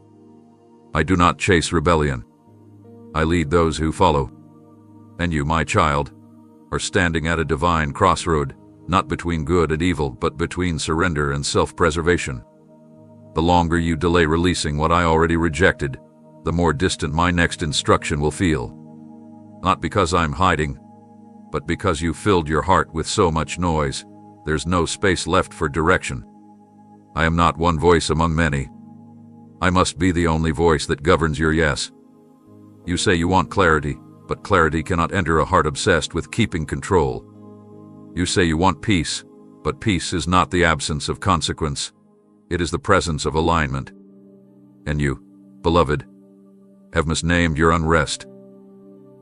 I do not chase rebellion. I lead those who follow. And you, my child, are standing at a divine crossroad, not between good and evil, but between surrender and self-preservation. The longer you delay releasing what I already rejected, the more distant my next instruction will feel. Not because I'm hiding, but because you filled your heart with so much noise, there's no space left for direction. I am not one voice among many. I must be the only voice that governs your yes. You say you want clarity, but clarity cannot enter a heart obsessed with keeping control. You say you want peace, but peace is not the absence of consequence. It is the presence of alignment. And you, beloved, have misnamed your unrest.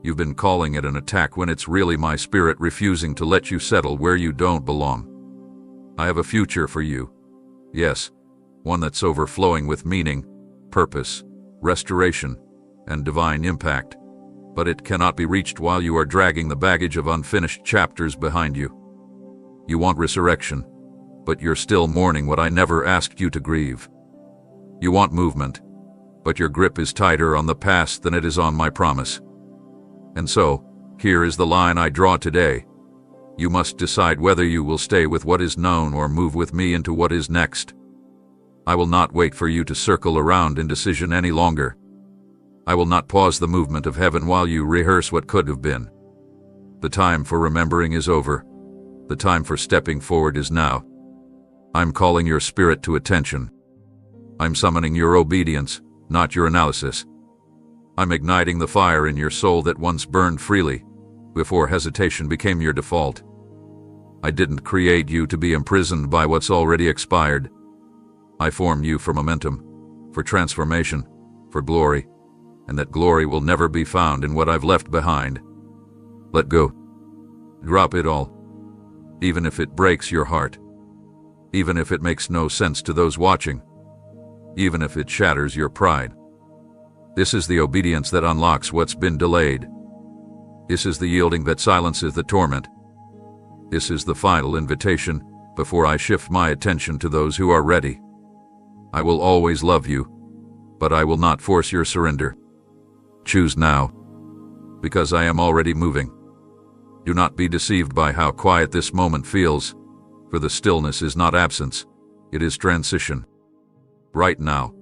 You've been calling it an attack when it's really my spirit refusing to let you settle where you don't belong. I have a future for you. Yes, one that's overflowing with meaning, purpose, restoration, and divine impact. But it cannot be reached while you are dragging the baggage of unfinished chapters behind you. You want resurrection, but you're still mourning what I never asked you to grieve. You want movement, but your grip is tighter on the past than it is on my promise. And so, here is the line I draw today. You must decide whether you will stay with what is known or move with me into what is next. I will not wait for you to circle around indecision any longer. I will not pause the movement of heaven while you rehearse what could have been. The time for remembering is over. The time for stepping forward is now. I'm calling your spirit to attention. I'm summoning your obedience, not your analysis. I'm igniting the fire in your soul that once burned freely, before hesitation became your default. I didn't create you to be imprisoned by what's already expired. I formed you for momentum, for transformation, for glory, and that glory will never be found in what I've left behind. Let go. Drop it all. Even if it breaks your heart. Even if it makes no sense to those watching. Even if it shatters your pride. This is the obedience that unlocks what's been delayed. This is the yielding that silences the torment. This is the final invitation before I shift my attention to those who are ready. I will always love you, but I will not force your surrender. Choose now, because I am already moving. Do not be deceived by how quiet this moment feels, for the stillness is not absence, it is transition. Right now,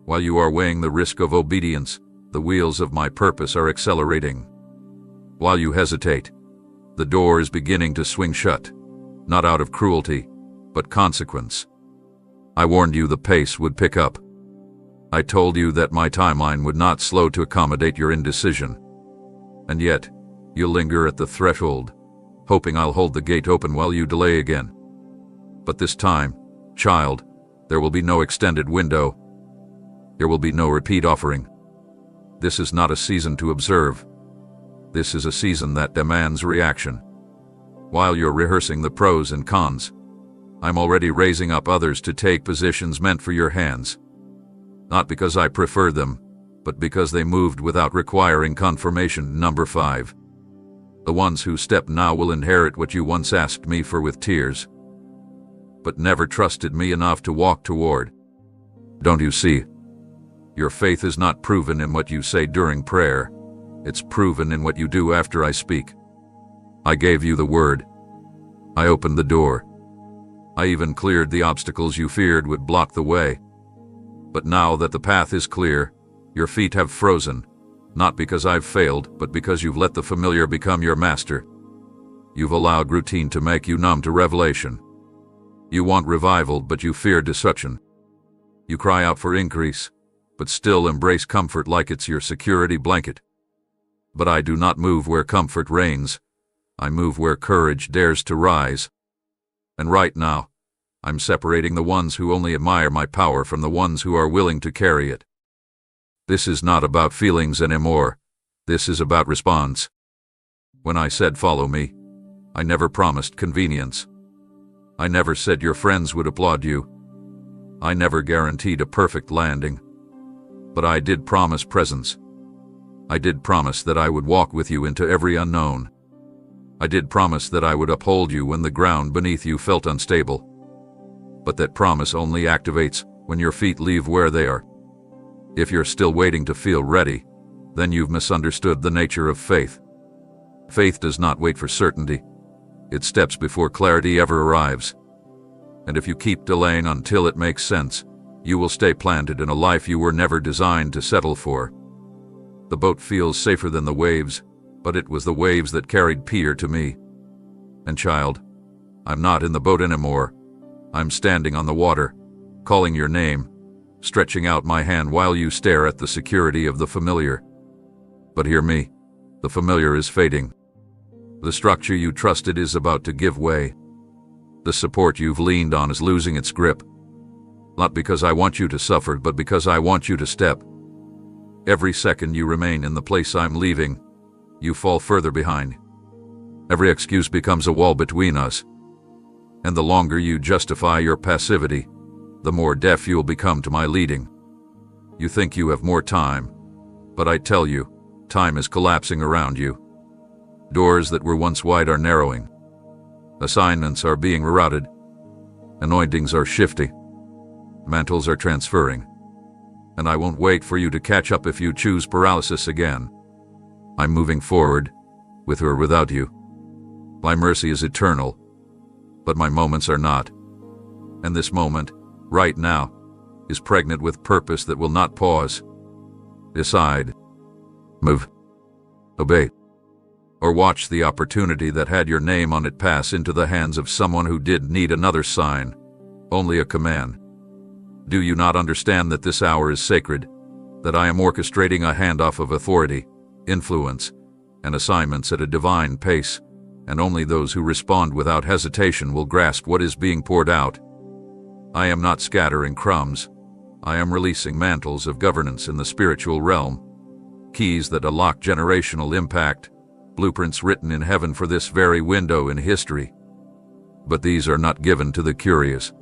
while you are weighing the risk of obedience, the wheels of my purpose are accelerating. While you hesitate, the door is beginning to swing shut, not out of cruelty, but consequence. I warned you the pace would pick up. I told you that my timeline would not slow to accommodate your indecision. And yet, you linger at the threshold, hoping I'll hold the gate open while you delay again. But this time, child, there will be no extended window. There will be no repeat offering. This is not a season to observe. This is a season that demands reaction. While you're rehearsing the pros and cons, I'm already raising up others to take positions meant for your hands. Not because I prefer them, but because they moved without requiring confirmation. Number 5. The ones who step now will inherit what you once asked me for with tears, but never trusted me enough to walk toward. Don't you see? Your faith is not proven in what you say during prayer. It's proven in what you do after I speak. I gave you the word. I opened the door. I even cleared the obstacles you feared would block the way. But now that the path is clear, your feet have frozen, not because I've failed, but because you've let the familiar become your master. You've allowed routine to make you numb to revelation. You want revival, but you fear destruction. You cry out for increase, but still embrace comfort like it's your security blanket. But I do not move where comfort reigns. I move where courage dares to rise. And right now, I'm separating the ones who only admire my power from the ones who are willing to carry it. This is not about feelings anymore. This is about response. When I said follow me, I never promised convenience. I never said your friends would applaud you. I never guaranteed a perfect landing. But I did promise presence. I did promise that I would walk with you into every unknown. I did promise that I would uphold you when the ground beneath you felt unstable. But that promise only activates when your feet leave where they are. If you're still waiting to feel ready, then you've misunderstood the nature of faith. Faith does not wait for certainty. It steps before clarity ever arrives. And if you keep delaying until it makes sense, you will stay planted in a life you were never designed to settle for. The boat feels safer than the waves, but it was the waves that carried Peter to me. And child, I'm not in the boat anymore. I'm standing on the water, calling your name, stretching out my hand while you stare at the security of the familiar. But hear me, the familiar is fading. The structure you trusted is about to give way. The support you've leaned on is losing its grip. Not because I want you to suffer, but because I want you to step. Every second you remain in the place I'm leaving, you fall further behind. Every excuse becomes a wall between us. And the longer you justify your passivity, the more deaf you'll become to my leading. You think you have more time, but I tell you, time is collapsing around you. Doors that were once wide are narrowing. Assignments are being rerouted. Anointings are shifting. Mantles are transferring. And I won't wait for you to catch up if you choose paralysis again. I'm moving forward, with or without you. My mercy is eternal, but my moments are not. And this moment, right now, is pregnant with purpose that will not pause. Decide. Move. Obey. Or watch the opportunity that had your name on it pass into the hands of someone who did need another sign, only a command. Do you not understand that this hour is sacred, that I am orchestrating a handoff of authority, influence, and assignments at a divine pace, and only those who respond without hesitation will grasp what is being poured out? I am not scattering crumbs. I am releasing mantles of governance in the spiritual realm, keys that unlock generational impact, blueprints written in heaven for this very window in history. But these are not given to the curious.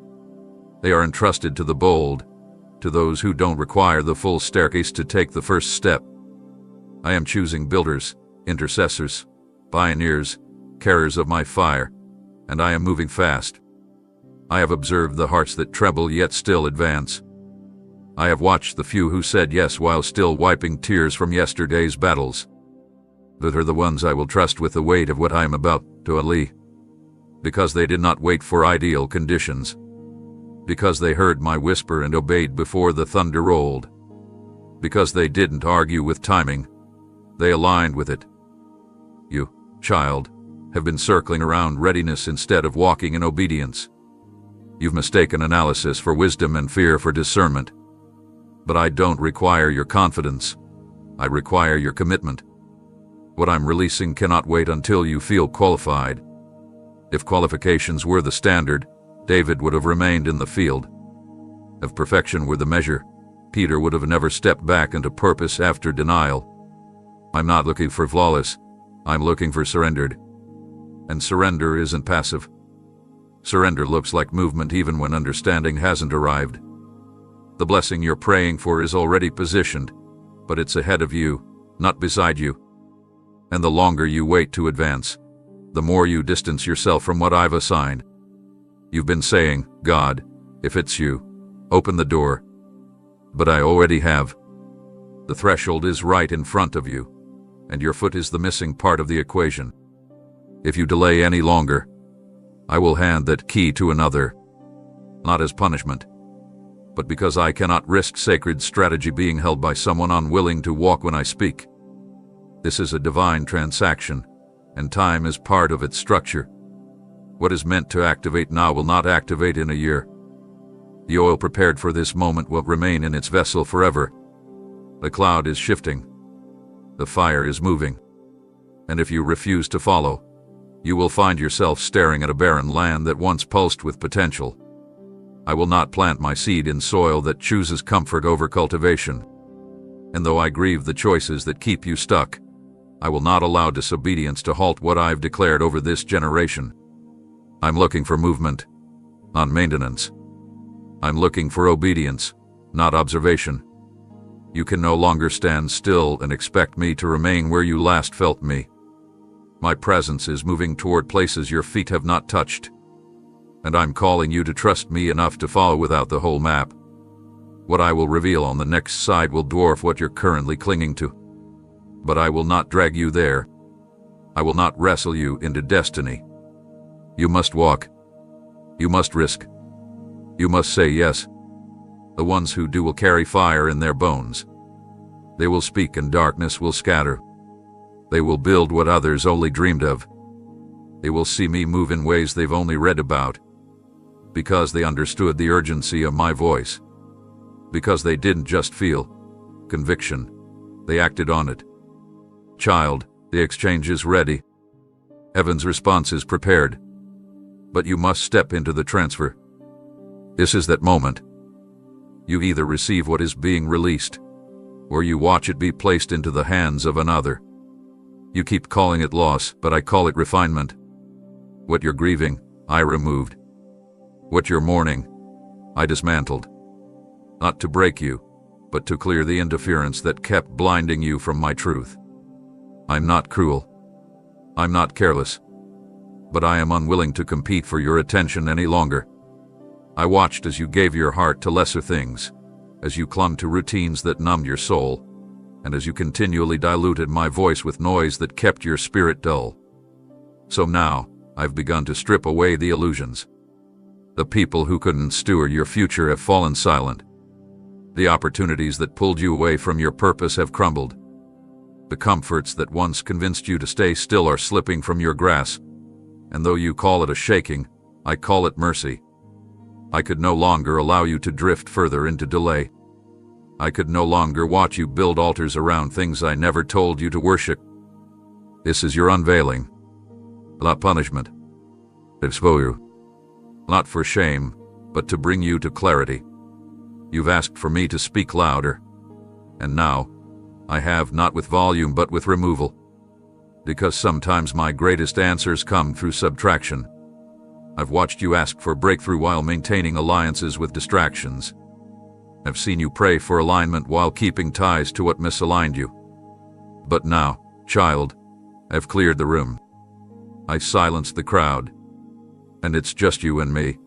They are entrusted to the bold, to those who don't require the full staircase to take the first step. I am choosing builders, intercessors, pioneers, carriers of my fire, and I am moving fast. I have observed the hearts that tremble yet still advance. I have watched the few who said yes while still wiping tears from yesterday's battles. That are the ones I will trust with the weight of what I am about to unleash. Because they did not wait for ideal conditions. Because they heard my whisper and obeyed before the thunder rolled. Because they didn't argue with timing. They aligned with it. You, child, have been circling around readiness instead of walking in obedience. You've mistaken analysis for wisdom and fear for discernment. But I don't require your confidence. I require your commitment. What I'm releasing cannot wait until you feel qualified. If qualifications were the standard, David would have remained in the field. If perfection were the measure, Peter would have never stepped back into purpose after denial. I'm not looking for flawless. I'm looking for surrendered. And surrender isn't passive. Surrender looks like movement even when understanding hasn't arrived. The blessing you're praying for is already positioned, but it's ahead of you, not beside you. And the longer you wait to advance, the more you distance yourself from what I've assigned. You've been saying, God, if it's you, open the door. But I already have. The threshold is right in front of you, and your foot is the missing part of the equation. If you delay any longer, I will hand that key to another, not as punishment, but because I cannot risk sacred strategy being held by someone unwilling to walk when I speak. This is a divine transaction, and time is part of its structure. What is meant to activate now will not activate in a year. The oil prepared for this moment will remain in its vessel forever. The cloud is shifting. The fire is moving. And if you refuse to follow, you will find yourself staring at a barren land that once pulsed with potential. I will not plant my seed in soil that chooses comfort over cultivation. And though I grieve the choices that keep you stuck, I will not allow disobedience to halt what I've declared over this generation. I'm looking for movement, not maintenance. I'm looking for obedience, not observation. You can no longer stand still and expect me to remain where you last felt me. My presence is moving toward places your feet have not touched. And I'm calling you to trust me enough to follow without the whole map. What I will reveal on the next side will dwarf what you're currently clinging to. But I will not drag you there. I will not wrestle you into destiny. You must walk. You must risk. You must say yes. The ones who do will carry fire in their bones. They will speak and darkness will scatter. They will build what others only dreamed of. They will see me move in ways they've only read about. Because they understood the urgency of my voice. Because they didn't just feel conviction. They acted on it. Child, the exchange is ready. Heaven's response is prepared. But you must step into the transfer. This is that moment. You either receive what is being released, or you watch it be placed into the hands of another. You keep calling it loss, but I call it refinement. What you're grieving, I removed. What you're mourning, I dismantled. Not to break you, but to clear the interference that kept blinding you from my truth. I'm not cruel. I'm not careless. But I am unwilling to compete for your attention any longer. I watched as you gave your heart to lesser things, as you clung to routines that numbed your soul, and as you continually diluted my voice with noise that kept your spirit dull. So now, I've begun to strip away the illusions. The people who couldn't steward your future have fallen silent. The opportunities that pulled you away from your purpose have crumbled. The comforts that once convinced you to stay still are slipping from your grasp. And though you call it a shaking, I call it mercy. I could no longer allow you to drift further into delay. I could no longer watch you build altars around things I never told you to worship. This is your unveiling. Not punishment. Exposure. Not for shame, but to bring you to clarity. You've asked for me to speak louder. And now, I have not with volume but with removal. Because sometimes my greatest answers come through subtraction. I've watched you ask for breakthrough while maintaining alliances with distractions. I've seen you pray for alignment while keeping ties to what misaligned you. But now, child, I've cleared the room. I silenced the crowd. And it's just you and me.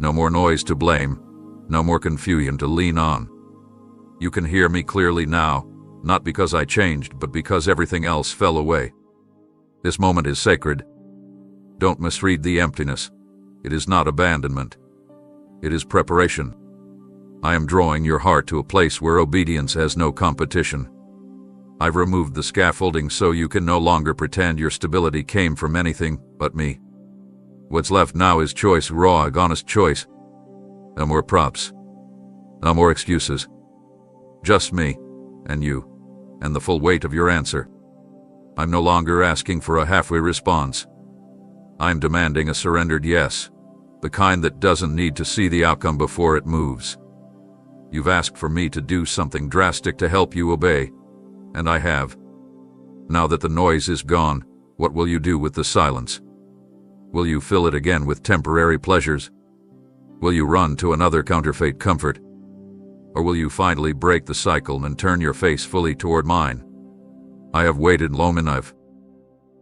No more noise to blame. No more confusion to lean on. You can hear me clearly now, not because I changed, but because everything else fell away. This moment is sacred. Don't misread the emptiness. It is not abandonment. It is preparation. I am drawing your heart to a place where obedience has no competition. I've removed the scaffolding so you can no longer pretend your stability came from anything but me. What's left now is choice, raw, honest choice, No more props. No more excuses. Just me, and you, and the full weight of your answer. I'm no longer asking for a halfway response. I'm demanding a surrendered yes, the kind that doesn't need to see the outcome before it moves. You've asked for me to do something drastic to help you obey, and I have. Now that the noise is gone, what will you do with the silence? Will you fill it again with temporary pleasures? Will you run to another counterfeit comfort? Or will you finally break the cycle and turn your face fully toward mine? I have waited long enough.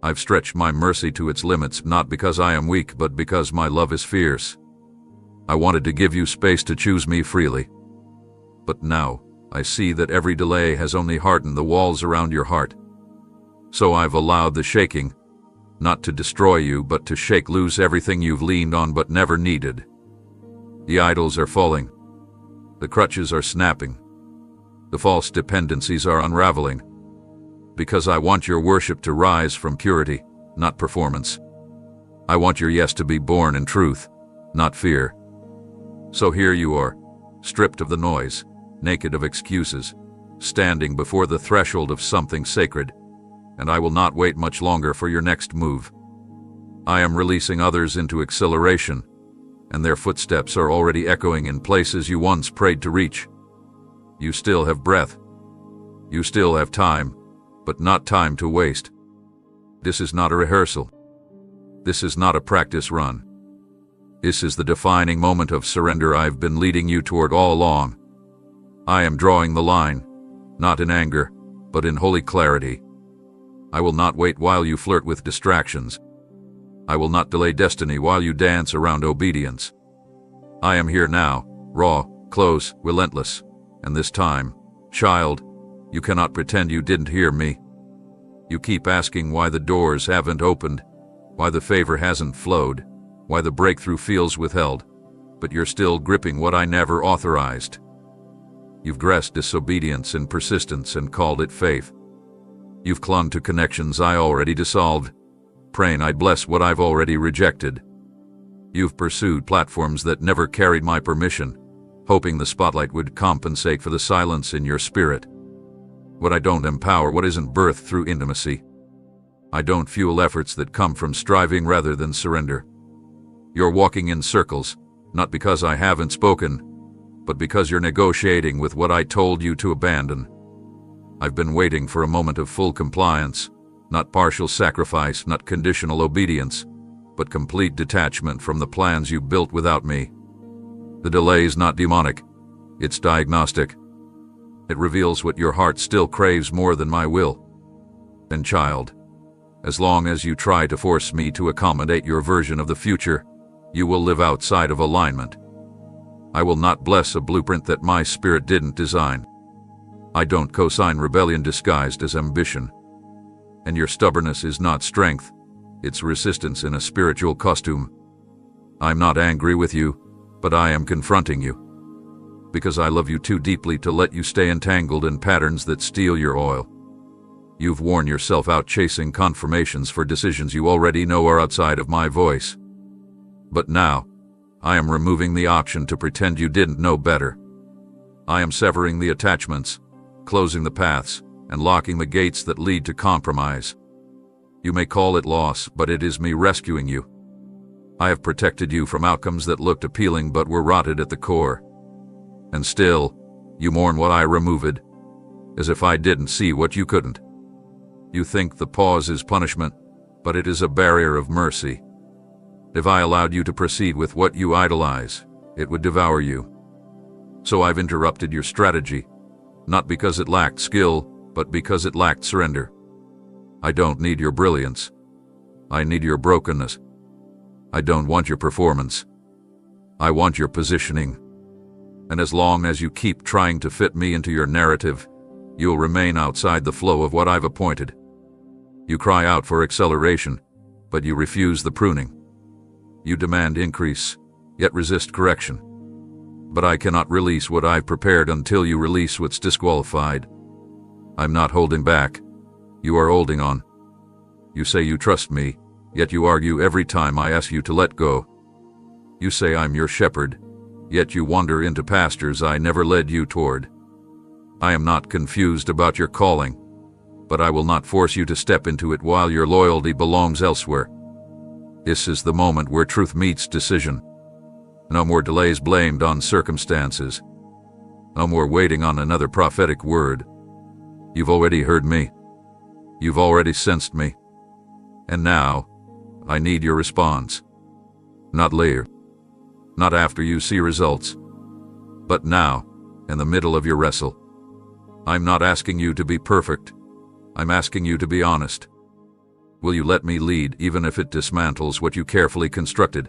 I've stretched my mercy to its limits, not because I am weak, but because my love is fierce. I wanted to give you space to choose me freely. But now, I see that every delay has only hardened the walls around your heart. So I've allowed the shaking, not to destroy you, but to shake loose everything you've leaned on but never needed. The idols are falling. The crutches are snapping. The false dependencies are unraveling. Because I want your worship to rise from purity, not performance. I want your yes to be born in truth, not fear. So here you are, stripped of the noise, naked of excuses, standing before the threshold of something sacred, and I will not wait much longer for your next move. I am releasing others into acceleration, and their footsteps are already echoing in places you once prayed to reach. You still have breath. You still have time, but not time to waste. This is not a rehearsal. This is not a practice run. This is the defining moment of surrender I've been leading you toward all along. I am drawing the line, not in anger, but in holy clarity. I will not wait while you flirt with distractions. I will not delay destiny while you dance around obedience. I am here now, raw, close, relentless, and this time, child, you cannot pretend you didn't hear me. You keep asking why the doors haven't opened, why the favor hasn't flowed, why the breakthrough feels withheld, but you're still gripping what I never authorized. You've grasped disobedience and persistence and called it faith. You've clung to connections I already dissolved, praying I'd bless what I've already rejected. You've pursued platforms that never carried my permission, hoping the spotlight would compensate for the silence in your spirit. What I don't empower, what isn't birthed through intimacy. I don't fuel efforts that come from striving rather than surrender. You're walking in circles, not because I haven't spoken, but because you're negotiating with what I told you to abandon. I've been waiting for a moment of full compliance, not partial sacrifice, not conditional obedience, but complete detachment from the plans you built without me. The delay is not demonic, it's diagnostic. It reveals what your heart still craves more than my will. And child, as long as you try to force me to accommodate your version of the future, you will live outside of alignment. I will not bless a blueprint that my spirit didn't design. I don't co-sign rebellion disguised as ambition. And your stubbornness is not strength, it's resistance in a spiritual costume. I'm not angry with you, but I am confronting you. Because I love you too deeply to let you stay entangled in patterns that steal your oil. You've worn yourself out chasing confirmations for decisions you already know are outside of my voice. But now, I am removing the option to pretend you didn't know better. I am severing the attachments, closing the paths, and locking the gates that lead to compromise. You may call it loss, but it is me rescuing you. I have protected you from outcomes that looked appealing but were rotted at the core. And still, you mourn what I removed, as if I didn't see what you couldn't. You think the pause is punishment, but it is a barrier of mercy. If I allowed you to proceed with what you idolize, it would devour you. So I've interrupted your strategy, not because it lacked skill, but because it lacked surrender. I don't need your brilliance. I need your brokenness. I don't want your performance. I want your positioning. And as long as you keep trying to fit me into your narrative, you'll remain outside the flow of what I've appointed. You cry out for acceleration, but you refuse the pruning. You demand increase, yet resist correction. But I cannot release what I've prepared until you release what's disqualified. I'm not holding back. You are holding on. You say you trust me, yet you argue every time I ask you to let go. You say I'm your shepherd, Yet you wander into pastures I never led you toward. I am not confused about your calling, but I will not force you to step into it while your loyalty belongs elsewhere. This is the moment where truth meets decision. No more delays blamed on circumstances. No more waiting on another prophetic word. You've already heard me. You've already sensed me. And now, I need your response. Not later. Not after you see results. But now, in the middle of your wrestle. I'm not asking you to be perfect. I'm asking you to be honest. Will you let me lead even if it dismantles what you carefully constructed?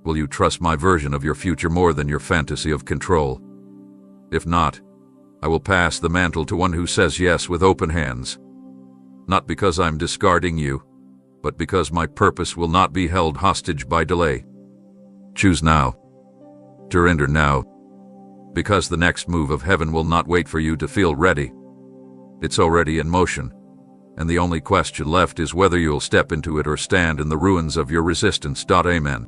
Will you trust my version of your future more than your fantasy of control? If not, I will pass the mantle to one who says yes with open hands. Not because I'm discarding you, but because my purpose will not be held hostage by delay. Choose now. Surrender now. Because the next move of heaven will not wait for you to feel ready. It's already in motion, and the only question left is whether you'll step into it or stand in the ruins of your resistance. Amen.